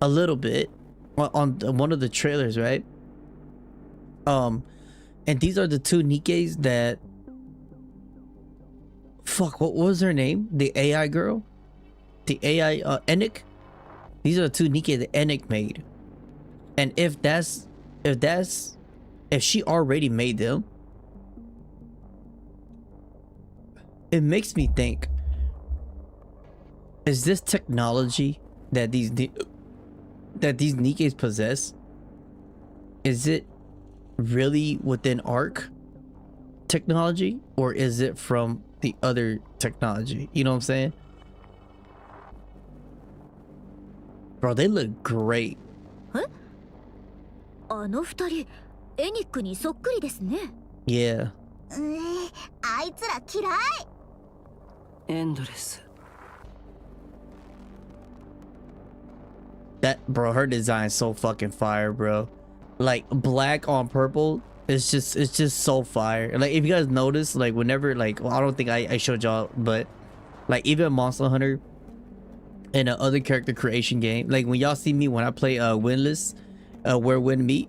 a little bit on one of the trailers, right? And these are the two Nikkes that. Fuck, what was her name? The AI girl? The AI, Enic? These are the two Nikke that Enic made. And if she already made them, it makes me think, is this technology that these Nikkes possess, is it really within ARC technology, or is it from the other technology? You know what I'm saying? Bro, they look great. あの二人、エニックにそっくりですね。Yeah. あいつら嫌い。エンドレス。That, bro, her design's so fucking fire, bro. Like black on purple, it's just so fire. Like if you guys notice, like whenever, like, well, I don't think I showed y'all, but like even Monster Hunter and other character creation game, like when y'all see me when I play Winless, where wind meet,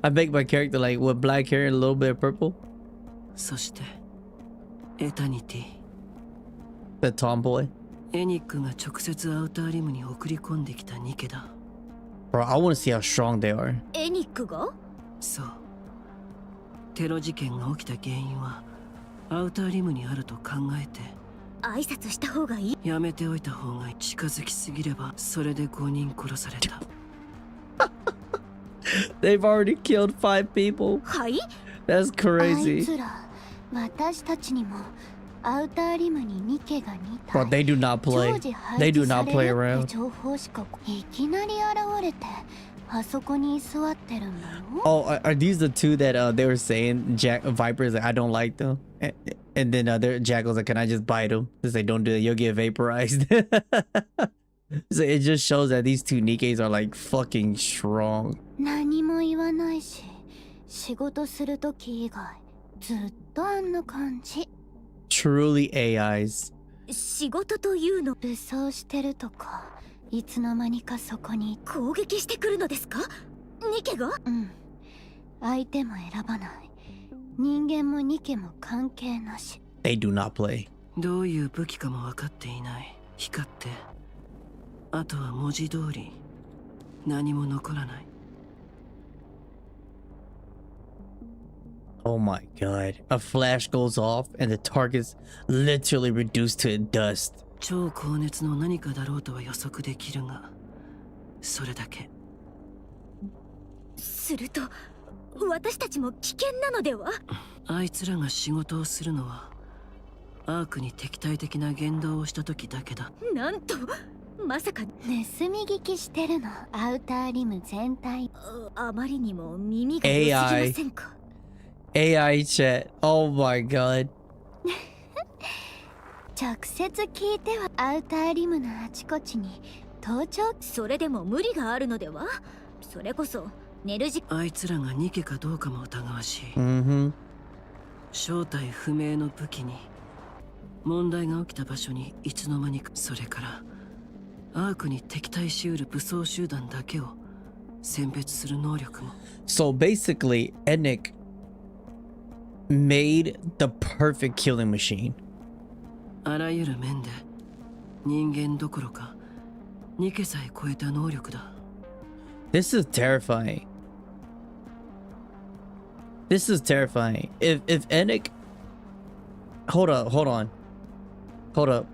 I make my character like with black hair and a little bit of purple. そしてエタニティ。 The tomboy. エニックが直接アウターリムに送り込んできたニケだ。 Bro, I want to see how strong they are. エニックが？そう。テロ事件が起きた原因はアウターリムにあると考えて。挨拶した方がいい。やめておいた方がいい。近づきすぎればそれで5人殺された。They've already killed 5 people. はい？ That's crazy. あいつら、私たちにもアウターリムにニケが似た。 Bro, they do not play. They do not play around. 情報しかいきなり現れてあそこに居座ってるんだろ。 Oh, are these the two that they were saying? Viper's like, I don't like them, and then Jackal's like, can I just bite them? They say, don't do it, you'll get vaporized. So it just shows that these two Nikkes are like fucking strong. 何も言わないし、仕事するとき以外ずっとあんな感じ。 Truly AIs. 仕事というの武装してるとか、いつの間にかそこに攻撃してくるのですか？ニケが？うん。相手も選ばない。人間もニケも関係なし。 They do not play. どういう武器かも分かっていない。光って。あとは文字通り何も残らない。 Oh my god. A flash goes off and the target's literally reduced to dust. 超高熱の何かだろうとは予測できるが、それだけ。すると私たちも危険なのでは？あいつらが仕事をするのはアークに敵対的な言動をした時だけだ。なんとまさか盗み聞きしてるの？アウターリム全体。あまりにも耳が良すぎませんか？ AI chat. Oh my god. 直接聞いてはアウターリムのあちこちに盗聴。それでも無理があるのでは？それこそ寝る時間。あいつらがニケかどうかも疑わしい。正体不明の武器に問題が起きた場所にいつの間にか。それからアークに敵対しうる武装集団だけを選別する能力も。 So basically, Nikke made the perfect killing machine. あらゆる面で人間どころかニケさえ超えた能力だ。 This is terrifying. This is terrifying. If Nikke, hold up.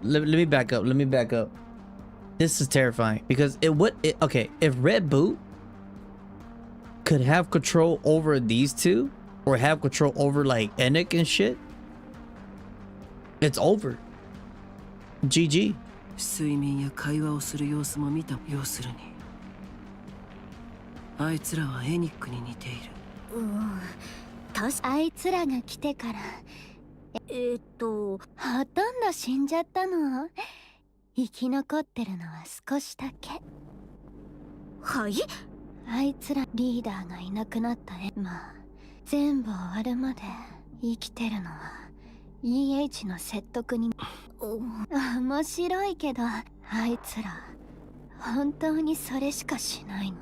Let me back up. This is terrifying because okay, if Red Boot could have control over these two or have control over like Nikke and shit, it's over. GG. 睡眠や会話をする様子も見た。要するにあいつらはエニックに似ている。あいつらが来てからほとんど死んじゃったの。生き残ってるのは少しだけ。はい。あいつらリーダーがいなくなったまあ全部終わるまで生きてるのは EH の説得に。面白いけどあいつら本当にそれしかしないの。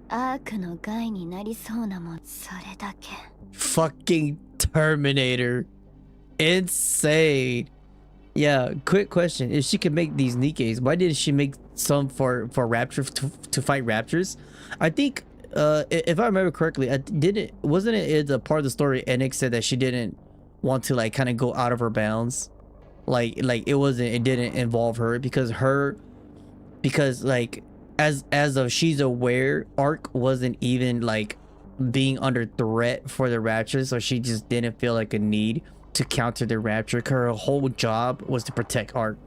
アークの害になりそうなもん、それだけ。 Fucking Terminator. Insane. Yeah, quick question. If she could make these Nikkes, why didn't she make some for Rapture to fight Raptures? I think if I remember correctly, wasn't it a part of the story Nikke said that she didn't want to like kind of go out of her bounds? Like it didn't involve her because like as of she's aware, Arc wasn't even like being under threat for the Rapture, so she just didn't feel like a need to counter the Rapture. Her whole job was to protect Arc,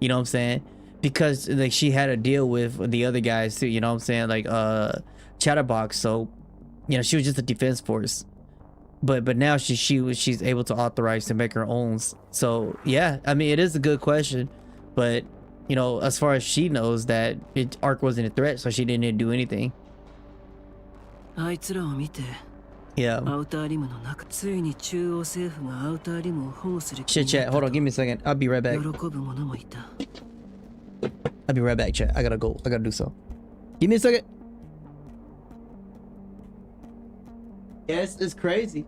you know what I'm saying? Because like she had to deal with the other guys too, you know what I'm saying, like Chatterbox. So you know she was just a defense force, but now she's able to authorize to make her own. So yeah, I mean it is a good question, but you know as far as she knows that Arc wasn't a threat, so she didn't do anything. あいつらを見て Yeah. アウターリムの中、ついに中央政府がアウターリムを保護する。 Shit, chat. Hold on, give me a second. I'll be right back. 喜ぶ者もいた。 I'll be right back, chat. I gotta go. I gotta do so. Give me a second. Yes, it's crazy.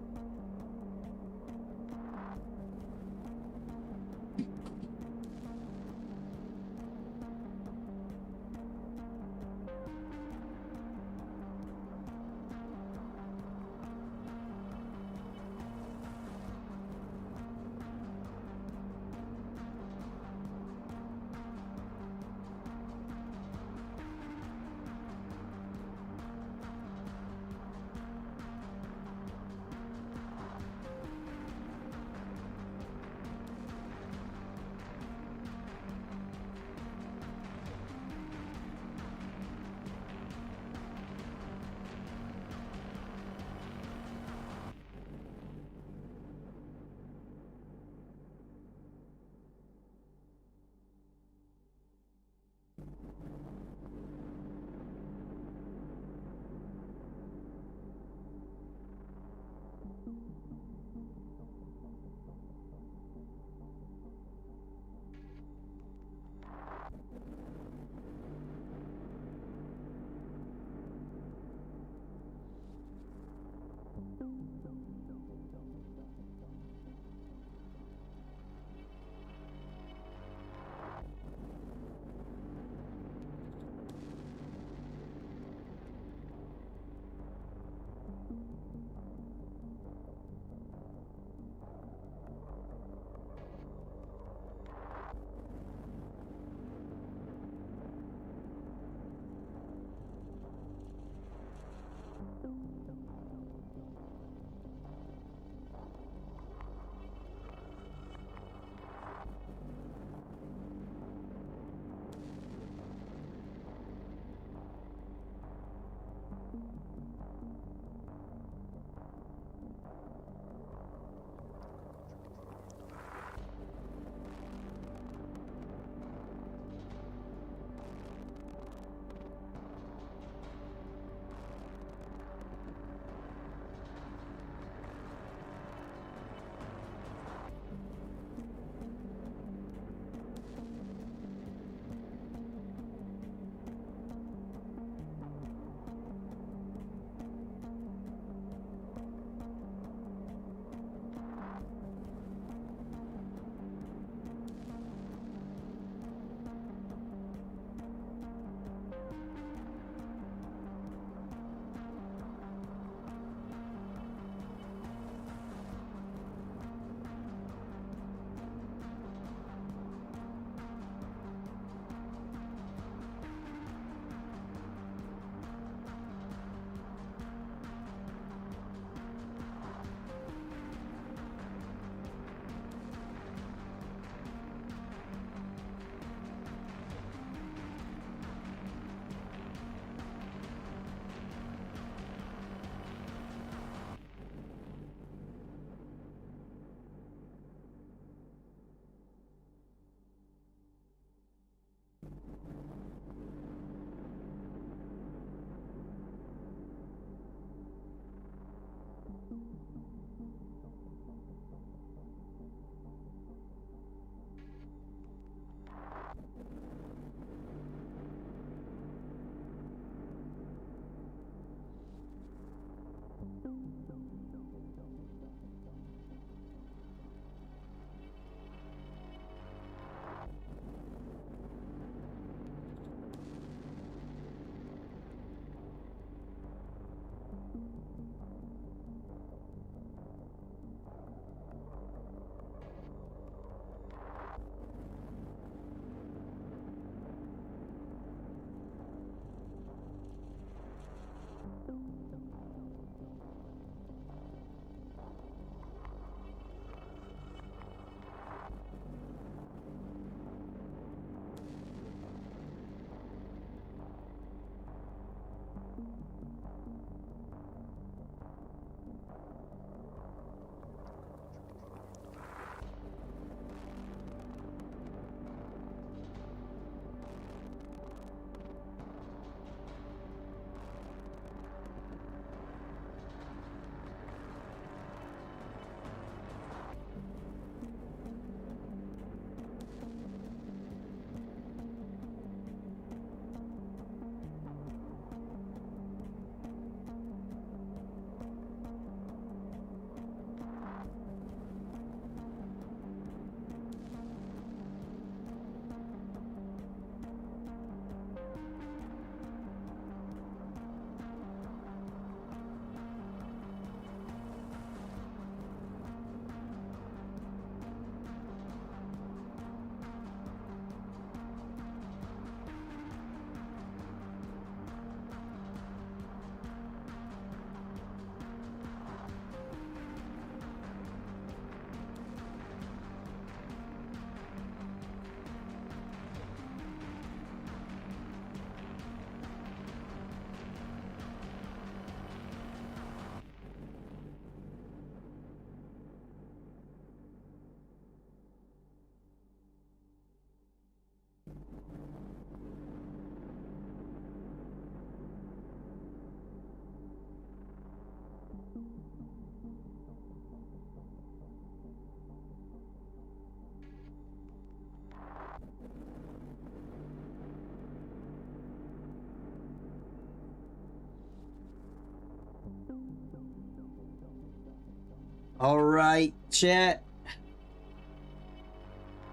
All right, chat.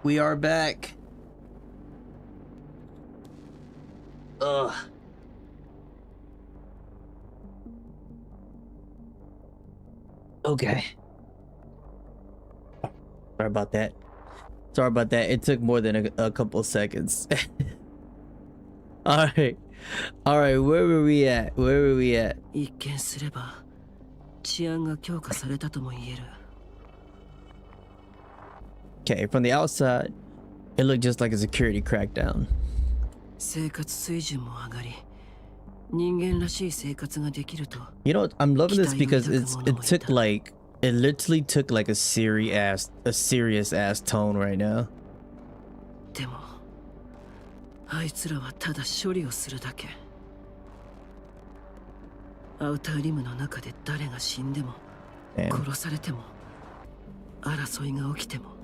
We are back. Ugh. Okay. Sorry about that. Sorry about that. It took more than a couple of seconds. All right. All right. Where were we at? Where were we at? 一見すれば治安が強化されたとも言える。 Okay, from the outside, it looked just like a security crackdown. 生活水準も上がり、人間らしい生活ができると。 You know, I'm loving this because it took like, it literally took like a serious ass tone right now. でも、あいつらはただ処理をするだけ。アウターリムの中で誰が死んでも、殺されても、争いが起きても。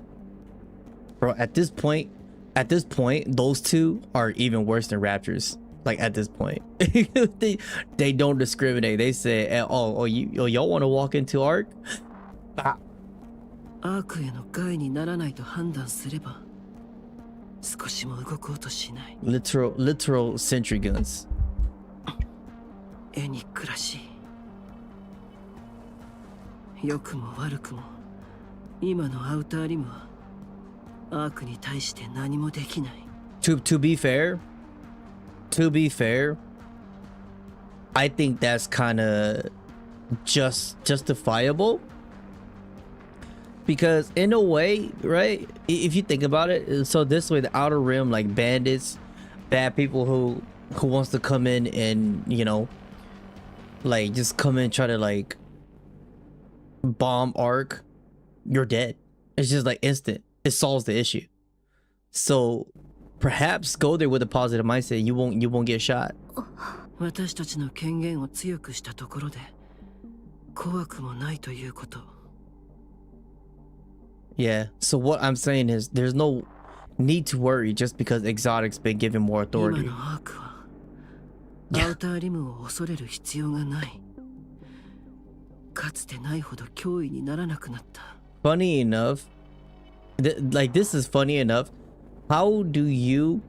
Bro, at this point, those two are even worse than Raptors. Like at this point, they don't discriminate. They say, y'all want to walk into Ark? Ah. アークへの害にならないと判断すれば、少しも動こうとしない。Literal sentry guns. エニックらしい。良くも悪くも、今のアウターリムはアークに対して何もできない。To be fair, I think that's kind of justifiable. Because in a way, right? If you think about it, so this way the Outer Rim, like bandits, bad people who wants to come in and, you know, like just come in, try to like bomb Ark, you're dead. It's just like instant. It solves the issue. So perhaps go there with a positive mindset. You won't get shot. 私たちの権限を強くしたところで怖くもないということ。 Yeah, so what I'm saying is there's no need to worry just because Exotic's been given more authority. 今のアークはアウターリムを恐れる必要がない。かつてないほど脅威にならなくなった。 Funny enough, like this is funny enough. How do you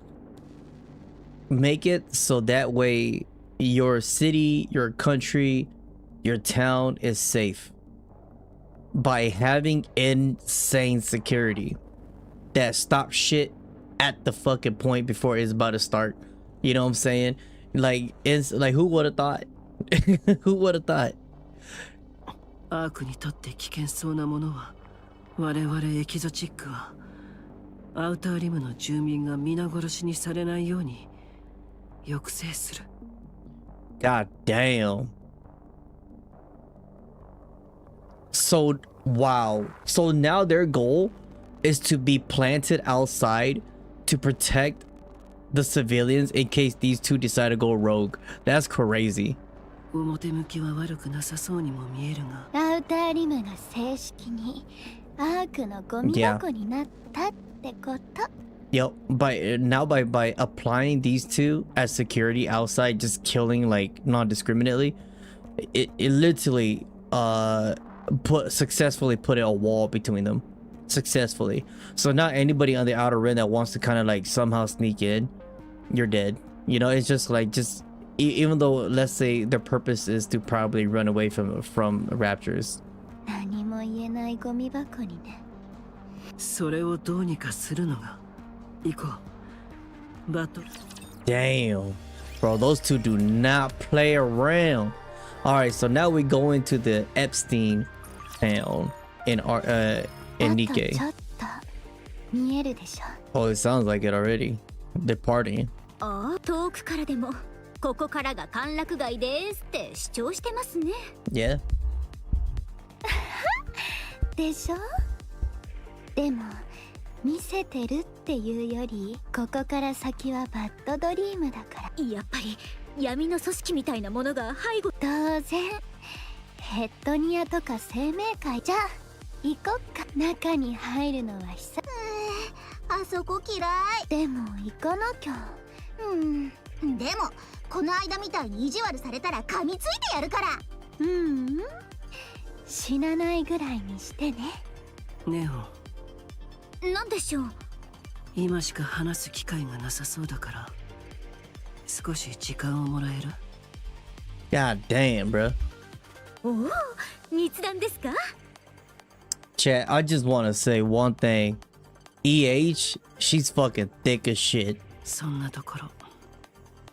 make it so that way your city, your country, your town is safe? By having insane security that stops shit at the fucking point before it's about to start. You know what I'm saying? Like, it's like, who would have thought? Who would have thought? アークにとって危険そうなものは我々エキゾチックはアウターリムの住民が皆殺しにされないように抑制する。 God damn. So wow. So now their goal is to be planted outside to protect the civilians in case these two decide to go rogue. That's crazy. 表向きは悪くなさそうにも見えるが。アウターリムが正式にアークのゴミ箱になったってこと。 Yep, by applying these two as security outside, just killing like non-discriminately, it literally successfully put a wall between them. Successfully. So not anybody on the Outer Rim that wants to kind of like somehow sneak in, you're dead. You know, it's just like even though let's say their purpose is to probably run away from Raptors. 何も言えないゴミ箱にね。それをどうにかするのが。 Damn, bro, those two do not play around. All right, so now we go into the Epstein town in Nikke. Oh, it sounds like it already. They're partying. 遠くからでもここからが歓楽街ですって主張してますね。Yeah. でしょ？でも。 見せてるっていうよりここから先はバッドドリームだから。やっぱり闇の組織みたいなものが背後。当然ヘッドニアとか生命会じゃあ行こっか。中に入るのは久あそこ嫌い。でも行かなきゃ。でもこの間みたいに意地悪されたら噛みついてやるから。死なないぐらいにしてね。ネオ、なんでしょう。今しか話す機会がなさそうだから少し時間をもらえる？ God damn, bro. おお、密談ですか？ Chat, I just want to say one thing. EH, she's fucking thick as shit. そんなところ。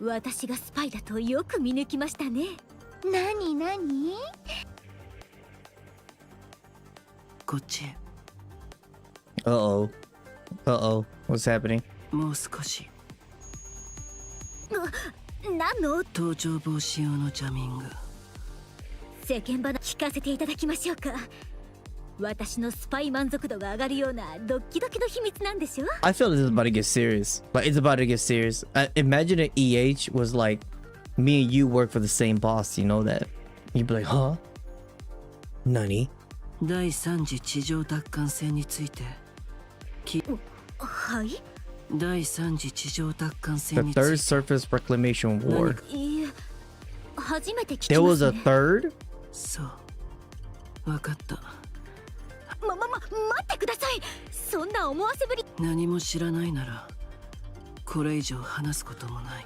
私がスパイだとよく見抜きましたね。なになに？こっちへ。Uh-oh. Uh-oh. What's happening? もう少し。何の？盗聴防止用のジャミング。世間話聞かせていただきましょうか。私のスパイ満足度が上がるようなドッキドキの秘密なんでしょ？ I feel this is about to get serious. Like, it's about to get serious. Imagine if EH was like, me and you work for the same boss, you know that? You'd be like, huh? Nani? 第3次地上奪還戦について。はい。第3次地上奪還 The 戦につい third て。 surface reclamation war. いえ、初めて聞き There ま was す a ね。third? そう。わかった。待ってください。そんな思わせぶり。何も知らないならこれ以上話すこともない。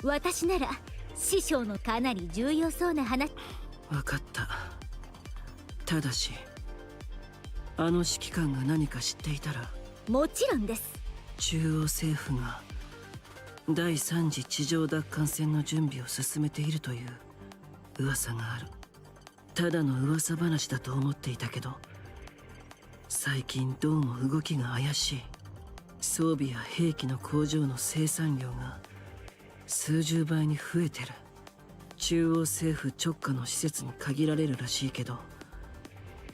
私なら師匠のかなり重要そうな話。わかった。ただしあの指揮官が何か知っていたら。もちろんです。中央政府が第3次地上奪還戦の準備を進めているという噂がある。ただの噂話だと思っていたけど最近どうも動きが怪しい。装備や兵器の工場の生産量が数十倍に増えてる。中央政府直下の施設に限られるらしいけど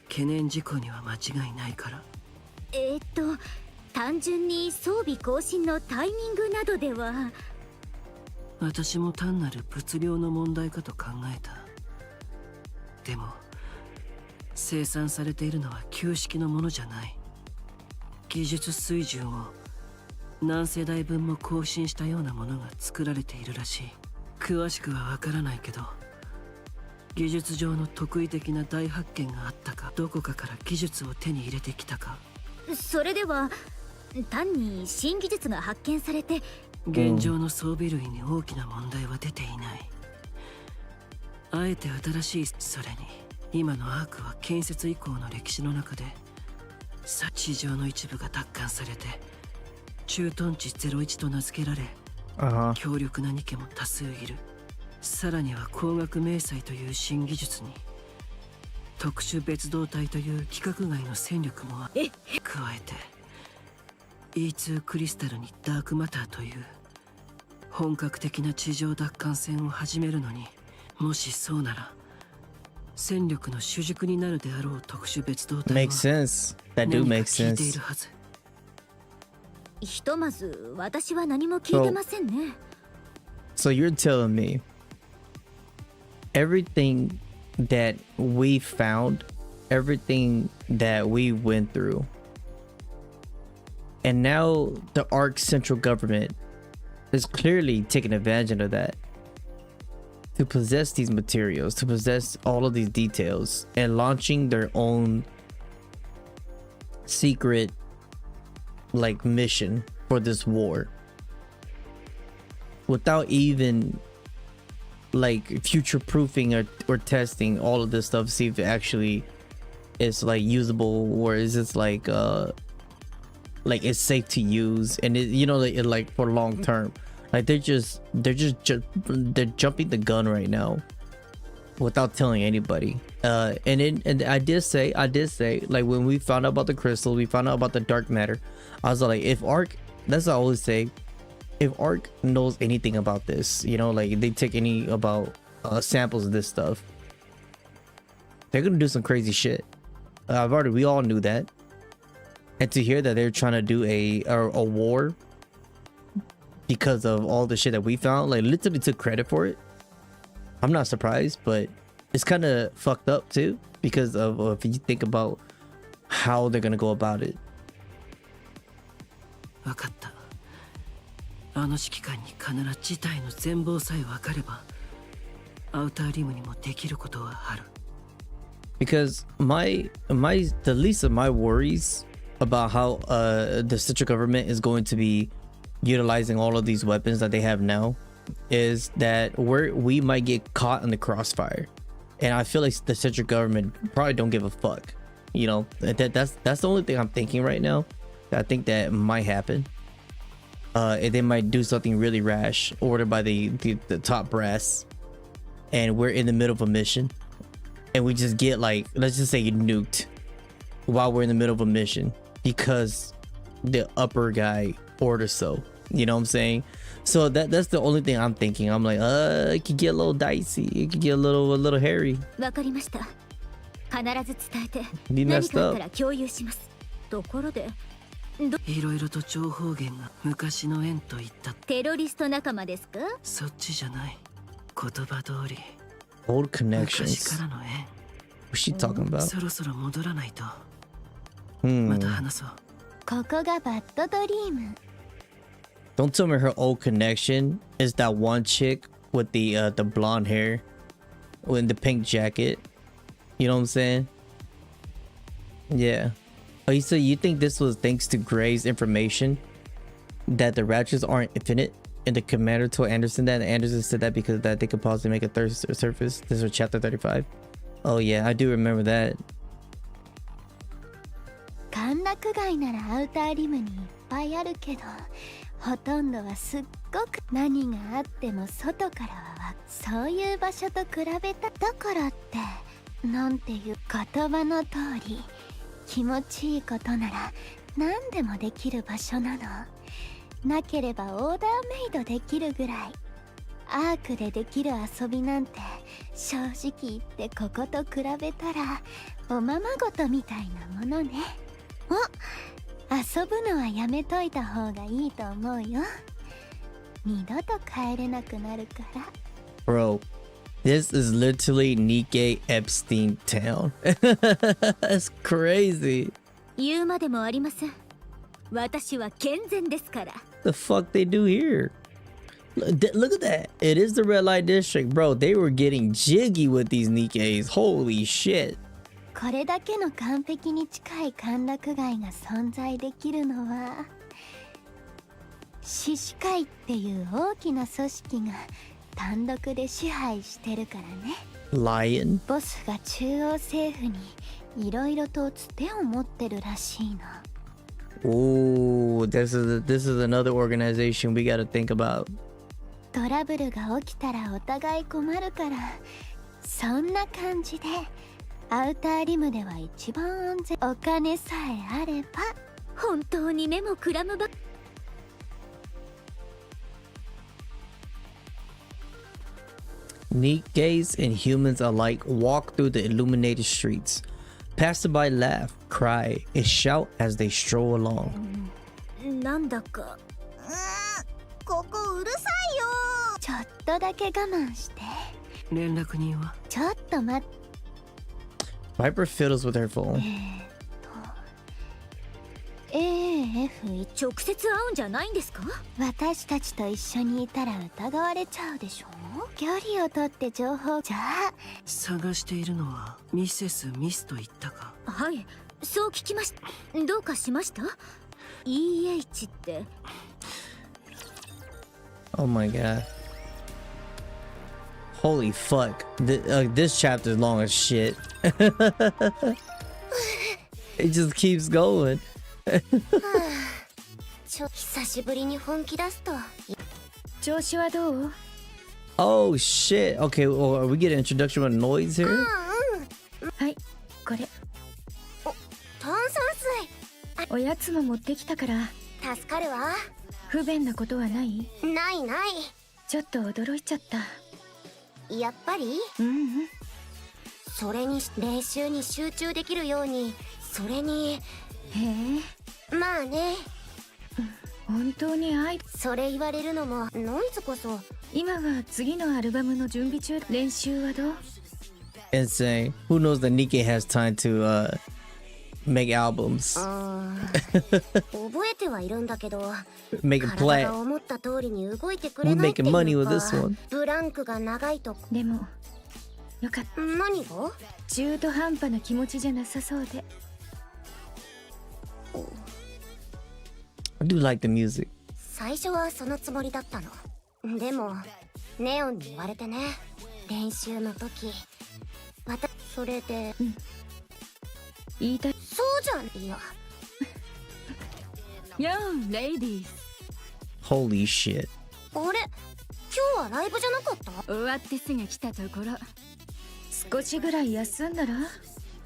懸念事項には間違いないから。単純に装備更新のタイミングなどでは。私も単なる物量の問題かと考えた。でも生産されているのは旧式のものじゃない。技術水準を何世代分も更新したようなものが作られているらしい。詳しくはわからないけど技術上の特異的な大発見があったか、どこかから技術を手に入れてきたか。それでは単に新技術が発見されて。現状の装備類に大きな問題は出ていない。あえて新しい。それに今のアークは建設以降の歴史の中で地上の一部が奪還されて駐屯地01と名付けられ、強力なニケも多数いる。さらには光学迷彩という新技術に特殊別動隊という規格外の戦力も加えて E2 クリスタルにダークマターという本格的な地上奪還戦を始めるのに、もしそうなら戦力の主軸になるであろう特殊別動隊は Makes sense. That do 何 make か聞いてい sense. るはず。ひとまず私は何も聞いてませんね。 So you're telling me everything that we found, everything that we went through, and now the ARC central government is clearly taking advantage of that to possess these materials, to possess all of these details, and launching their own secret like mission for this war without even like future proofing or testing all of this stuff, see if it actually is like usable, or is it like it's safe to use, and it, you know, like for long term. Like they're jumping the gun right now without telling anybody. And I did say like when we found out about the crystals, we found out about the dark matter, I was like, if ARC, that's what I always say, if ARC knows anything about this, you know, like they take any about samples of this stuff, they're gonna do some crazy shit. We all knew that. And to hear that they're trying to do a war because of all the shit that we found, like literally took credit for it, I'm not surprised. But it's kind of fucked up too, because of if you think about how they're gonna go about it. 分かった。あの指揮官に必ず事態の全貌さえ分かればアウターリムにもできることはある。because the least of my worries about how the central government is going to be utilizing all of these weapons that they have now is that we might get caught in the crossfire, and I feel like the central government probably don't give a fuck. You know, that's the only thing I'm thinking right now. I think that might happen. And they might do something really rash, ordered by the top brass, and we're in the middle of a mission, and we just get, like, let's just say nuked while we're in the middle of a mission because the upper guy orders so. You know what I'm saying? So that's the only thing I'm thinking. I'm like, it could get a little dicey. It could get a little hairy. Be messed up. いろいろと情報源が昔の縁と言った。テロリスト仲間ですか？そっちじゃない。言葉通り。Old connections. 昔からの縁。What's she talking about? そろそろ戻らないと。また話そう。ここがバッドドリーム。Don't tell me her old connection is that one chick with the blonde hair, with the pink jacket. You know what I'm saying? Yeah. Oh, you said you think this was thanks to Gray's information that the ratchets aren't infinite, and the commander told Anderson that, and Anderson said that because that they could possibly make a third surface. This was chapter 35. Oh yeah, I do remember that. 歓楽街ならアウターリムにいっぱいあるけど、ほとんどはすっごく何があっても外からはそういう場所と比べた。だからってなんていう言葉の通り。気持ちいいことなら何でもできる場所なの。なければオーダーメイドできるぐらい。アークでできる遊びなんて正直言ってここと比べたらおままごとみたいなものね。遊ぶのはやめといた方がいいと思うよ。二度と帰れなくなるから。Bro, this is literally Nikke Epstein town. That's crazy. 言うまでもありません。私は健全ですから。The fuck they do here? Look at that. It is the red light district, bro. They were getting jiggy with these Nikkes. Holy shit. これだけの完璧に近い歓楽街が存在できるのは、獅子会っていう大きな組織が単独で支配してるからね。Lion. ボスが中央政府にいろいろとつてを持ってるらしいの。Oh, this is another organization we gotta think about. トラブルが起きたらお互い困るから、そんな感じでアウターリムでは一番安全。お金さえあれば本当に目もくらむば。Nikkes and humans alike walk through the illuminated streets. Passerby laugh, cry, and shout as they stroll along. なんだかここうるさいよ。ちょっとだけ我慢して。連絡人は？ちょっと待って。Viper fiddles with her phone. AF 直接会うんじゃないんですか？私たちと一緒にいたら疑われちゃうでしょ。距離を取って情報じゃあ。探しているのはミセス・ミスと言ったか？はい、そう聞きました。どうかしました？ EH って。Oh my god. Holy fuck. This chapter is long as shit. It just keeps going. 久しぶりに本気出すと。調子はどう？ Oh shit. Okay, well, are we getting an introduction with noise here? はい、これ。炭酸水。おやつも持ってきたから。助かるわ。不便なことはない？ないない。ちょっと驚いちゃった。やっぱり？それに練習に集中できるように、それに。へえ。まあね。本当にそれ言われるのもノイズこそ。今は次のアルバムの準備中。練習はどう？ Insane. Who knows that Nikke has time to make albums? 覚えてはいるんだけど。Make a play. 体が思った通りに動いてくれないっていうか。We're making money with this one. ブランクが長いと。でもよかった。何が？中途半端な気持ちじゃなさそうで。I do like the music. 最初はそのつもりだったの。でもネオンに言われてね、練習の時。それで、言いたい。そうじゃん。いや。Yo, ladies. Holy shit. あれ、今日はライブじゃなかった？終わってすぐ来たところ。少しぐらい休んだら？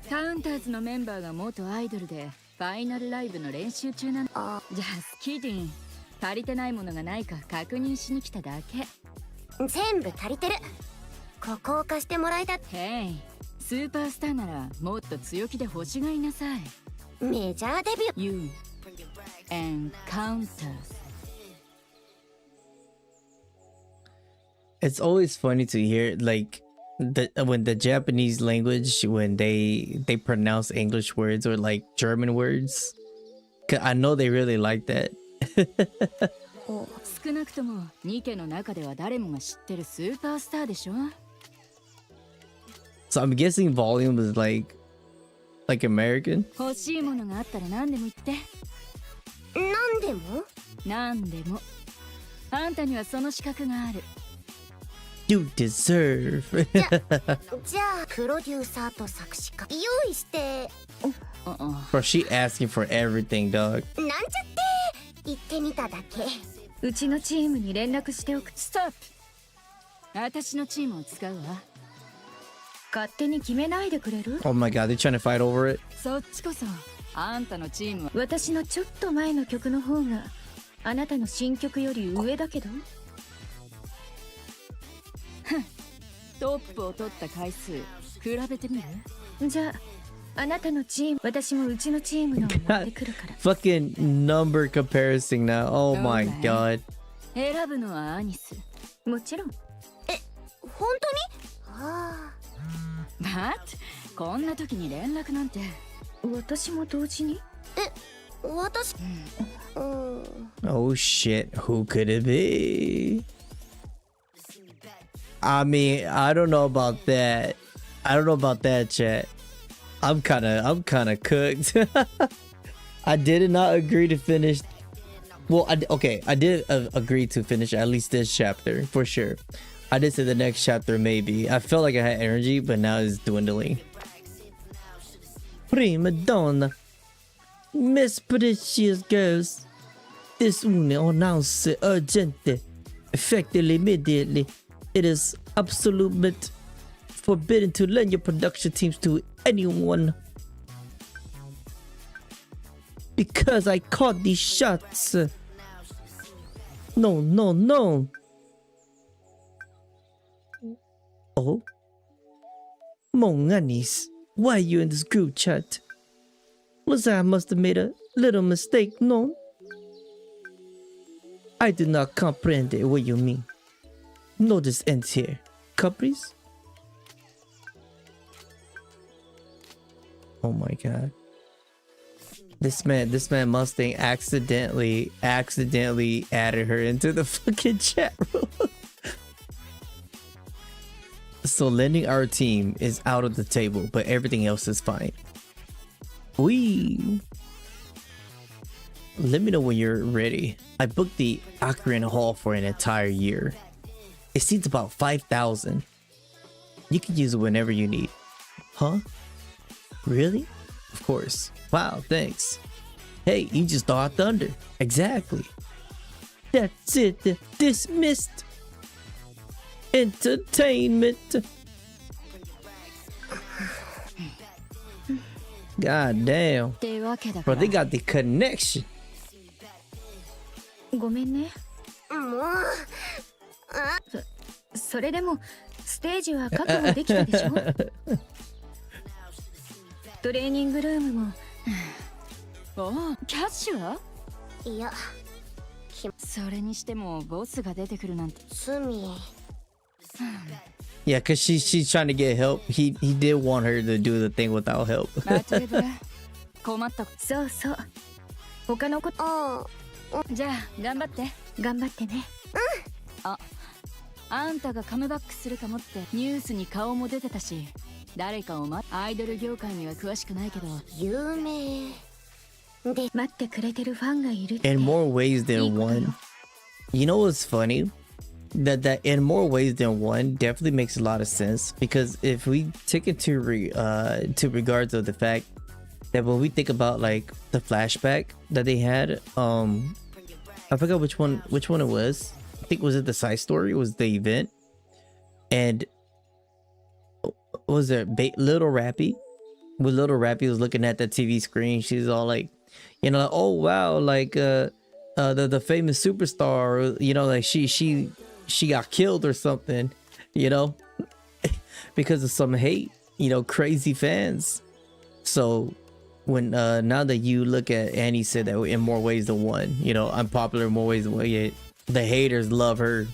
カウンターズのメンバーが元アイドルでファイナルライブの練習中なの。じゃあスキディン、足りてないものがないか確認しに来ただけ。全部足りてる。ここを貸してもらいたって。へい、スーパースターならもっと強気で欲しがいなさい。メジャーデビュー。 You and counters. It's always funny to hear like when the Japanese language, when they pronounce English words or like German words. 'Cause I know they really like that. 少なくともニケの中では誰もが知ってるスーパースターでしょ。 So I'm guessing volume is like American. 欲しいものがあったら何でも言って。何でも？何でも。あんたにはその資格がある。You deserve. じゃあプロデューサーと作詞家用意して。Bro, she asking for everything, dog. なんちゃって言ってみただけ。うちのチームに連絡しておく。ストップ。私のチームを使うわ。勝手に決めないでくれる？ Oh my god, they're trying to fight over it. そっちこそあんたのチームは。私のちょっと前の曲の方があなたの新曲より上だけど。トップを取った回数比べてみる？じゃああなたのチーム、私もうちのチームの持ってくるから。Fucking number comparison now. Oh my god. 選ぶのはアニス。もちろん。本当に？ああ。待って、こんな時に連絡なんて。私も同時に？私。Oh shit, who could it be? I mean, I don't know about that. I don't know about that, chat. I'm kind of cooked. I did not agree to finish. Well, I did agree to finish at least this chapter for sure. I did say the next chapter maybe. I felt like I had energy, but now it's dwindling. Prima donna, Miss Precious girls, this one announce urgente, effectively immediately. It is absolute forbidden to lend your production teams to anyone. Because I caught these shots. No, no, no. Oh? Monganis, why are you in this group chat? Was I must have made a little mistake, no? I do not comprehend what you mean. No, this ends here. Caprice? Oh my god. This man Mustang accidentally added her into the fucking chat room. So lending our team is out of the table, but everything else is fine. Wee. Let me know when you're ready. I booked the Ocarina Hall for an entire year. It seats about 5,000. You can use it whenever you need. Huh? Really? Of course. Wow, thanks. Hey, you just thought thunder. Exactly. That's it. Dismissed. Entertainment. God damn. Bro, they got the connection. ごめんね。もう。それでもステージは確保できたでしょ。トレーニングルームも。おお、キャッシュは？いや。それにしてもボスが出てくるなんて。罪。Yeah, cause she's trying to get help. He did want her to do the thing without help. 困った。そうそう。他のこと。じゃあ頑張って。頑張ってね。あ、あんたがカムバックするかもってニュースに顔も出てたし、誰かをアイドル業界には詳しくないけど有名で待ってくれてるファンがいるって。 In more ways than one. You know what's funny? That in more ways than one definitely makes a lot of sense, because if we take it to regards of the fact that when we think about like the flashback that they had, I forgot which one it was. I think was it the side story? It was the event, and was there Little Rappy? When Little Rappy was looking at the TV screen, she's all like, you know, like, oh wow, like the famous superstar, you know, like she got killed or something, you know, because of some hate, you know, crazy fans. So when now that you look at Annie said that in more ways than one, you know, I'm popular in more ways than one, yeah, the haters love her.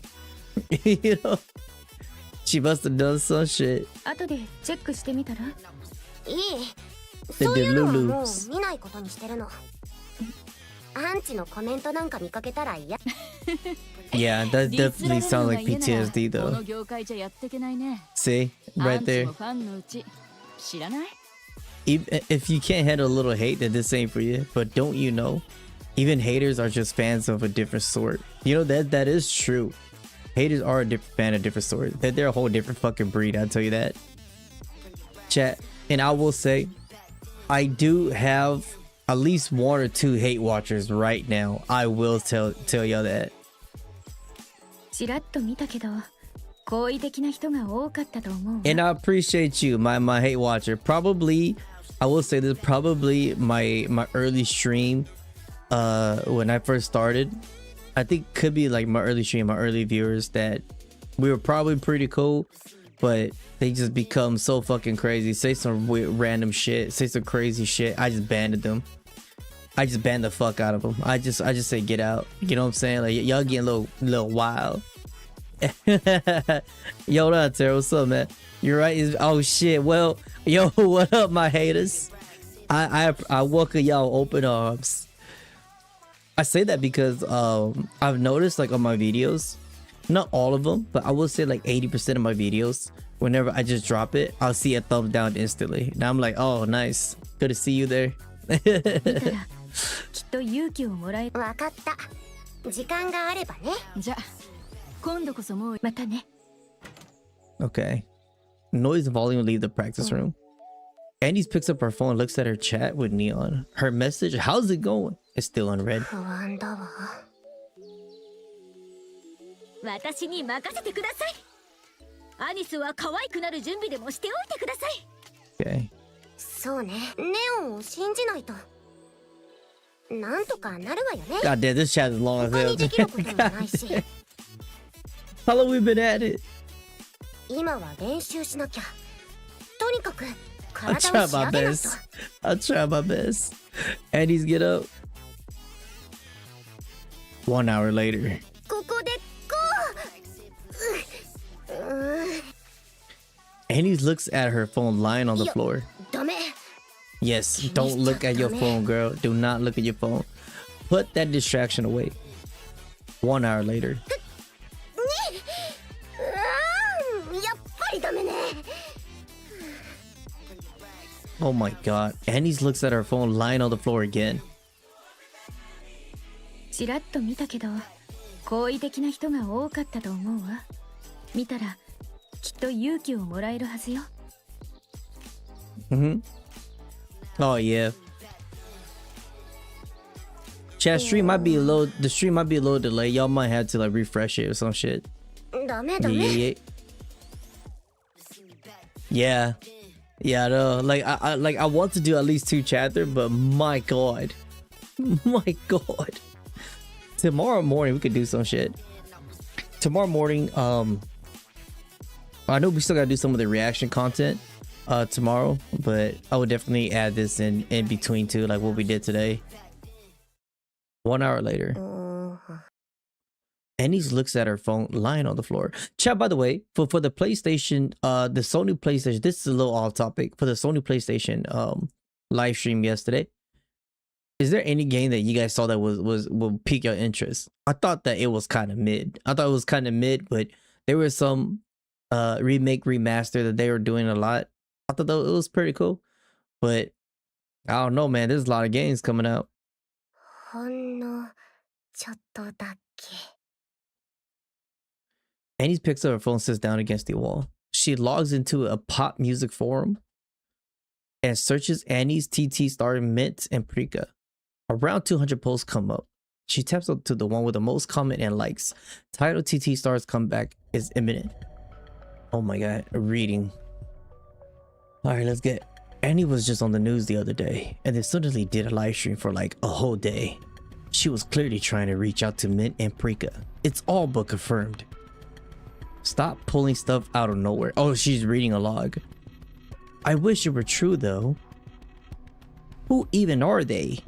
You know, she must have done some shit. 後でチェックしてみたら。いい。 They そうい did うのはもう Lulus. 見ないことにしてるの。アンチのコメントなんか見かけたら嫌。 Yeah, that definitely sounds like PTSD こ though. の業界じゃやってけないね。 See, ア right ンチ there. もファンのうち知らない？ If you can't handle a little hate, then this ain't for you. But don't you know, even haters are just fans of a different sort. You know that is true. Haters are a different fan of different sort. They're a whole different fucking breed. I'll tell you that. Chat, and I will say, I do have at least one or two hate watchers right now. I will tell y'all that. ちらっと見たけど、好意的な人が多かったと思うわ。 And I appreciate you, my hate watcher. Probably, I will say this, probably my early stream, when I first started. I think could be like my early stream, my early viewers, that we were probably pretty cool, but they just become so fucking crazy. Say some weird, random shit, say some crazy shit. I just banned them. I just banned the fuck out of them. I just say get out. You know what I'm saying? Like y'all getting a little wild. Yo, what up, Tara? What's up, man? You're right. Oh shit. Well, yo, what up, my haters? I welcome y'all open arms. I say that because I've noticed, like, on my videos, not all of them, but I will say like 80% of my videos, whenever I just drop it, I'll see a thumbs down instantly. Now I'm like, oh, nice. Good to see you there. 見たらきっと勇気をもらえ。わかった。時間があればね。じゃあ今度こそもうまたね。 Okay. Noise volume, leave the practice room. Andy picks up her phone, looks at her chat with Neon. Her message, how's it going? It's still unread. 不安だわ。私に任せてください。アニスは可愛くなる準備でもしておいてください。 Okay. そうね。ネオンを信じないと。なんとかなるわよね。 God damn, this chat is long as 他 hell. にできることもないし。 How long we been at it? 今は練習しなきゃ。とにかく I'll 体 try を仕 my 上げないと。 best. I'll try my best. Andy's get up. 1 hour later. ここでこう。Andy looks at her phone lying on the floor. ダメ。 Yes, don't look at your phone, girl. Do not look at your phone. Put that distraction away. 1 hour later. やっぱりダメね。 Oh my god. Andy looks at her phone lying on the floor again. ちらっと見たけど、好意的な人が多かったと思うわ。見たらきっと勇気をもらえるはずよ。 Mm-hmm. Oh yeah. Chat stream might be a little. The stream might be a little delayed. Y'all might have to like refresh it or some shit. ダメダ Yeah, メ。 yeah, yeah. Yeah, I know. Like I want to do at least 2 chapters, but my god, my god. Tomorrow morning we could do some shit. Tomorrow morning, I know we still gotta do some of the reaction content tomorrow, but I would definitely add this in between too, like what we did today. 1 hour later. Annie looks at her phone lying on the floor. Chat, by the way, for the PlayStation, the Sony PlayStation, this is a little off topic. For the Sony PlayStation live stream yesterday, is there any game that you guys saw that will pique your interest? I thought that it was kind of mid. But There was some remake remaster that they were doing a lot. I thought that it was pretty cool, but I don't know, man. There's a lot of games coming out. ほんのちょっとだけ。 Annie picks up her phone and sits down against the wall. She logs into a pop music forum and searches Annie's TT star Mint and Prika. Around 200 posts come up. She taps up to the one with the most comment and likes. Title TT star's comeback is imminent. Oh my god, reading. Alright, let's get. Annie was just on the news the other day and then suddenly did a live stream for like a whole day. She was clearly trying to reach out to Mint and Prika. It's all but confirmed. Stop pulling stuff out of nowhere. Oh, she's reading a log. I wish it were true though. Who even are they?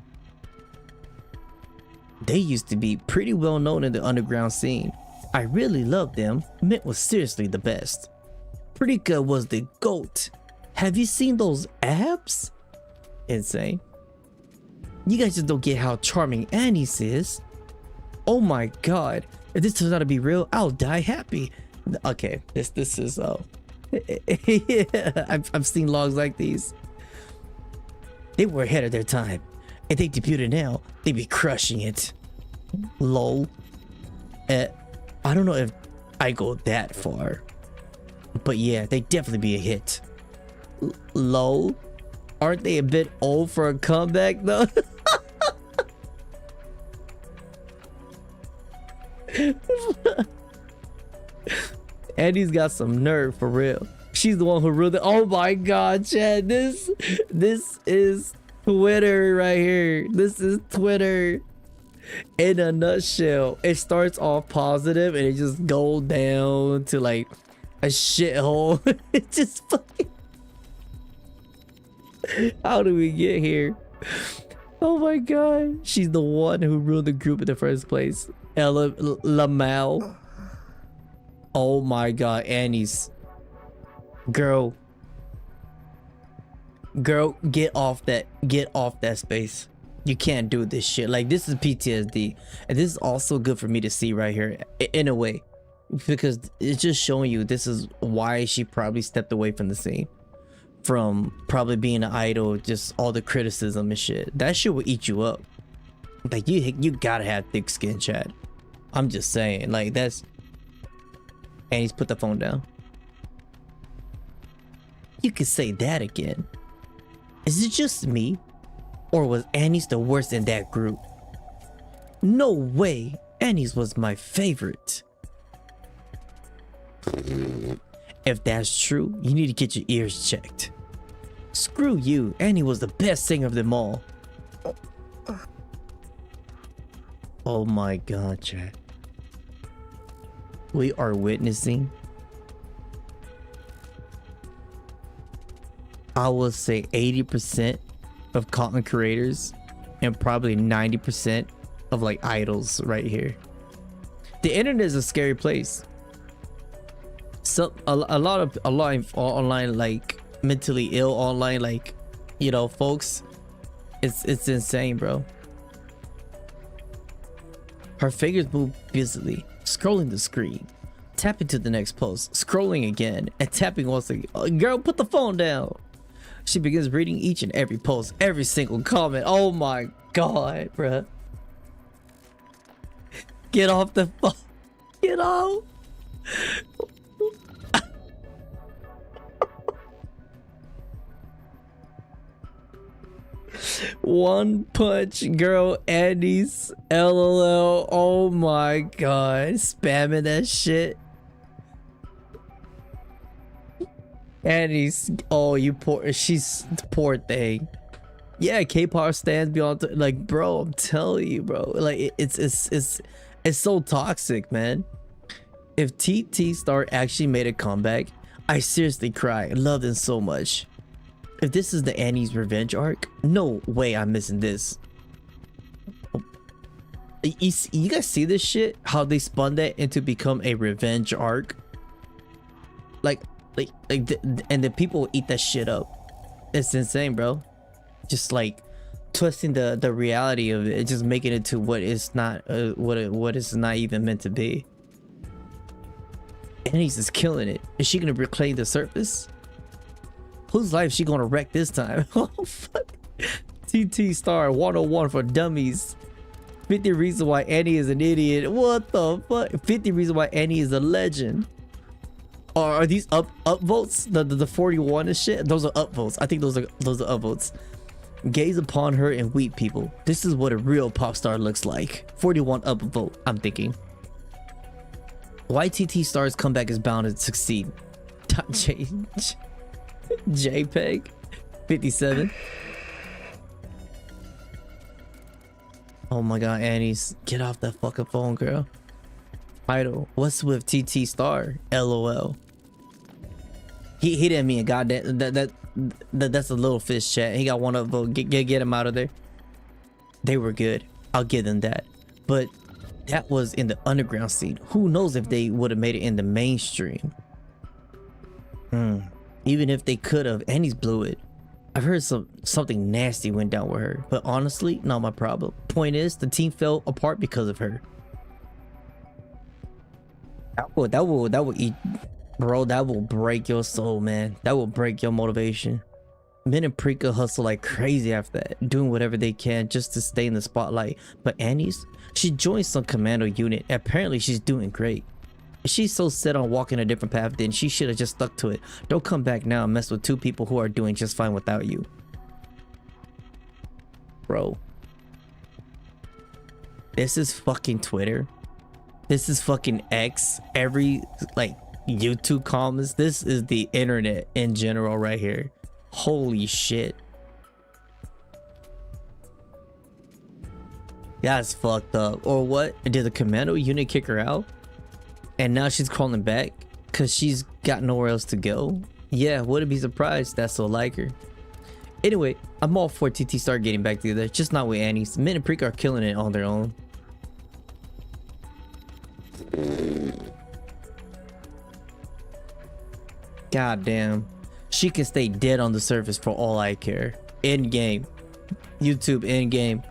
They used to be pretty well known in the underground scene. I really loved them. Mint was seriously the best. Prika was the GOAT. Have you seen those abs? Insane. You guys just don't get how charming Annie is. Oh my god. If this turns out to be real, I'll die happy. Okay, this is yeah, I've seen logs like these. They were ahead of their time. If they debuted now, they'd be crushing it. Lol. I don't know if I go that far, but yeah, they'd definitely be a hit. Lol. Aren't they a bit old for a comeback though? Andy's got some nerve for real. She's the one who ruled it. Oh my god, Chad. This is Twitter right here. This is Twitter in a nutshell. It starts off positive and it just goes down to like a shithole. It just fucking. How do we get here? Oh my god. She's the one who ruined the group in the first place. Ella Lamal. Oh my god, Annie's. Girl, get off that space. You can't do this shit. Like, this is PTSD, and this is also good for me to see right here in a way, because it's just showing you this is why she probably stepped away from the scene, from probably being an idol, just all the criticism and shit. That shit will eat you up. Like, you gotta have thick skin, Chad. I'm just saying, like, that's. And he's put the phone down. You could say that again. Is it just me? Or was Annie's the worst in that group? No way. Annie's was my favorite. If that's true, you need to get your ears checked. Screw you. Annie was the best singer of them all. Oh my god, Chad. We are witnessing, I will say 80% of content creators and probably 90% of like idols right here. The internet is a scary place. So a lot of online, like mentally ill online, like, you know, folks, it's insane, bro. Her fingers move busily, scrolling the screen, tapping to the next post, scrolling again, and tapping once again. Girl, put the phone down. She begins reading each and every post, every single comment. Oh my god, bruh. Get off the phone. Get off. One punch girl Andy's LOL. Oh my god, spamming that shit. Andy's, oh, you poor, she's poor thing. Yeah, K-pop stands beyond, like, bro, I'm telling you, bro, like it's so toxic, man. If TT Star actually made a comeback, I seriously cry. I love them so much. If this is the Annie's revenge arc, no way I'm missing this. You guys see this shit? How they spun that into become a revenge arc? And the people will eat that shit up. It's insane, bro. Just like twisting the reality of it, just making it to what it's not, what it's not even meant to be. Annie's is killing it. Is she gonna reclaim the surface? Whose life is she gonna wreck this time? Oh fuck. TT Star 101 for dummies. 50 reasons why Annie is an idiot. What the fuck? 50 reasons why Annie is a legend. Or are these up votes? The 41 and shit? Those are up votes. I think those are up votes. Gaze upon her and weep, people. This is what a real pop star looks like. 41 up vote, I'm thinking. Why TT Star's comeback is bound to succeed. JPEG 57. Oh my god, Annie's, get off that fucking phone, girl. Idol, what's with TT Star? LOL. He didn't mean a goddamn that's a little fish, chat. He got one up vote. Get him out of there. They were good. I'll give them that. But that was in the underground scene. Who knows if they would have made it in the mainstream? Even if they could have, Annie's blew it. I've heard something nasty went down with her, but honestly, not my problem. Point is, the team fell apart because of her. That will eat, bro. That will break your soul, man. That will break your motivation. Min and Prika hustle like crazy after that, doing whatever they can just to stay in the spotlight. But Annie's, she joined some commando unit. Apparently, she's doing great. If she's so set on walking a different path, then she should have just stuck to it. Don't come back now and mess with two people who are doing just fine without you. Bro. This is fucking Twitter. This is fucking X. Every, like, YouTube comments. This is the internet in general right here. Holy shit. That's fucked up. Or what? Did the commando unit kick her out? And now she's crawling back because she's got nowhere else to go. Yeah, wouldn't be surprised. That's so like her. Anyway, I'm all for TT Star getting back together, just not with Annie's. Min and Preek are killing it on their own. God damn. She can stay dead on the surface for all I care. End game. YouTube end game.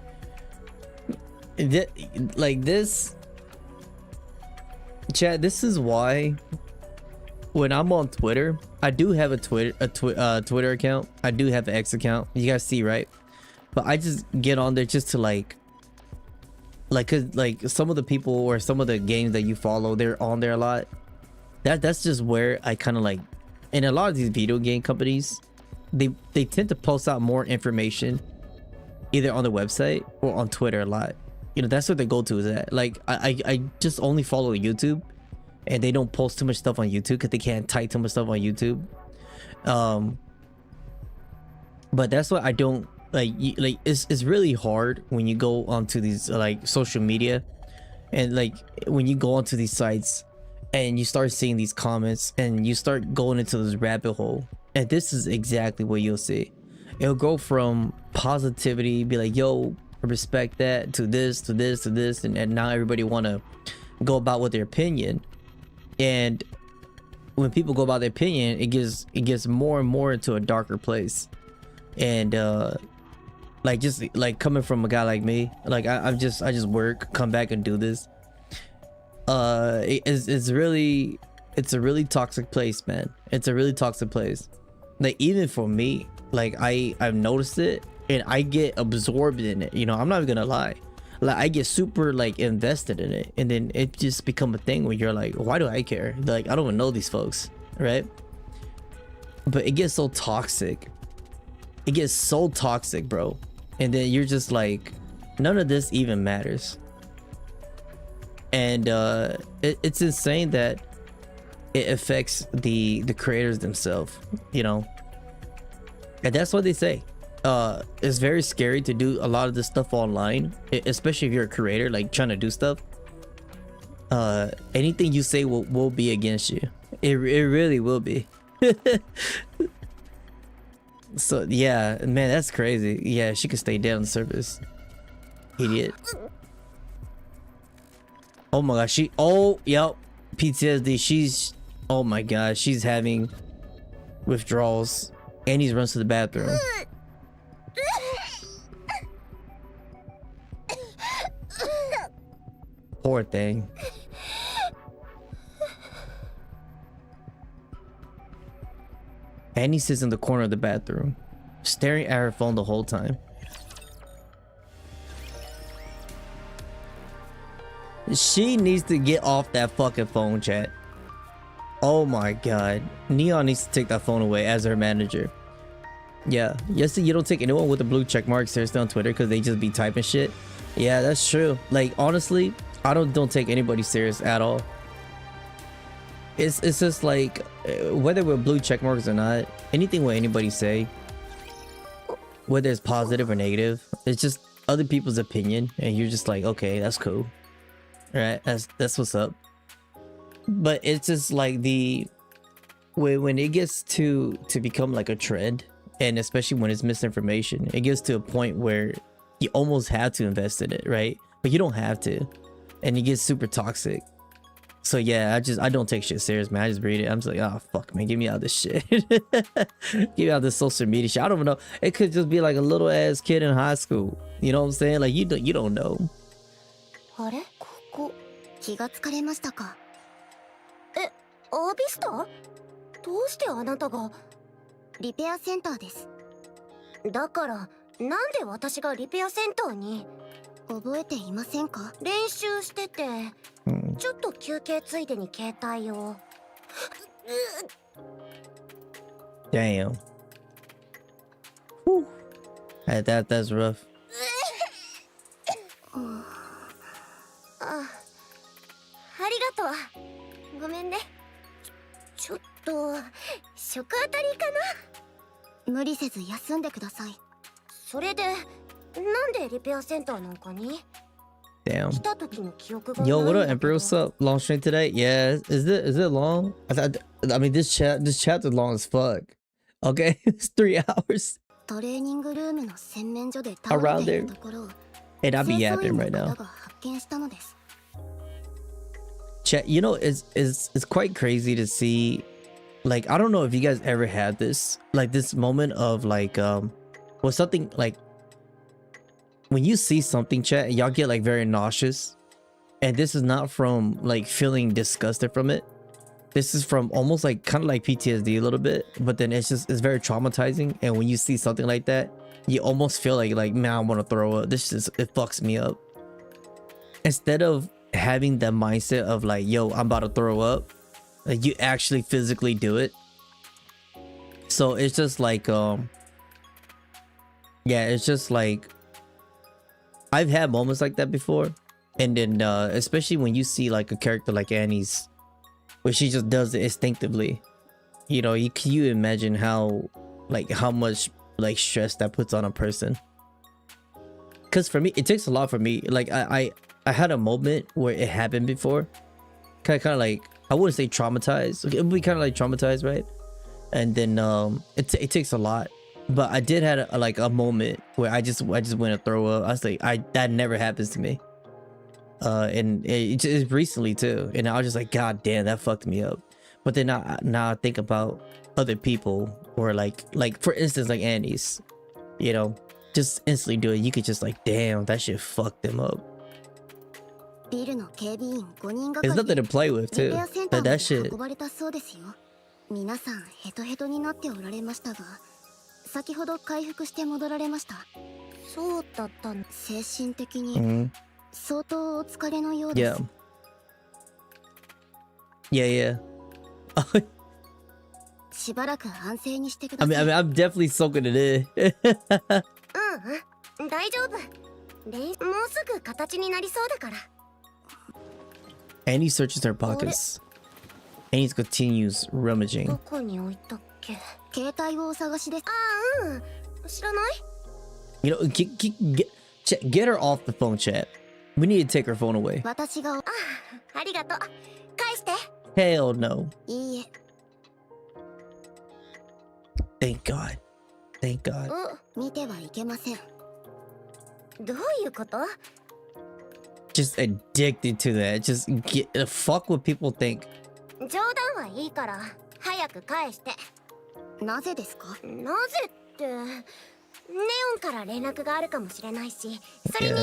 Like this. Chat, this is why when I'm on Twitter, I do have a Twitter account. I do have an X account. You guys see, right? But I just get on there just to like cause like some of the people or some of the games that you follow, they're on there a lot. That's just where I kind of like, and a lot of these video game companies, they tend to post out more information either on the website or on Twitter a lot. You know, that's what their go-to is at. Like, I just only follow YouTube, and they don't post too much stuff on YouTube because they can't type too much stuff on YouTube. But that's why I don't like. It's really hard when you go onto these like social media, and like when you go onto these sites, and you start seeing these comments, and you start going into this rabbit hole. And this is exactly what you'll see. It'll go from positivity, be like, yo, respect that, to this, to this, to this, and now everybody want to go about with their opinion. And when people go about their opinion, it gets more and more into a darker place. And like, just like coming from a guy like me, like I just work, come back and do this. It's a really toxic place, man. It's a really toxic place. Like, even for me, like I've noticed it, and I get absorbed in it. You know, I'm not even gonna lie. Like, I get super like invested in it, and then it just become a thing where you're like, why do I care? Like, I don't even know these folks, right? But it gets so toxic. It gets so toxic, bro. And then you're just like, none of this even matters. And it's insane that it affects the creators themselves, you know. And that's what they say. It's very scary to do a lot of this stuff online, especially if you're a creator, like trying to do stuff. Anything you say will be against you. It really will be. So yeah, man, that's crazy. Yeah, she could stay dead on the surface. Idiot. Oh my gosh, yep, PTSD. Oh my god, she's having withdrawals. Annie's runs to the bathroom. Poor thing. Annie sits in the corner of the bathroom, staring at her phone the whole time. She needs to get off that fucking phone, chat. Oh my god. Neon needs to take that phone away as her manager. Yeah. Yes, you don't take anyone with a blue check mark seriously on Twitter because they just be typing shit. Yeah, that's true. Like, honestly, I don't take anybody serious at all. It's just like, whether we're blue check marks or not, anything what anybody say, whether it's positive or negative, it's just other people's opinion, and you're just like, okay, that's cool. Right? That's what's up. But it's just like when it gets to become like a trend, and especially when it's misinformation, it gets to a point where you almost have to invest in it, right? But you don't have to, and it gets super toxic. So yeah, I don't take shit serious, man. I just read it. I'm just like, oh fuck, man, get me out of this shit. Get me out of this social media shit. I don't know. It could just be like a little ass kid in high school. You know what I'm saying? Like you don't know. あれここ気がつかれましたかえアビスタどうしてあなたがリペアセンターですだからなんで私がリペアセンターに覚えていませんか練習しててちょっと休憩ついでに携帯を Damn. Whew. That's rough. ありがとうごめんねちょっと食当たりかな無理せず休んでくださいそれでなんでリペアセンターなんかに Damn. 来た時の記憶が Yo, what up, Emperor? What's up? Long stream today? Yeah. Is it long? I mean, this chapter long as fuck. Okay, it's 3 hours. トレーニングルームの洗面所で Around there. And I'll be yapping right now. 発見したのです Chat, you know, it's quite crazy to see. Like, I don't know if you guys ever had this, like this moment of like, well, something like when you see something, chat, y'all get like very nauseous, and this is not from like feeling disgusted from it. This is from almost like kind of like PTSD a little bit, but then it's very traumatizing. And when you see something like that, you almost feel like man, I want to throw up. It fucks me up. Instead of having that mindset of like, yo, I'm about to throw up, like you actually physically do it. So it's just like yeah, it's just like I've had moments like that before. And then especially when you see like a character like Annie's, where she just does it instinctively, you know, can you imagine how much like stress that puts on a person? Because for me, it takes a lot for me. Like I had a moment where it happened before, kind of like, I wouldn't say traumatized, it would be kind of like traumatized, right? And then it takes a lot. But I did have a moment where I just went to throw up. I was like, that never happens to me. And it's recently too, and I was just like, god damn, that fucked me up. But then now I think about other people, or like for instance like Annie's, you know, just instantly do it. You could just like, damn, that shit fucked them up. There's nothing to play with too. That shit. 皆さんヘトヘトになっておられましたが先ほど回復して戻られましたそうだったの精神的に相当お疲れのようです Yeah しばらく安静にしてください I mean I'm definitely soaking it in 大丈夫もうすぐ形になりそうだから Annie searches her pockets. Annie continues rummaging. どこに置いたっけ携帯をお探しです知らない You know, get her off the phone, chat. We need to take her phone away. 私がありがとう返して Hell no. いいえ Thank God. Thank God. 見てはいけませんどういうこと Just addicted to that. Just fuck what people think. 冗談はいいから早く返してなぜですかなぜってネオンから連絡があるかもしれないしそれに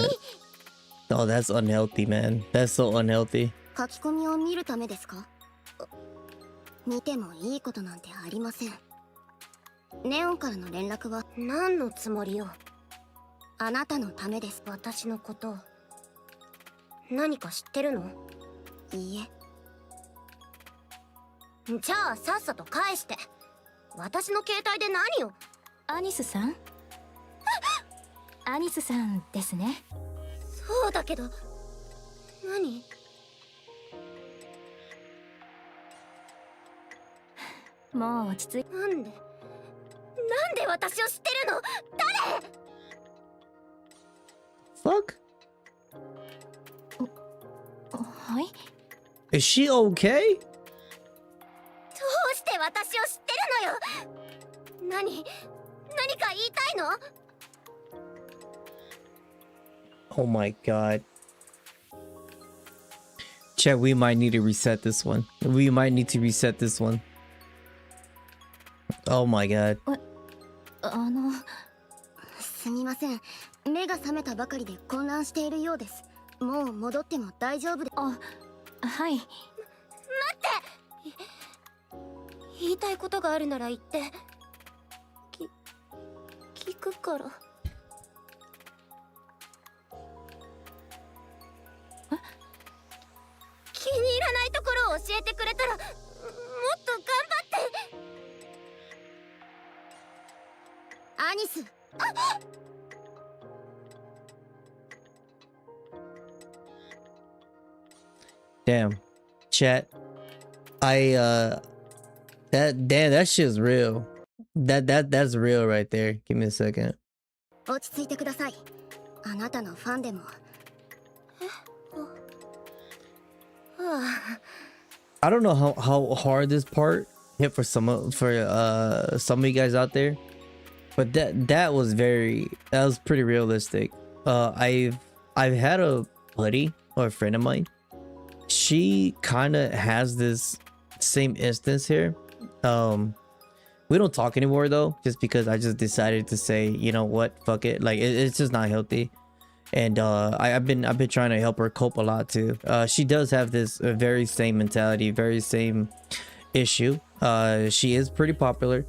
Oh, that's unhealthy, man. That's so unhealthy. 書き込みを見るためですか見てもいいことなんてありませんネオンからの連絡は何のつもりよ。あなたのためです。私のことを何か知ってるの？いいえ。じゃあさっさと返して。私の携帯で何を。アニスさんアニスさんですね。そうだけど何？もう落ち着いて。なんで私を知ってるの？誰？ Fuck? はい。 Is she okay? どうして私を知ってるのよ。何か言いたいの？ Oh my god. Chat, we might need to reset this one. We might need to reset this one. Oh my god. すみません。目が覚めたばかりで混乱しているようです。もう戻っても大丈夫で。あ、はい。待って。言いたいことがあるなら言って。聞くから。気に入らないところを教えてくれたらもっと頑張って。アニス。Damn. Chat. That shit's real. That's real right there. Give me a second. 落ち着いてください。あなたのファンでも。I don't know how hard this part hit for some of you guys out there, but that was pretty realistic. I've had a buddy or a friend of mine. She kind of has this same instance here. We don't talk anymore though, just because I just decided to say, you know what, fuck it. Like it's just not healthy. And I've been trying to help her cope a lot too. She does have this very same mentality, very same issue. She is pretty popular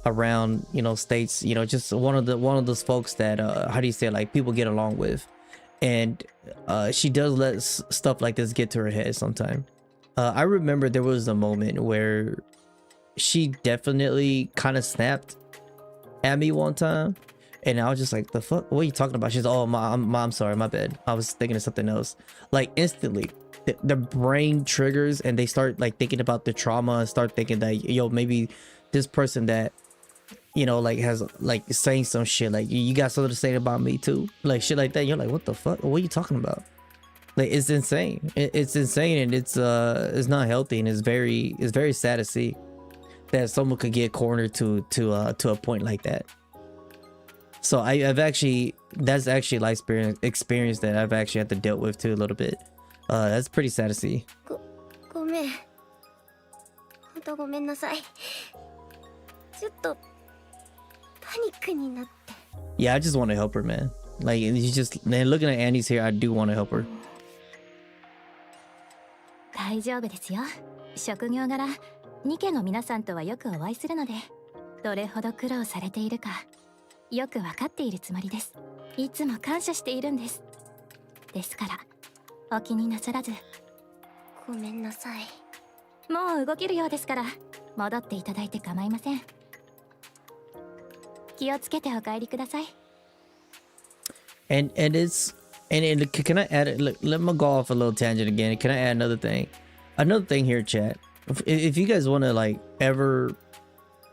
around, you know, states, you know, just one of those folks that how do you say it, like people get along with. And she does let stuff like this get to her head sometimes. I remember there was a moment where she definitely kind of snapped at me one time. And I was just like, the fuck? What are you talking about? She's, oh, I'm sorry, my bad. I was thinking of something else. Like instantly, the brain triggers and they start like thinking about the trauma and start thinking that, yo, maybe this person that, you know, like has like saying some shit like, you got something to say about me too? Like shit like that. You're like, what the fuck? What are you talking about? Like it's insane. It's insane, and it's not healthy, and it's very sad to see that someone could get cornered to a point like that. So that's actually life experience that I've actually had to deal with too a little bit. That's pretty sad to see. ごめん。本当ごめんなさい。ちょっとパニックになって。Yeah, I just want to help her, man. Like man, looking at Annie's here, I do want to help her. 大丈夫ですよ。職業柄、ニケの皆さんとはよくお会いするので、どれほど苦労されているかよくわかっているつもりです。いつも感謝しているんです。ですから、お気になさらず。ごめんなさい。もう動けるようですから、戻っていただいて構いません。気をつけてお帰りください。And can I add it? Look, let me go off a little tangent again. Can I add another thing? Another thing here, chat. If you guys want to like ever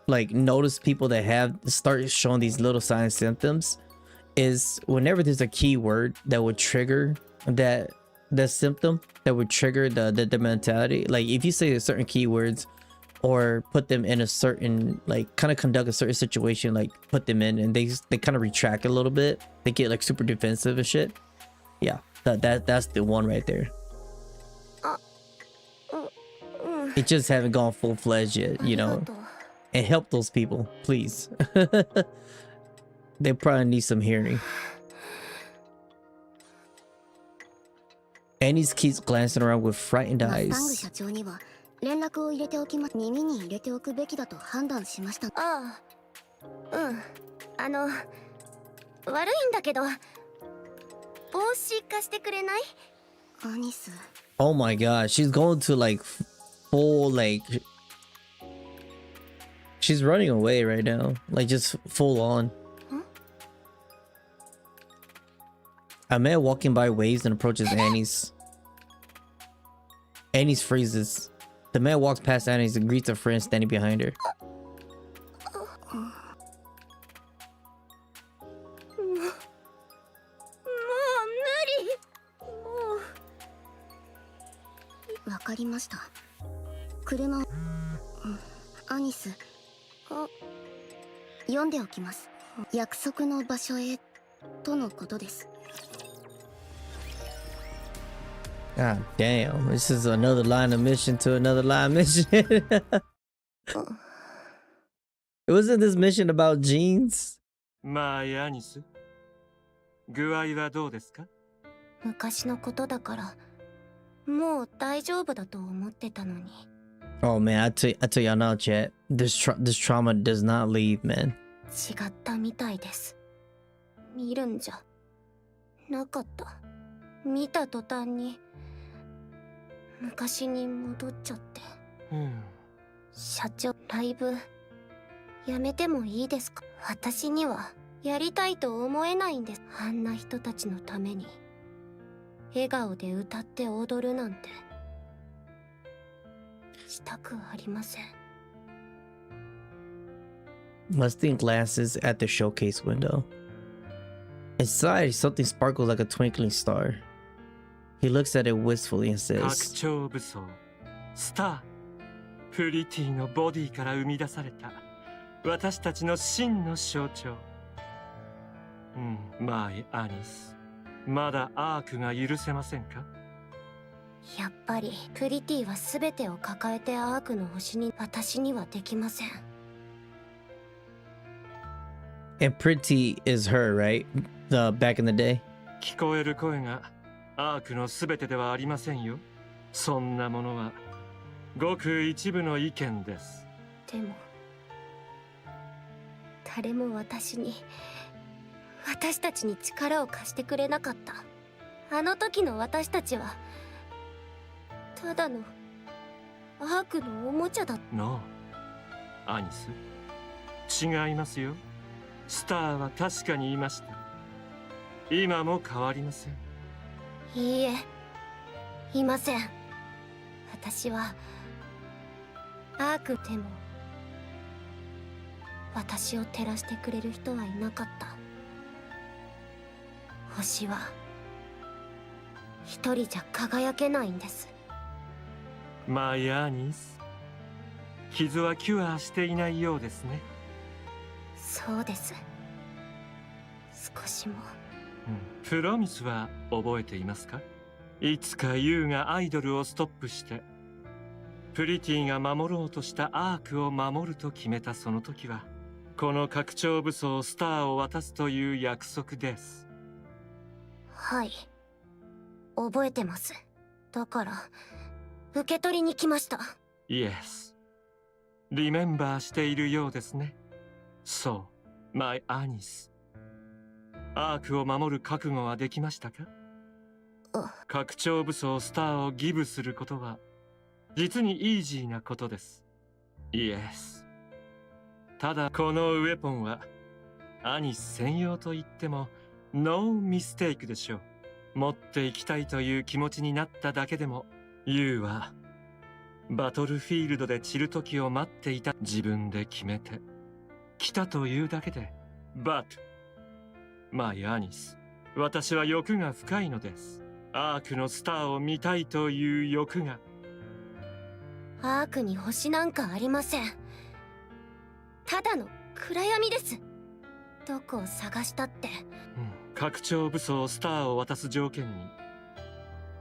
like notice people that have start showing these little signs symptoms, is whenever there's a keyword that would trigger that symptom, that would trigger the mentality. Like if you say certain keywords or put them in a certain, like kind of conduct a certain situation, like put them in and they kind of retract a little bit, they get like super defensive and shit. Yeah, that's the one right there. It just haven't gone full-fledged yet, you know. And help those people, please. They probably need some hearing. Annie keeps glancing around with frightened eyes. 連絡を入れておきます。耳に入れておくべきだと判断しました。ああ、悪いんだけど、帽子貸してくれない？アニス。 Oh my god, she's going to like full like she's running away right now, like just full on. A man walking by waves and approaches Annie's. Annie's freezes. The man walks past Annie's and greets a friend standing behind her. わかりました。車、アニス、読んでおきます。約束の場所へとのことです。God damn, this is another line of mission to another line mission. Wasn't this mission about jeans? まあ、ヤニス。具合はどうですか？昔のことだから、もう大丈夫だと思ってたのに。Oh man, I tell y'all now, chat. This trauma does not leave, man. 違ったみたいです。見るんじゃなかった。見た途端に昔に戻っちゃって。社長、ライブやめてもいいですか？私にはやりたいと思えないんです。あんな人たちのために笑顔で歌って踊るなんてしたくありません。Mustang glasses at the showcase window. Inside, something sparkles like a twinkling star. He looks at it wistfully and 拡 says, 張武装スタープリティのボディから生み出された私たちの真の象徴。マイ・アニス、まだアークが許せませんか？やっぱりプリティは全てを抱えてアークの星に私にはできません。 and Pretty is her, right? The back in the day. 聞こえる声がアークの全てではありませんよ。そんなものはごく一部の意見です。でも誰も私たちに力を貸してくれなかった。あの時の私たちはただのアークのおもちゃだった。ノー、アニス、違いますよ。スターは確かにいました。今も変わりません。いいえ、いません。私はアークでも私を照らしてくれる人はいなかった。星は一人じゃ輝けないんです。マイ・アニス、傷はキュアしていないようですね。そうです。少しも。プロミスは覚えていますか？いつかユウがアイドルをストップしてプリティが守ろうとしたアークを守ると決めたその時はこの拡張武装スターを渡すという約束です。はい、覚えてます。だから受け取りに来ました。イエス、リメンバーしているようですね。そう、マイ・アニス。アークを守る覚悟はできましたか？拡張武装スターをギブすることは実にイージーなことです。イエス。ただこのウェポンはアニス専用と言ってもノーミステイクでしょう。持っていきたいという気持ちになっただけでもユウはバトルフィールドで散る時を待っていた。自分で決めて来たというだけで。バットマイ・アニス、私は欲が深いのです。アークのスターを見たいという欲が。アークに星なんかありません。ただの暗闇です。どこを探したって。拡張武装スターを渡す条件に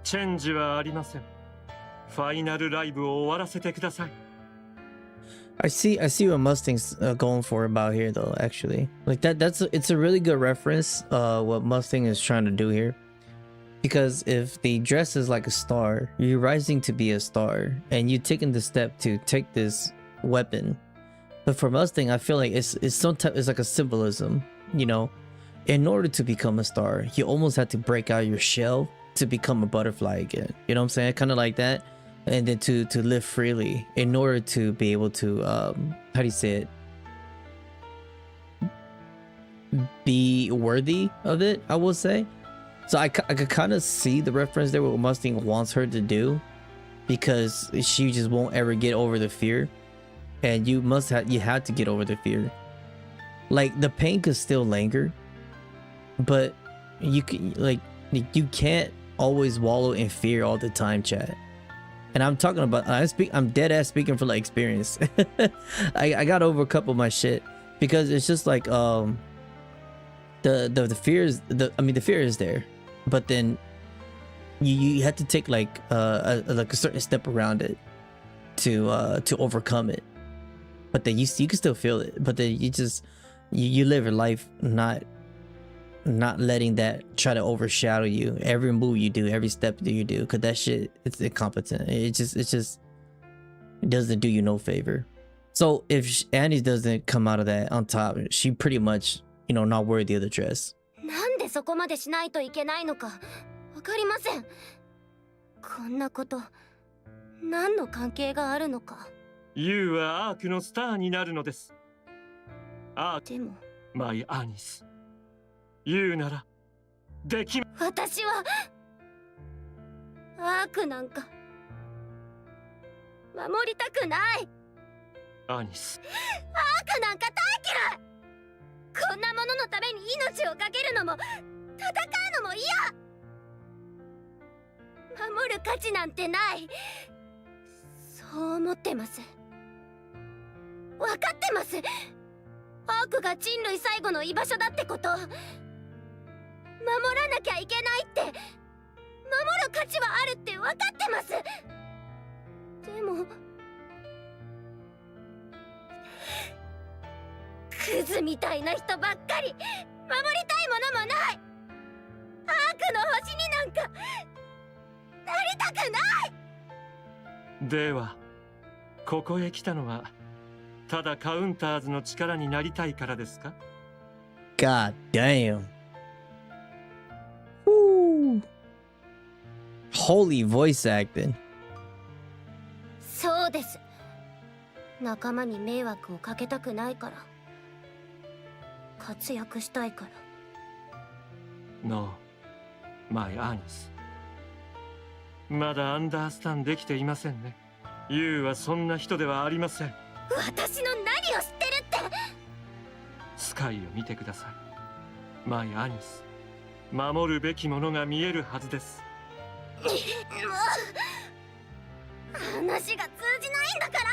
チェンジはありません。ファイナルライブを終わらせてください。I see what Mustang's going for about here though, actually. Like it's a really good reference what Mustang is trying to do here. Because if they dress as like a star, you're rising to be a star and you're taking the step to take this weapon But for Mustang, I feel like it's sometimes it's like a symbolism, you know. In order to become a star, you almost have to break out your shell to become a butterfly again. You know what I'm saying? Kind of like that. And then to live freely in order to be able to how do you say it? Be worthy of it, I will say. So I could kind of see the reference there, what Mustang wants her to do, because she just won't ever get over the fear, and you have to get over the fear. Like the pain could still linger, but you can't always wallow in fear all the time, chat. And I'm talking about I'm dead ass speaking from like experience. I got over a couple of my shit because it's just like the fear is the fear is there, but then you have to take like a certain step around it to overcome it. But then you can still feel it, but then you live your life not letting that try to overshadow you. Every move you do, every step that you do, because that shit, it's incompetent. It just doesn't do you no favor. So if Annie doesn't come out of that on top, she pretty much, you know, not worthy of the dress. なんでそこまでしないといけないのかわかりません。こんなこと何の関係があるのか。ユウはアークのスターになるのです。アーク、でもマイアニス。ユウならでき。私はアークなんか守りたくない。アニス。アークなんか大嫌い。こんなもののために命を懸けるのも戦うのも嫌。守る価値なんてない。そう思ってます。分かってます。アークが人類最後の居場所だってこと。守らなきゃいけないって、守る価値はあるって分かってます。でもクズみたいな人ばっかり。守りたいものもない。アークの星になんかなりたくない。ではここへ来たのはただカウンターズの力になりたいからですか？ God damn. Woo. Holy voice acting. そうです。仲間に迷惑をかけたくないから。活躍したいから。No, my Anis. まだアンダースタンできていませんね。ユウはそんな人ではありません。私の何を知ってるって。スカイを見てください。マイアニス。守るべきものが見えるはずです。話が通じないんだか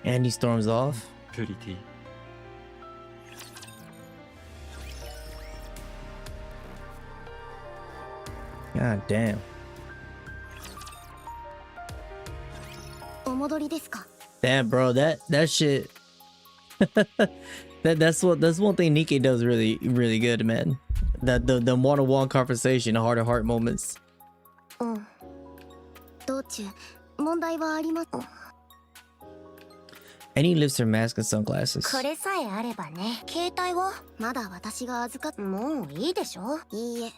ら。Andy storms off. Pretty. God damn. お戻りですか。 Damn, bro, that shit. that's one thing Nikke does really good, man. That the one-on-one conversation, the heart-to-heart moments. 道中問題はあります。 And he lifts her mask and sunglasses. これさえあればね。携帯はまだ私が預かっ。もういいでしょ。いいえ。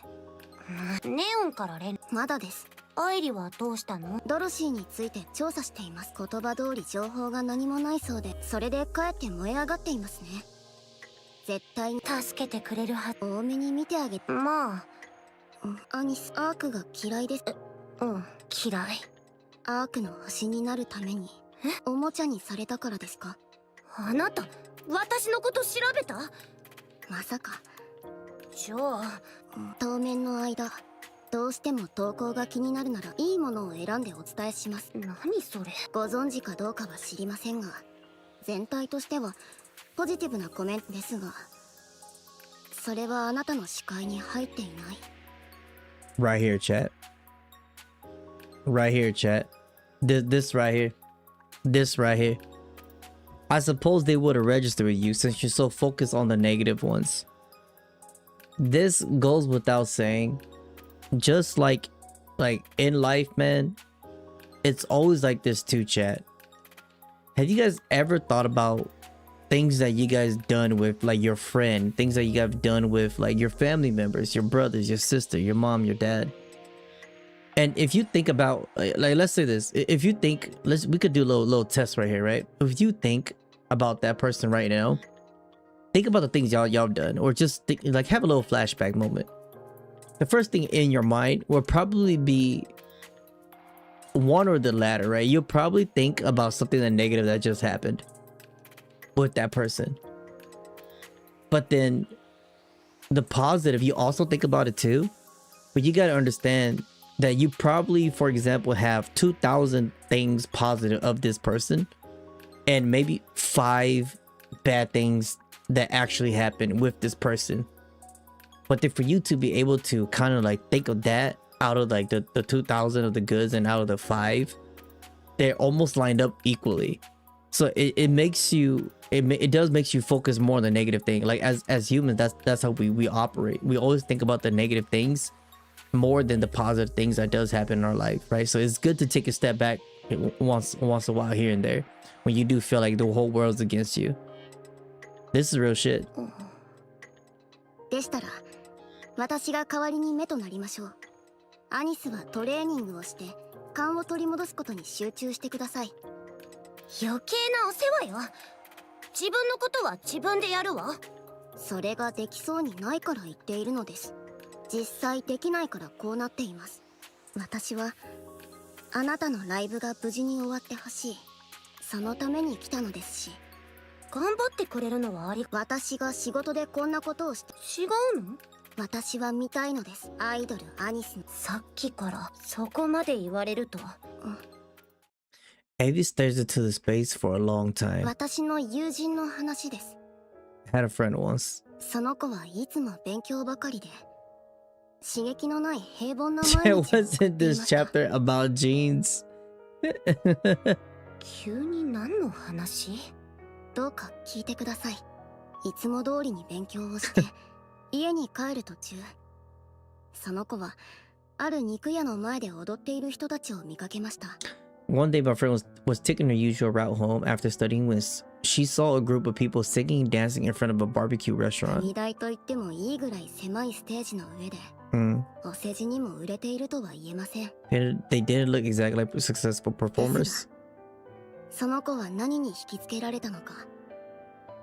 ネオンから連。まだです。アイリはどうしたの？ドロシーについて調査しています。言葉通り情報が何もないそうで、それでかえって燃え上がっていますね。絶対に助けてくれるはず。多めに見てあげて。まあ、アニス、アークが嫌いです。嫌い。アークの星になるために。おもちゃにされたからですか？あなた、私のこと調べた？まさか。じゃあ、当面の間、どうしても投稿が気になるならいいものを選んでお伝えします。何それ？ご存知かどうかは知りませんが、全体としてはポジティブなコメントですが、それはあなたの視界に入っていない。Right here, chat. Right here, chat. This right here. This right here. I suppose they would have registered you since you're so focused on the negative ones. This goes without saying. Just like in life, man, it's always like this too, chat. Have you guys ever thought about things that you guys done with like your friend, things that you guys done with like your family members, your brothers, your sister, your mom, your dad? And if you think about like let's say this, if you think, we could do a little test right here, right? If you think about that person right now, think about the things y'all done, or just think, like have a little flashback moment. The first thing in your mind will probably be one or the latter, right? You'll probably think about something that negative that just happened with that person. But then the positive, you also think about it too. But you got to understand that you probably, for example, have 2,000 things positive of this person and maybe 5 bad things that actually happened with this person. But then for you to be able to kind of like think of that out of like the 2,000 of the goods and out of the 5, they're almost lined up equally. So it makes you, it does makes you focus more on the negative thing. Like as humans, that's how we operate. We always think about the negative things more than the positive things that does happen in our life, right? So it's good to take a step back once in a while here and there when you do feel like the whole world's against you. This is real shit. でしたら、私が代わりに目となりましょう。アニスはトレーニングをして勘を取り戻すことに集中してください。余計なお世話よ。自分のことは自分でやるわ。それができそうにないから言っているのです。実際できないからこうなっています。私はあなたのライブが無事に終わってほしい。そのために来たのですし。頑張ってくれるのは私が仕事でこんなことをして。違うの？私は見たいのです。アイドルアニスの。さっきからそこまで言われると。Abby stares into the space for a long time. 私の友人の話です。Had a friend once. その子はいつも勉強ばかりで、刺激のない平凡な毎日 It wasn't this chapter about jeans. 急に何の話？どうか聞いてください。いつも通りに勉強をして家に帰る途中、その子はある肉屋の前で踊っている人たちを見かけました。One day my friend was taking her usual route home after studying when she saw a group of people singing and dancing in front of a barbecue restaurant. 踏台と言ってもいいぐらい狭いステージの上で、お世辞にも売れているとは言えません。They didn't look exactly like successful performers. その子は何に引きつけられたのか、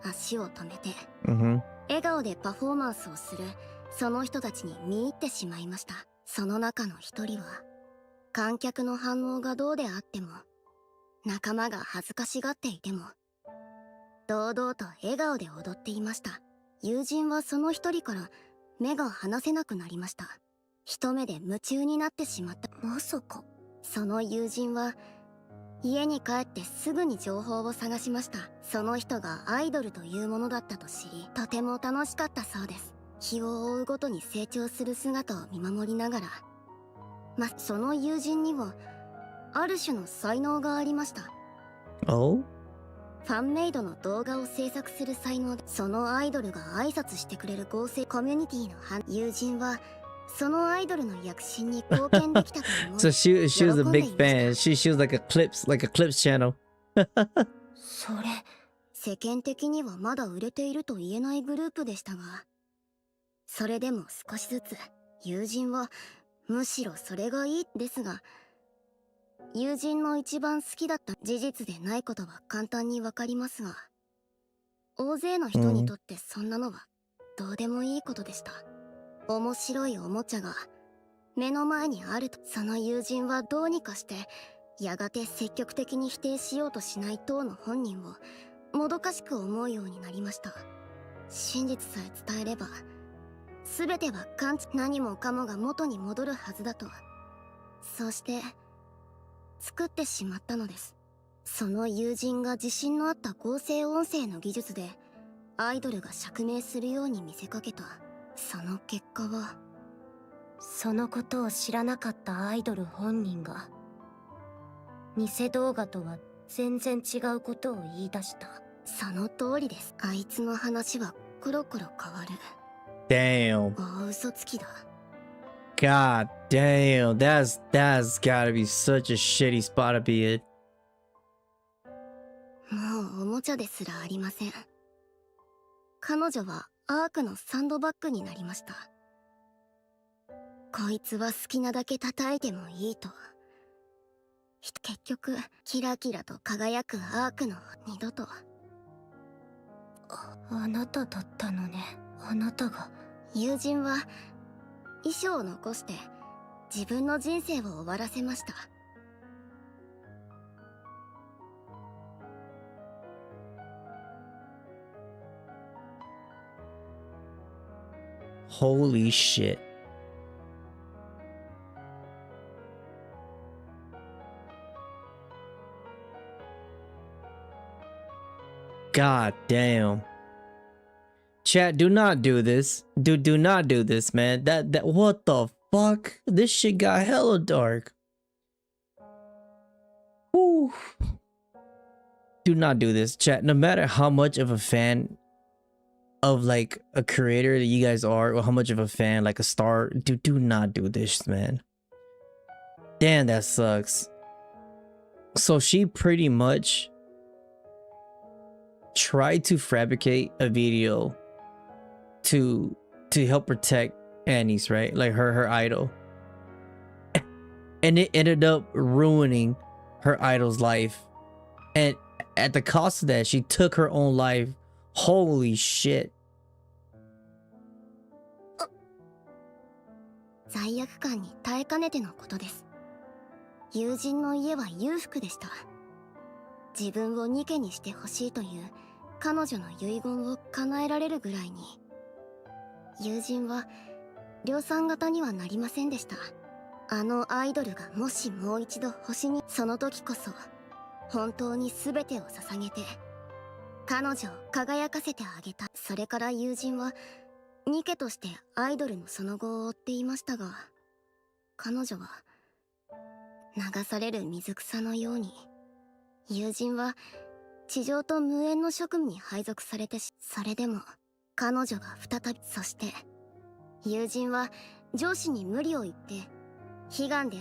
足を止めて、笑顔でパフォーマンスをするその人たちに見入ってしまいました。その中の一人は、観客の反応がどうであっても、仲間が恥ずかしがっていても、堂々と笑顔で踊っていました。友人はその一人から目が離せなくなりました。一目で夢中になってしまった。まさか。その友人は家に帰ってすぐに情報を探しました。その人がアイドルというものだったと知り、とても楽しかったそうです。日を追うごとに成長する姿を見守りながら、その友人にはある種の才能がありました。Oh? ファンメイドの動画を制作する才能で、そのアイドルが挨拶してくれる合成コミュニティの友人はそのアイドルの躍進に貢献できたと思う。So she was a big fan. She was like a clips channel. それ世間的にはまだ売れていると言えないグループでしたが、それでも少しずつ友人はむしろそれがいいですが、友人の一番好きだった事実でないことは簡単にわかりますが、大勢の人にとってそんなのはどうでもいいことでした。面白いおもちゃが目の前にあると、その友人はどうにかしてやがて積極的に否定しようとしない当の本人をもどかしく思うようになりました。真実さえ伝えれば全ては何もかもが元に戻るはずだと、そうして作ってしまったのです。その友人が自信のあった合成音声の技術でアイドルが釈明するように見せかけた。その結果は、そのことを知らなかったアイドル本人が偽動画とは全然違うことを言い出した。その通りです。あいつの話はコロコロ変わる。Damn. 大嘘つきだ。God damn, that's gotta be such a shitty spot to be in. もうおもちゃですらありません。彼女はアークのサンドバッグになりました。こいつは好きなだけ叩いてもいいと。結局キラキラと輝くアークの二度と。あなただったのね。あなたが。友人は遺書を残して自分の人生を終わらせました。Holy shit. God damn. Chat, do not do this. Do not do this, man. That what the fuck? This shit got hella dark. Whew. Do not do this, chat. No matter how much of a fan of like a creator that you guys are, or how much of a fan, like a star, do not do this, man. Damn, that sucks. So she pretty much tried to fabricate a video to help protect Annie's, right? Like her idol. And it ended up ruining her idol's life. And at the cost of that, she took her own life. Holy shit. 罪悪感に耐えかねてのことです。友人の家は裕福でした。自分をニケにしてほしいという彼女の遺言を叶えられるぐらいに。友人は量産型にはなりませんでした。あのアイドルがもしもう一度星に、その時こそ本当に全てを捧げて彼女を輝かせてあげた。それから友人はニケとしてアイドルのその後を追っていましたが、彼女は流される水草のように。友人は地上と無縁の職務に配属されて、それでも彼女が再び、そして友人は上司に無理を言って悲願で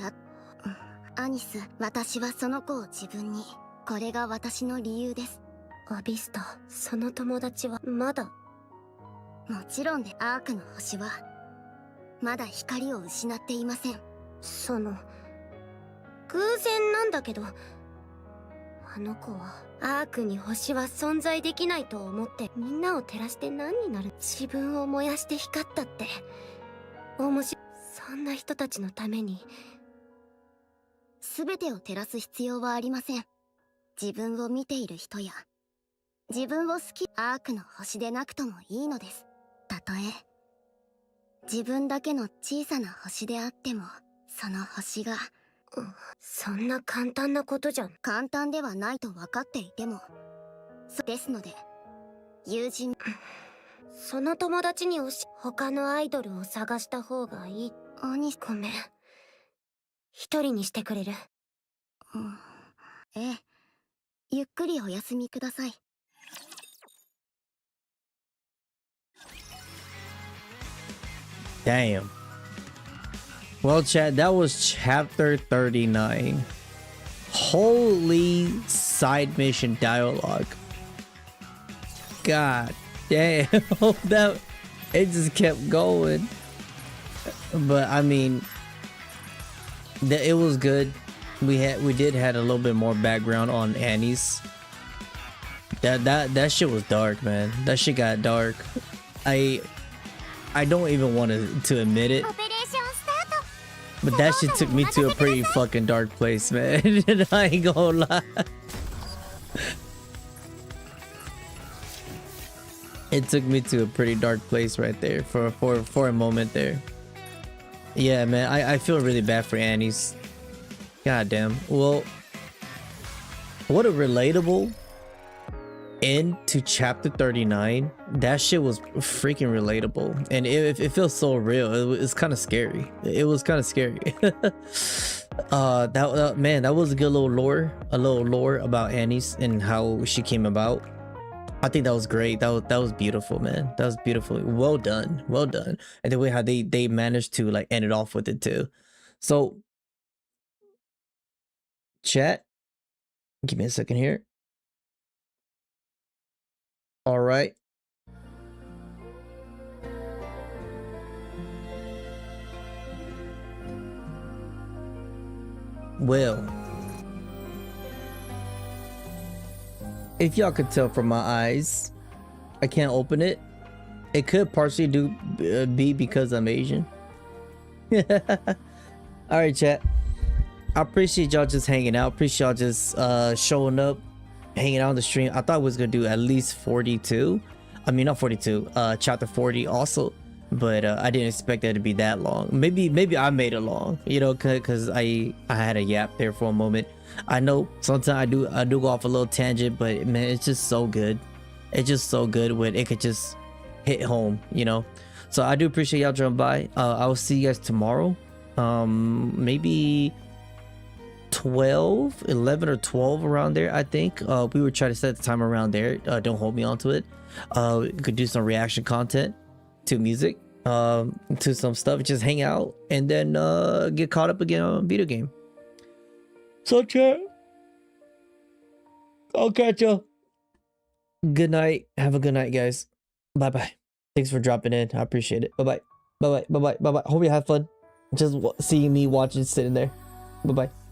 アニス、私はその子を自分に。これが私の理由です。アビスタ、その友達はまだ。もちろんで、アークの星はまだ光を失っていません。その偶然なんだけど、あの子はアークに星は存在できないと思ってみんなを照らして何になる。自分を燃やして光ったって面白い。そんな人たちのために全てを照らす必要はありません。自分を見ている人や自分を好き、アークの星でなくともいいのです。たとえ自分だけの小さな星であっても、その星が、そんな簡単なことじゃ簡単ではないと分かっていても、ですので友人、その友達に他のアイドルを探した方がいい。ごめん、一人にしてくれる？ええ、ゆっくりお休みください。Damn. Well, chat, that was chapter 39. Holy side mission dialogue. God damn. That it just kept going. But I mean, it was good. We did had a little bit more background on Annie's. That shit was dark, man. That shit got dark. I don't even want to admit it, but that shit took me to a pretty fucking dark place, man. I ain't gonna lie. It took me to a pretty dark place right there for a moment there. Yeah, man, I feel really bad for Annie's. God damn. Well, what a relatable end to chapter 39. That shit was freaking relatable, and it feels so real. It's kind of scary. It was kind of scary. Man, that was a good little lore about Annie's and how she came about. I think that was great. That was beautiful, man. That was beautiful. Well done. Well done. And the way how they managed to like end it off with it too. So chat, give me a second here. All right. Well, if y'all could tell from my eyes, I can't open it. It could partially be because I'm Asian. All right, chat. I appreciate y'all just hanging out. Appreciate y'all just showing up, hanging out on the stream. I thought I was gonna do at least 42. I mean, not 42. Chapter 40 also, but I didn't expect that to be that long. Maybe I made it long, you know, because I had a yap there for a moment. I know sometimes I do go off a little tangent, but man, it's just so good. It's just so good when it could just hit home, you know. So I do appreciate y'all jumping by. I will see you guys tomorrow. Maybe 11 or 12 around there. I think we were trying to set the time around there. Don't hold me onto it. We could do some reaction content to music, to some stuff, just hang out and then get caught up again on a video game. So chat, I'll catch you. Good night. Have a good night, guys. Bye bye. Thanks for dropping in. I appreciate it. Bye bye. Bye bye. Bye bye. Bye bye. Hope you have fun. Just seeing me watching, sitting there. Bye bye.